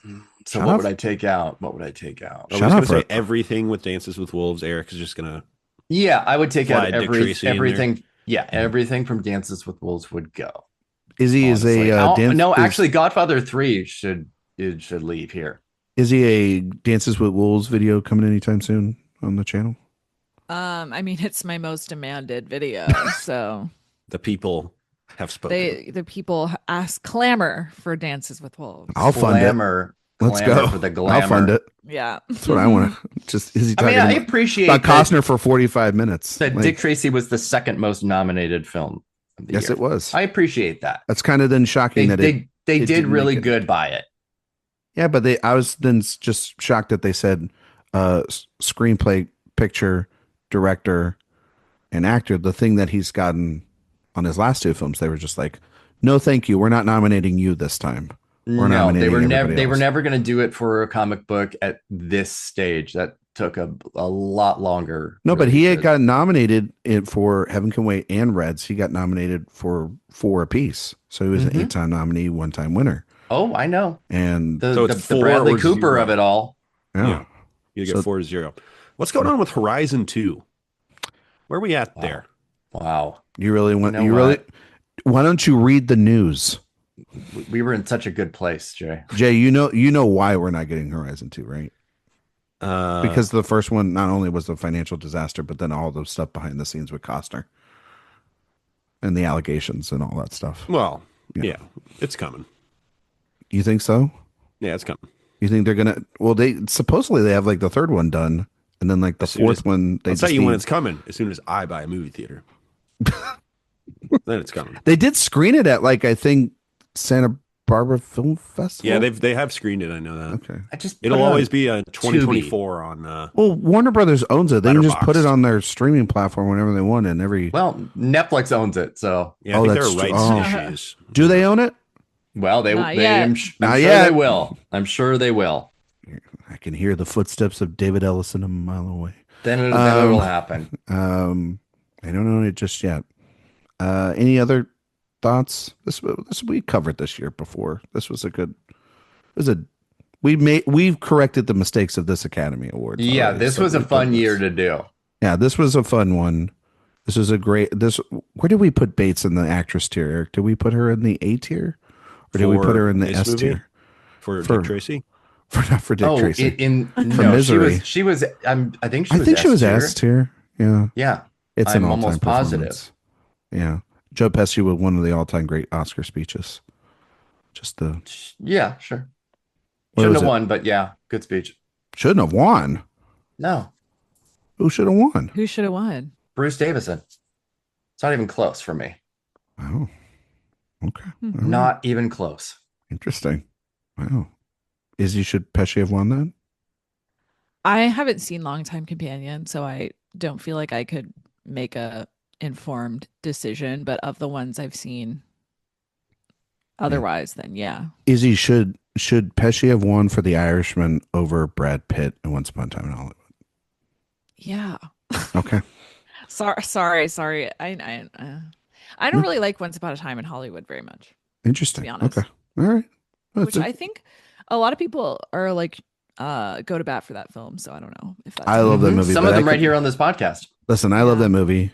So Shut what up. would I take out? What would I take out? I was Shut going up, to say Ro- everything with Dances with Wolves. Eric is just going to. Yeah, I would take out Dick Tracy in there. everything. Yeah, everything from Dances with Wolves would go. Izzy is Honestly. a No, actually, Godfather 3 should leave here. Is he a Dances with Wolves video coming anytime soon on the channel? I mean, it's my most demanded video, so The people have spoken. the people clamor for Dances with Wolves. I'll fund it. Glamour. Let's Glamour go. for the glamour. I'll fund it. Yeah, That's what I want to. Just Izzy I talking mean, I about, appreciate about that, Costner for 45 minutes. that Like, Dick Tracy was the second most nominated film of the yes, year. it was. I appreciate that. That's kind of then shocking that They it did didn't really make it. good by it. Yeah, but I was then just shocked that they said screenplay, picture, director, and actor. The thing that he's gotten on his last 2 films, they were just like, no, thank you. We're not nominating you this time. We're No, they nominating were everybody they were else." never going to do it for a comic book at this stage. That took a lot longer. No, but really he had did. got nominated for Heaven Can Wait and Reds. He got nominated for 4 apiece. So he was an 8-time nominee, 1-time winner. Oh, I know. And So it's The 4 Bradley or Cooper 0. of it all. yeah. You get So- 4-0. What's going on with Horizon 2? Where are we at there? Wow. You really want You know you really what? why don't you read the news? We were in such a good place, Jay. Jay, you know why we're not getting Horizon 2, right? Because the first one not only was a financial disaster, but then all the stuff behind the scenes with Costner and the allegations and all that stuff. Well, Yeah. yeah, it's coming. You think so? Yeah, it's coming. You think they're gonna? Well, they supposedly they have like the 3rd one done, and then like the As soon 4th as- one they I'll just tell you when need- it's coming. As soon as I buy a movie theater, then it's coming. They did screen it at like I think Santa Barbara Film Festival. Yeah, they have screened it. I know that. Okay. I just It'll put it on always be a 2024 on. Well, Warner Brothers owns it. They can just put it Letterboxd. on their streaming platform whenever they want. And Well, Netflix owns it, so Yeah, I Oh, think there that's are true. rights Oh. issues. do they own it? well they Not they yet. I'm Not sure yet. they will. I'm sure they will. I can hear the footsteps of David Ellison a mile away. Then it'll happen. I don't own it just yet. Any other thoughts? This we covered this year before. This was a good. We've corrected the mistakes of this Academy Awards. Yeah, already, this so was a we've fun done this. year to do. Yeah, this was a fun one. This was a great. Where did we put Bates in the actress tier, Eric? Did we put her in the A tier, or did we For put her in the this S movie? tier? For For- Dick Tracy. for Dick Tracy. No, Misery. she was I think I think she was S tier. Yeah. Yeah. It's an all-time almost positive. performance. Yeah. Joe Pesci with one of the all-time great Oscar speeches. Just the Yeah, sure. Shouldn't have won, but yeah, good speech. Shouldn't have won. No. Who should have won? Who should have won? Bruce Davison. It's not even close for me. Oh. Okay. Not even close. Interesting. Wow. Izzy, should Pesci have won that? I haven't seen Longtime Companion, so I don't feel like I could make a informed decision, but of the ones I've seen otherwise, then yeah. Izzy, should Pesci have won for The Irishman over Brad Pitt and Once Upon a Time in Hollywood? Yeah. Okay. Sorry. I don't really like Once Upon a Time in Hollywood very much. Interesting. To be honest. Okay. All right. Which I think a lot of people are like go to bat for that film, so I don't know if that's I love that movie. Some of them right here on this podcast. Listen, I love that movie,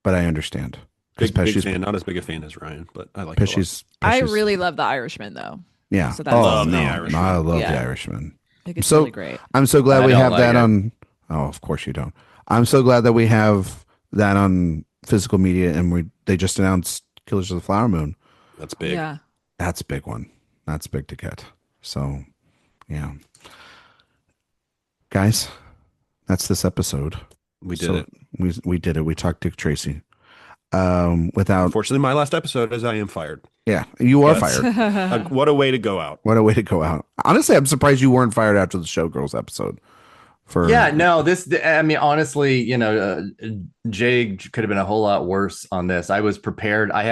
but I understand. Big fan, not as big a fan as Ryan, but I like Pesci's. I really love The Irishman though. Yeah. So that's The Irishman. I love Yeah. The Irishman. I think it's really great. I'm so glad we have that it. on. Oh, of course you don't. I'm so glad that we have that on physical media, and they just announced Killers of the Flower Moon. That's big. Yeah. That's a big one. That's big to get. So, yeah. Guys, that's this episode. We did it. We did it. We talked Dick Tracy. Without Unfortunately, my last episode is I am fired. Yeah, you are fired. What a way to go out. What a way to go out. Honestly, I'm surprised you weren't fired after the Showgirls episode. I mean, honestly, Jay could have been a whole lot worse on this. I was prepared. I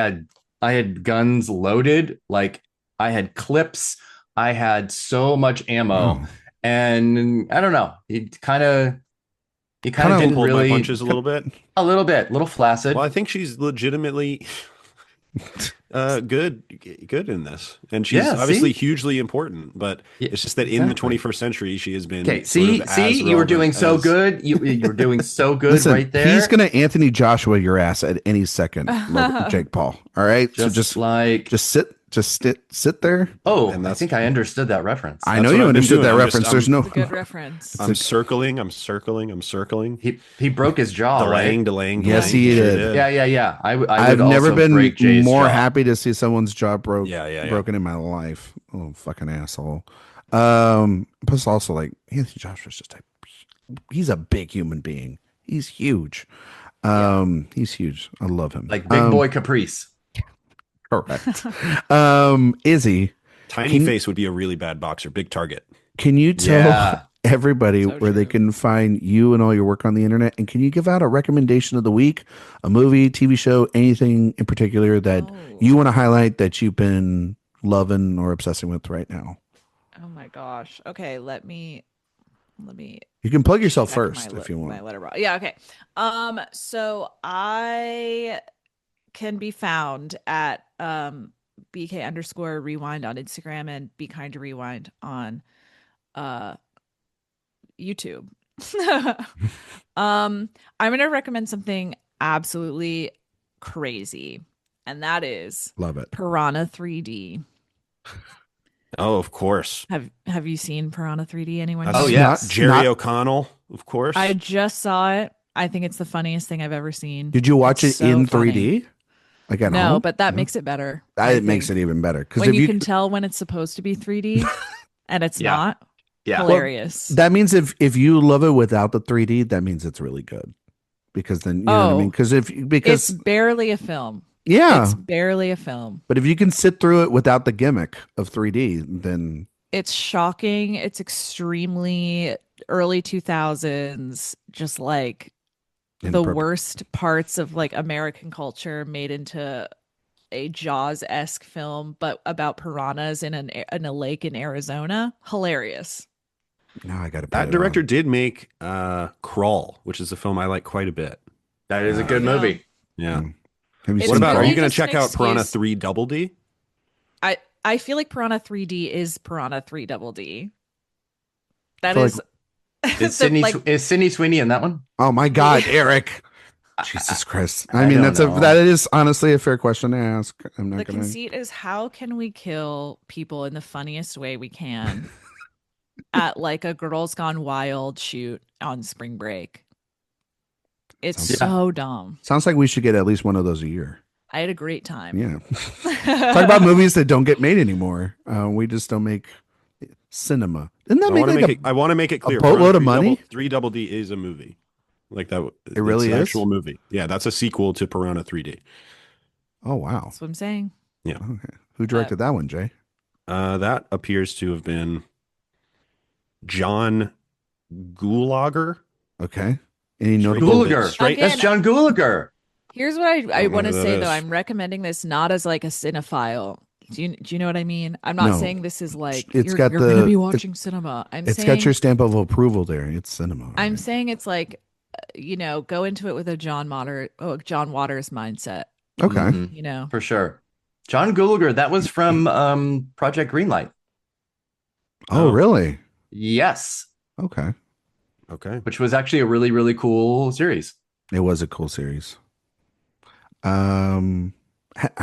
had guns loaded. Like I had clips. I had so much ammo, and I don't know. He kind of didn't pulled really my punches a little bit. A little flaccid. Well, I think she's legitimately good in this, and she's obviously hugely important. But it's just that in the 21st century, she has been. Okay, see, you were doing so good. You were doing so good. Listen, right there. He's gonna Anthony Joshua your ass at any second, Jake Paul. All right, just sit there. Oh, and I think I understood that reference. I know you understood that reference. There's no good reference. I'm circling. He broke his jaw. Delaying. Yes, he did. Yeah. I've never been more happy to see someone's jaw broken in my life. Oh, fucking asshole. Plus, also like Anthony Joshua's just he's a big human being. He's huge. He's huge. I love him. Like big boy Caprice. Correct. Izzy, Tiny face would be a really bad boxer. Big target. Can you tell everybody where they can find you and all your work on the internet? And can you give out a recommendation of the week, a movie, TV show, anything in particular that you want to highlight that you've been loving or obsessing with right now? Oh my gosh. Okay, let me. You can plug yourself first if you want. My letter. Yeah. Okay. So I can be found at BK_rewind on Instagram and Be Kind to Rewind on YouTube. I'm gonna recommend something absolutely crazy, and that is love it. Piranha 3D. Oh, of course. Have you seen Piranha 3D? Anyone? Jerry O'Connell, of course. I just saw it. I think it's the funniest thing I've ever seen. Did you watch it in 3D? Like at home? But that makes it better. It makes it even better because when you can tell when it's supposed to be 3D and it's not. Yeah, hilarious. Well, that means if you love it without the 3D, that means it's really good. Because then you know what I mean. Because it's barely a film. Yeah, it's barely a film. But if you can sit through it without the gimmick of 3D, then it's shocking. It's extremely early 2000s, just like the worst parts of like American culture made into a Jaws-esque film, but about piranhas in a lake in Arizona. Hilarious. Now I got to. That director did make Crawl, which is a film I like quite a bit. That is a good movie. Yeah. What about? Are you going to check out Piranha 3 Double D? I feel like Piranha 3D is Piranha 3 Double D. That is. Is Sydney Sweeney in that one? Oh my God, Erik! Jesus Christ! I mean, that is honestly a fair question to ask. I'm not. The conceit is, how can we kill people in the funniest way we can, at like a Girls Gone Wild shoot on spring break. It's so dumb. Sounds like we should get at least one of those a year. I had a great time. Yeah. Talk about movies that don't get made anymore. We just don't make cinema. Didn't that I want to make it clear. A boatload of money? 3 Double D is a movie. Like that. It really is? An actual movie. Yeah, that's a sequel to Piranha 3D. Oh, wow. That's what I'm saying. Yeah. Okay. Who directed that one, Jay? That appears to have been John Gulager. Okay. Any notable? Gulager. That's John Gulager. Here's what I want to say, though. I'm recommending this not as like a cinephile. Do you know what I mean? I'm not saying this is like you're going to be watching cinema. It's got your stamp of approval there. It's cinema. Right? I'm saying it's like, go into it with a John Waters mindset. Okay. For sure. John Gulager, that was from Project Greenlight. Oh, really? Yes. Okay. Which was actually a really, really cool series. It was a cool series. I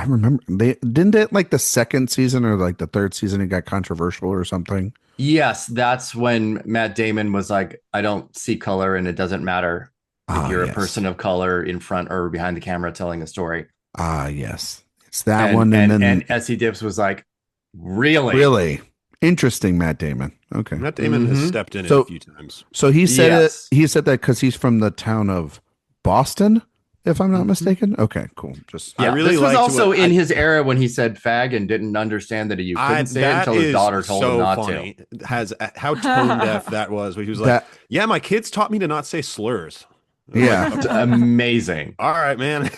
remember didn't it like the second season or like the third season it got controversial or something? Yes, that's when Matt Damon was like, I don't see color and it doesn't matter if you're a person of color in front or behind the camera telling a story. Yes. It's that one. And S.E. Dips was like, really? Interesting, Matt Damon. Okay. Matt Damon has stepped in it a few times. So he said he said that because he's from the town of Boston, if I'm not mistaken. Okay, cool. I really this was also in his era when he said fag and didn't understand that you couldn't say it until his daughter told him not to. How tone deaf that was. He was like, yeah, my kids taught me to not say slurs. Yeah. It's amazing. All right, man.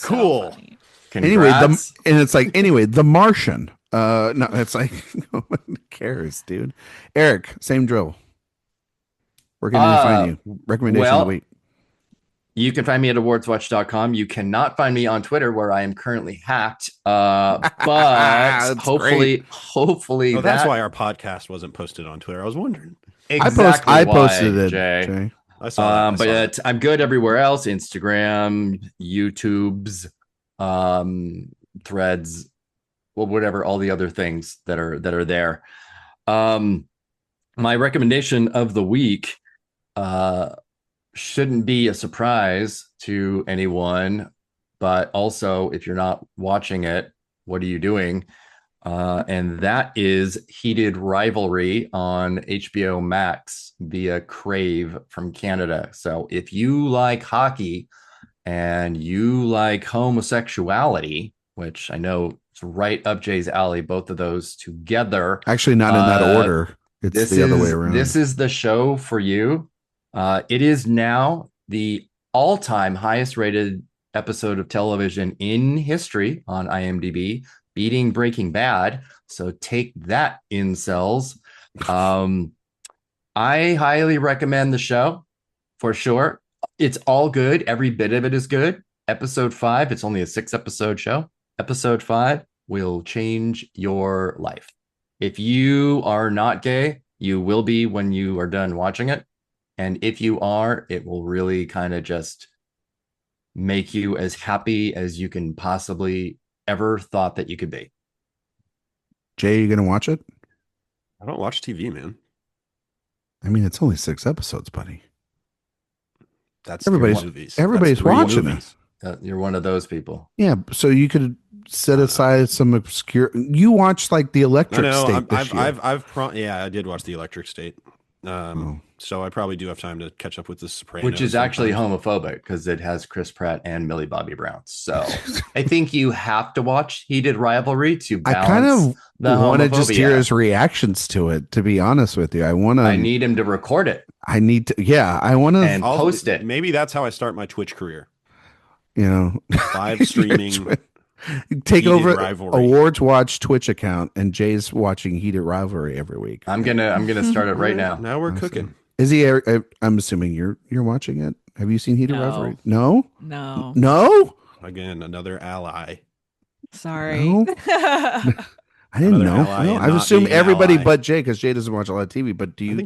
Cool. Anyway, it's like, The Martian. No, it's like, no one cares, dude. Erik, same drill. Where can we find you? Recommendation of the week. You can find me at awardswatch.com. You cannot find me on Twitter, where I am currently hacked. But hopefully, that's why our podcast wasn't posted on Twitter. I was wondering. Exactly. I posted it, Jay. I saw that. I'm good everywhere else: Instagram, YouTube's, Threads, well, whatever, all the other things that are there. My recommendation of the week shouldn't be a surprise to anyone, but also if you're not watching it, what are you doing? And that is Heated Rivalry on HBO Max via Crave from Canada. So if you like hockey and you like homosexuality, which I know is right up Jay's alley, both of those together. Actually, not in that order. It's the other way around. This is the show for you. It is now the all-time highest rated episode of television in history on IMDb, beating Breaking Bad. So take that, incels. I highly recommend the show for sure. It's all good. Every bit of it is good. Episode 5, it's only a 6-episode show. Episode 5 will change your life. If you are not gay, you will be when you are done watching it. And if you are, it will really kind of just make you as happy as you can possibly ever thought that you could be. Jay, you going to watch it? I don't watch TV, man. I mean, it's only 6 episodes, buddy. That's everybody's watching it. You're one of those people. Yeah, so you could set aside some obscure. You watched like the Electric State this year. I did watch the Electric State. So I probably do have time to catch up with the Sopranos, which is actually homophobic because it has Chris Pratt and Millie Bobby Brown. So I think you have to watch Heated Rivalry to balance. I kind of want to just hear his reactions to it. To be honest with you, I need him to record it. I need to. Yeah, I want to and post it. Maybe that's how I start my Twitch career. Live streaming. Take over AwardsWatch Twitch account, and Jay's watching Heated Rivalry every week. I'm gonna start it right now. Now we're cooking. Izzy, I'm assuming you're watching it. Have you seen Heated Rivalry? No. Again, another ally. Sorry. No? I didn't know. I assume everybody but Jay, because Jay doesn't watch a lot of TV. But do you?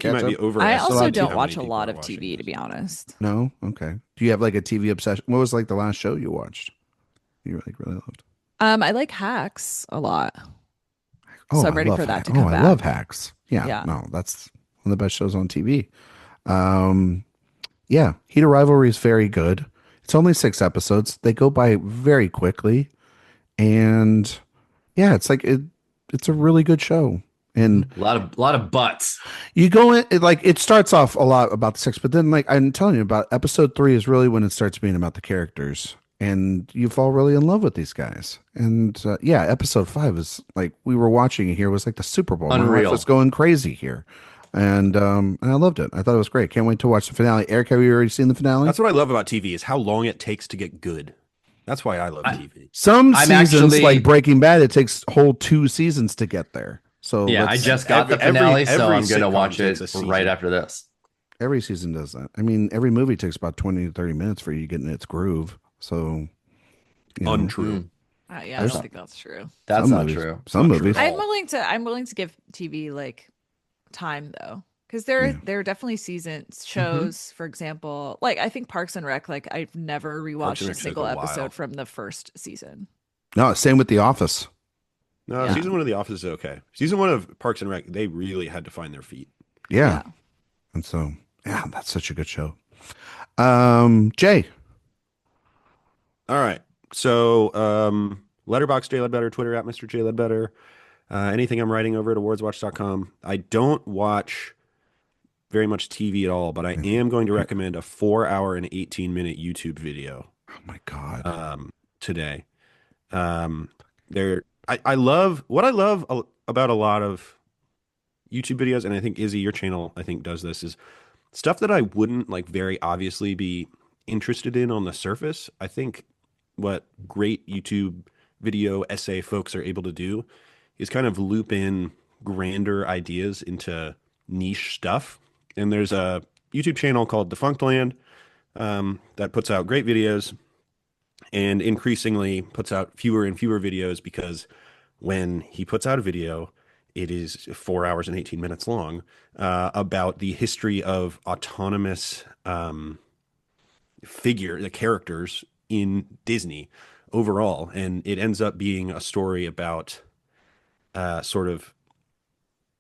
I also don't watch a lot of TV, to be honest. No. Okay. Do you have like a TV obsession? What was like the last show you watched? You really loved? I like Hacks a lot. Oh, So I'm I ready love for that Hacks. to Oh, come I love back. Hacks. Yeah, Yeah. no, that's one of the best shows on TV. Um, yeah, Heat of Rivalry is very good. It's only 6 episodes. They go by very quickly, and yeah, it's a really good show. And A lot of butts. you go in it starts off a lot about the sex, but then like I'm telling you about episode 3 is really when it starts being about the characters, and you fall really in love with these guys. And yeah, episode 5 is like we were watching it here. It was like the Super Bowl. My wife was Unreal. going crazy here, and I loved it. I thought it was great. Can't wait to watch the finale. Eric, have you already seen the finale? That's what I love about TV is how long it takes to get good. That's why I love I, TV. Some I'm seasons, like actually, Breaking Bad, it takes whole 2 seasons to get there. So yeah, I let's just got the Every finale, so every I'm gonna sitcom watch takes a it season. right after this. Every season does that. I mean, every movie takes about 20 to 30 minutes for you to get in its groove. So, you know, Untrue. Mm, Yeah, I There's don't think that's true. that's some not movies, true. some Not true movies. at all. I'm willing to give TV like time though. Because Yeah. there are definitely seasons, Mm-hmm. shows, for example, like I think Parks and Rec, like I've never Parks and rewatched a Rec took single a while. episode from the first season. No, same with The Office. No, Yeah. season 1 of The Office is okay. Season 1 of Parks and Rec, they really had to find their feet. Yeah. And so, yeah, that's such a good show. Jay. All right. So, Letterboxd J Ledbetter, Twitter at Mr. J Ledbetter. Anything I'm writing over at awardswatch.com. I don't watch very much TV at all, but I am going to recommend a 4 hour and 18-minute YouTube video Oh my God. today. I love what I love about a lot of YouTube videos, and I think Izzy, your channel, I think does this, is stuff that I wouldn't like very obviously be interested in on the surface. I think what great YouTube video essay folks are able to do is kind of loop in grander ideas into niche stuff. And there's a YouTube channel called Defunctland that puts out great videos and increasingly puts out fewer and fewer videos because when he puts out a video, it is 4 hours and 18 minutes long about the history of autonomous the characters in Disney overall. And it ends up being a story about sort of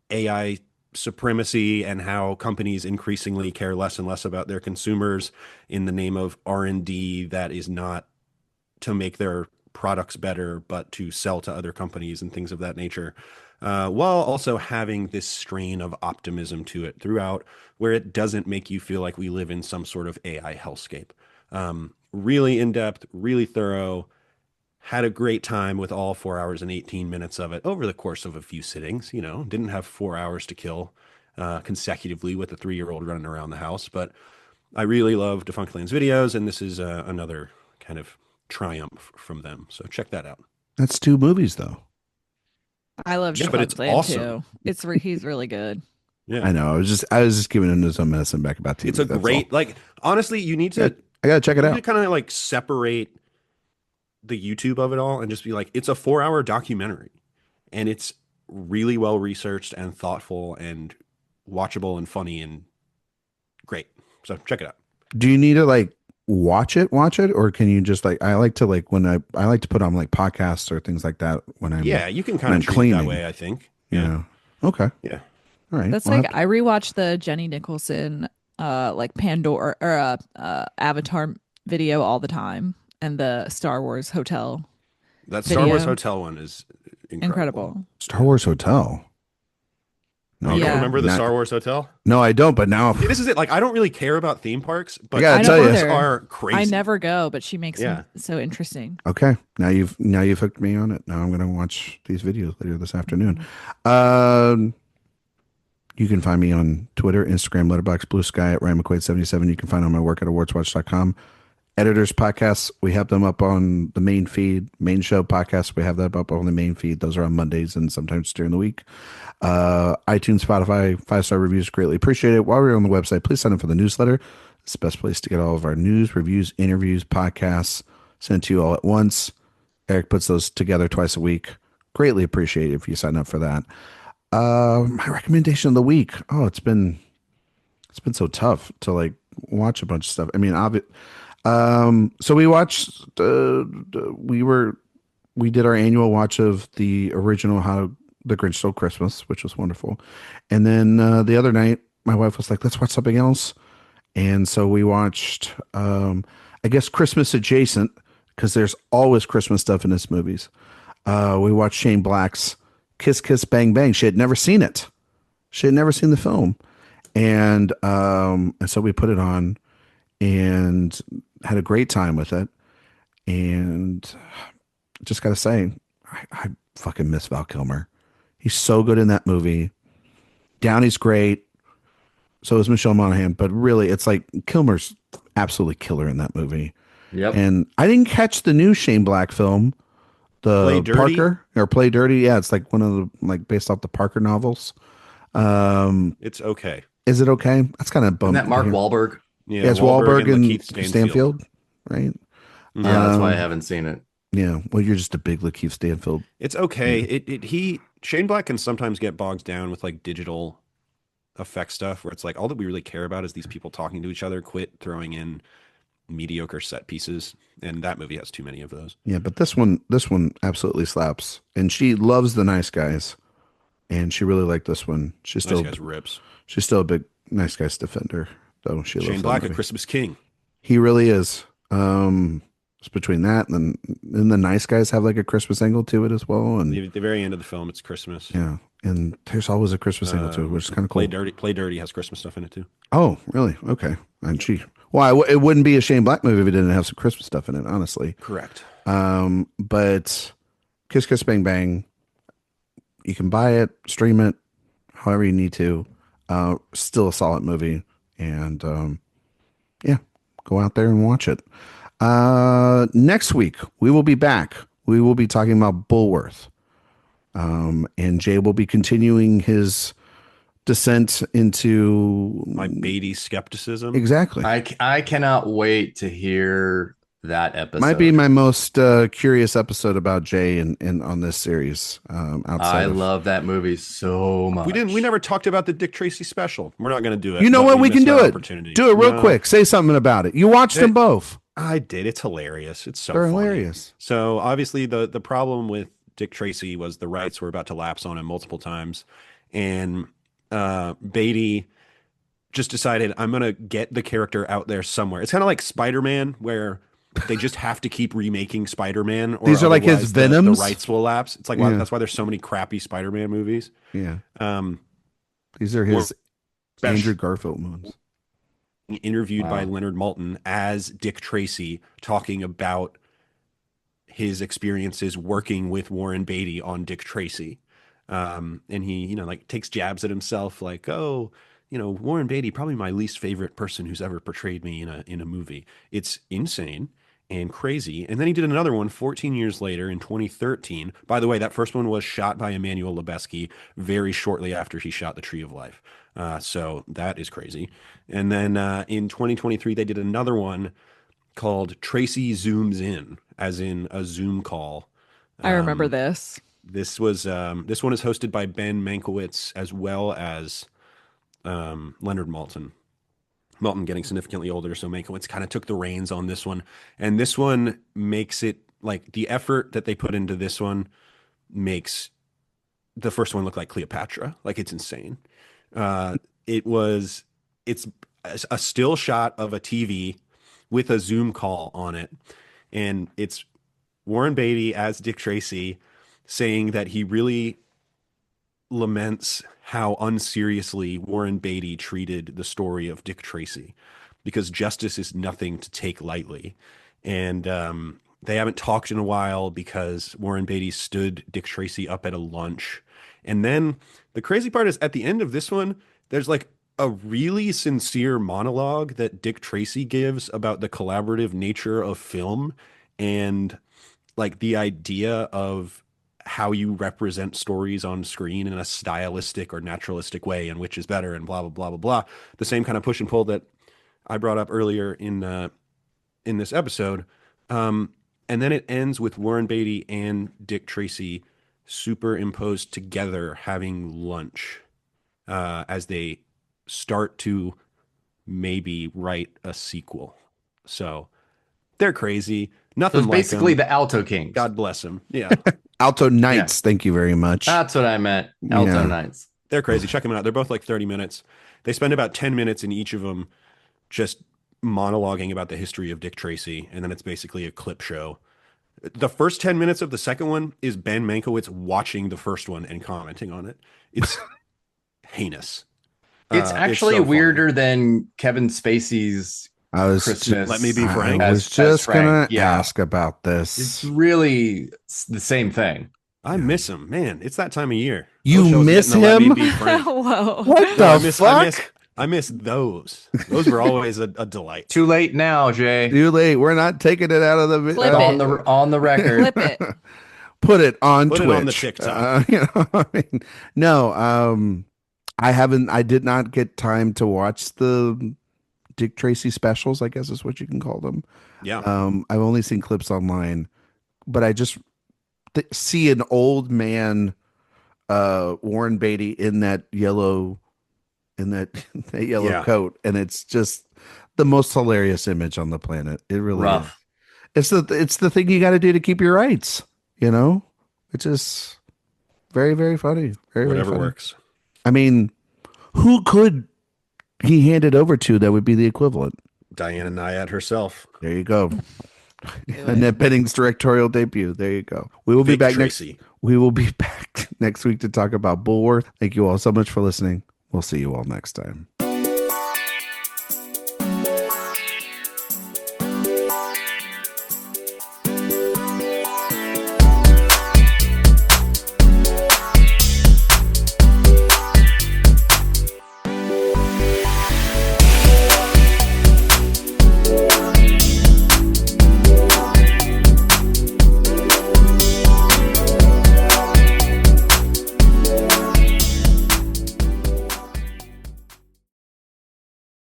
AI supremacy and how companies increasingly care less and less about their consumers in the name of R&D that is not to make their products better, but to sell to other companies and things of that nature, while also having this strain of optimism to it throughout, where it doesn't make you feel like we live in some sort of AI hellscape. Really in-depth, really thorough, had a great time with all 4 hours and 18 minutes of it over the course of a few sittings. Didn't have 4 hours to kill consecutively with a 3-year-old running around the house, but I really love Defunctland's videos, and this is another kind of triumph from them. So check that out. That's 2 movies, though. I love Yeah, but it's Defunctland awesome. too. He's really good. Yeah, I know. I was just giving him some medicine back about TV. it's a that's great, all. like, honestly, you need to, I gotta check it out. kind of like separate the YouTube of it all and just be like, it's a 4-hour documentary and it's really well researched and thoughtful and watchable and funny and great. So check it out. Do you need to like watch it, or can you just like? I like to like when I like to put on like podcasts or things like that when I'm You can when kind I'm of treat it cleaning. that way, I think. Yeah. Okay. Yeah. All right. That's Well, like I rewatched the Jenny Nicholson like Pandora or Avatar video all the time, and the Star Wars Hotel That Star Wars video. Hotel one is Incredible. Star Wars Hotel. No, You Yeah. don't remember the Not- Star Wars Hotel? No, I don't. But now, See, this is it. Like, I don't really care about theme parks, but gotta these tell you. parks Either. are crazy. I never go, but she makes Yeah. them so interesting. okay. Now you've hooked me on it. Now I'm gonna watch these videos later this afternoon. You can find me on Twitter, Instagram, Letterboxd, Blue Sky at Ryan McQuade 77. You can find all my work at awardswatch.com. Editors podcasts, we have them up on the main feed. Main show podcasts, we have that up on the main feed. Those are on Mondays and sometimes during the week. iTunes, Spotify, 5-star reviews, greatly appreciate it. While we're on the website, please sign up for the newsletter. It's the best place to get all of our news, reviews, interviews, podcasts sent to you all at once. Eric puts those together twice a week. Greatly appreciate it if you sign up for that. My recommendation of the week. Oh, it's been so tough to like watch a bunch of stuff. I mean, so we watched. We did our annual watch of the original How The Grinch Stole Christmas, which was wonderful. And then the other night, my wife was like, let's watch something else. And so we watched, I guess, Christmas adjacent, because there's always Christmas stuff in his movies. We watched Shane Black's Kiss Kiss Bang Bang. She had never seen it. She had never seen the film. And so we put it on and had a great time with it. And just got to say, I fucking miss Val Kilmer. He's so good in that movie. Downey's great. So is Michelle Monaghan. But really, it's like Kilmer's absolutely killer in that movie. Yep. And I didn't catch the new Shane Black film, the Play Dirty? Parker or Play Dirty. Yeah, it's like one of the like based off the Parker novels. It's okay. Is it okay? That's kind of Isn't bummed. that Mark Wahlberg? Yeah, it's Wahlberg and Lakeith Stanfield, right? Yeah, that's why I haven't seen it. Yeah, well, you're just a big Lakeith Stanfield. It's okay. Shane Black can sometimes get bogged down with like digital effect stuff where it's like all that we really care about is these people talking to each other. Quit throwing in mediocre set pieces, and that movie has too many of those. Yeah, but this one absolutely slaps, and she loves The Nice Guys, and she really liked this one. She's Nice still Guys rips. She's still a big Nice Guys defender, though. She loves Shane that Black, a movie. Christmas king. He really is. It's between that and then the Nice Guys have like a Christmas angle to it as well, and The very end of the film, it's Christmas. yeah, and there's always a Christmas angle to it, which is kind of cool. Play Dirty has Christmas stuff in it too. Oh, really? Okay. And it wouldn't be a Shane Black movie if it didn't have some Christmas stuff in it, honestly. Correct. But Kiss Kiss Bang Bang, you can buy it, stream it, however you need to. Still a solid movie, and yeah, go out there and watch it. Next week we will be back. We will be talking about Bulworth, and Jay will be continuing his descent into My Beatty skepticism. exactly. I cannot wait to hear that episode. Might be my most curious episode about Jay and on this series. I love that movie so much. We never talked about the Dick Tracy special. We're not going to do it. You know but what? We can missed do our it. opportunity. Do it real No, quick. Say something about it. You watched them both. I did. It's hilarious. It's so They're funny. hilarious. So obviously the problem with Dick Tracy was the rights were about to lapse on him multiple times, and Beatty just decided, I'm gonna get the character out there somewhere. It's kind of like Spider-Man, where they just have to keep remaking Spider-Man, or These are like his otherwise Venoms? The rights will lapse. It's like Yeah. that's why there's so many crappy Spider-Man movies. Yeah. Um, These are his Or- Andrew Garfield movies. interviewed by Wow. Leonard Maltin as Dick Tracy, talking about his experiences working with Warren Beatty on Dick Tracy. And he, like takes jabs at himself, like, oh, Warren Beatty, probably my least favorite person who's ever portrayed me in a movie. It's insane and crazy. And then he did another one 14 years later in 2013. By the way, that first one was shot by Emmanuel Lubezki very shortly after he shot The Tree of Life. So that is crazy. And then in 2023, they did another one called Tracy Zooms In, as in a Zoom call. I remember this. This one is hosted by Ben Mankiewicz as well as Leonard Maltin. Maltin getting significantly older, so Mankiewicz kind of took the reins on this one. And this one makes it, like, the effort that they put into this one makes the first one look like Cleopatra. Like, it's insane. It's a still shot of a TV with a Zoom call on it. And it's Warren Beatty as Dick Tracy saying that he really laments how unseriously Warren Beatty treated the story of Dick Tracy, because justice is nothing to take lightly. And they haven't talked in a while because Warren Beatty stood Dick Tracy up at a lunch. And then the crazy part is, at the end of this one, there's like a really sincere monologue that Dick Tracy gives about the collaborative nature of film and like the idea of how you represent stories on screen in a stylistic or naturalistic way, and which is better, and blah, blah, blah, blah, blah. The same kind of push and pull that I brought up earlier in this episode. And then it ends with Warren Beatty and Dick Tracy superimposed together having lunch as they start to maybe write a sequel. So they're crazy. So Nothing it's like basically them. the Alto Kings. God bless him. Yeah. Alto Knights. Thank you very much. That's what I meant. Alto Knights. They're crazy. Check them out. They're both like 30 minutes. They spend about 10 minutes in each of them just monologuing about the history of Dick Tracy, and then it's basically a clip show. The first 10 minutes of the second one is Ben Mankiewicz watching the first one and commenting on it. It's heinous. It's actually it's so weirder than Kevin Spacey's Christmas. Let me be frank. I was just going to ask about this. It's really the same thing. I miss him, man. It's that time of year. You miss him? Whoa! What the fuck? I miss those. Those were always a delight. Too late now, Jay. Too late. We're not taking it out of the video. On the record. Flip it. Put it on Put Twitch. It on the TikTok. You know what I mean? No, I did not get time to watch the Dick Tracy specials, I guess is what you can call them. Yeah. I've only seen clips online, but I just see an old man, Warren Beatty in that yellow coat, and it's just the most hilarious image on the planet. It really is. It's the thing you got to do to keep your rights. You know, it's just very, very funny. Whatever funny. Works. I mean, who could he hand it over to that would be the equivalent? Diana Nyad herself. There you go. Annette Bening's directorial debut. There you go. We will be back next week to talk about Bulworth. Thank you all so much for listening. We'll see you all next time.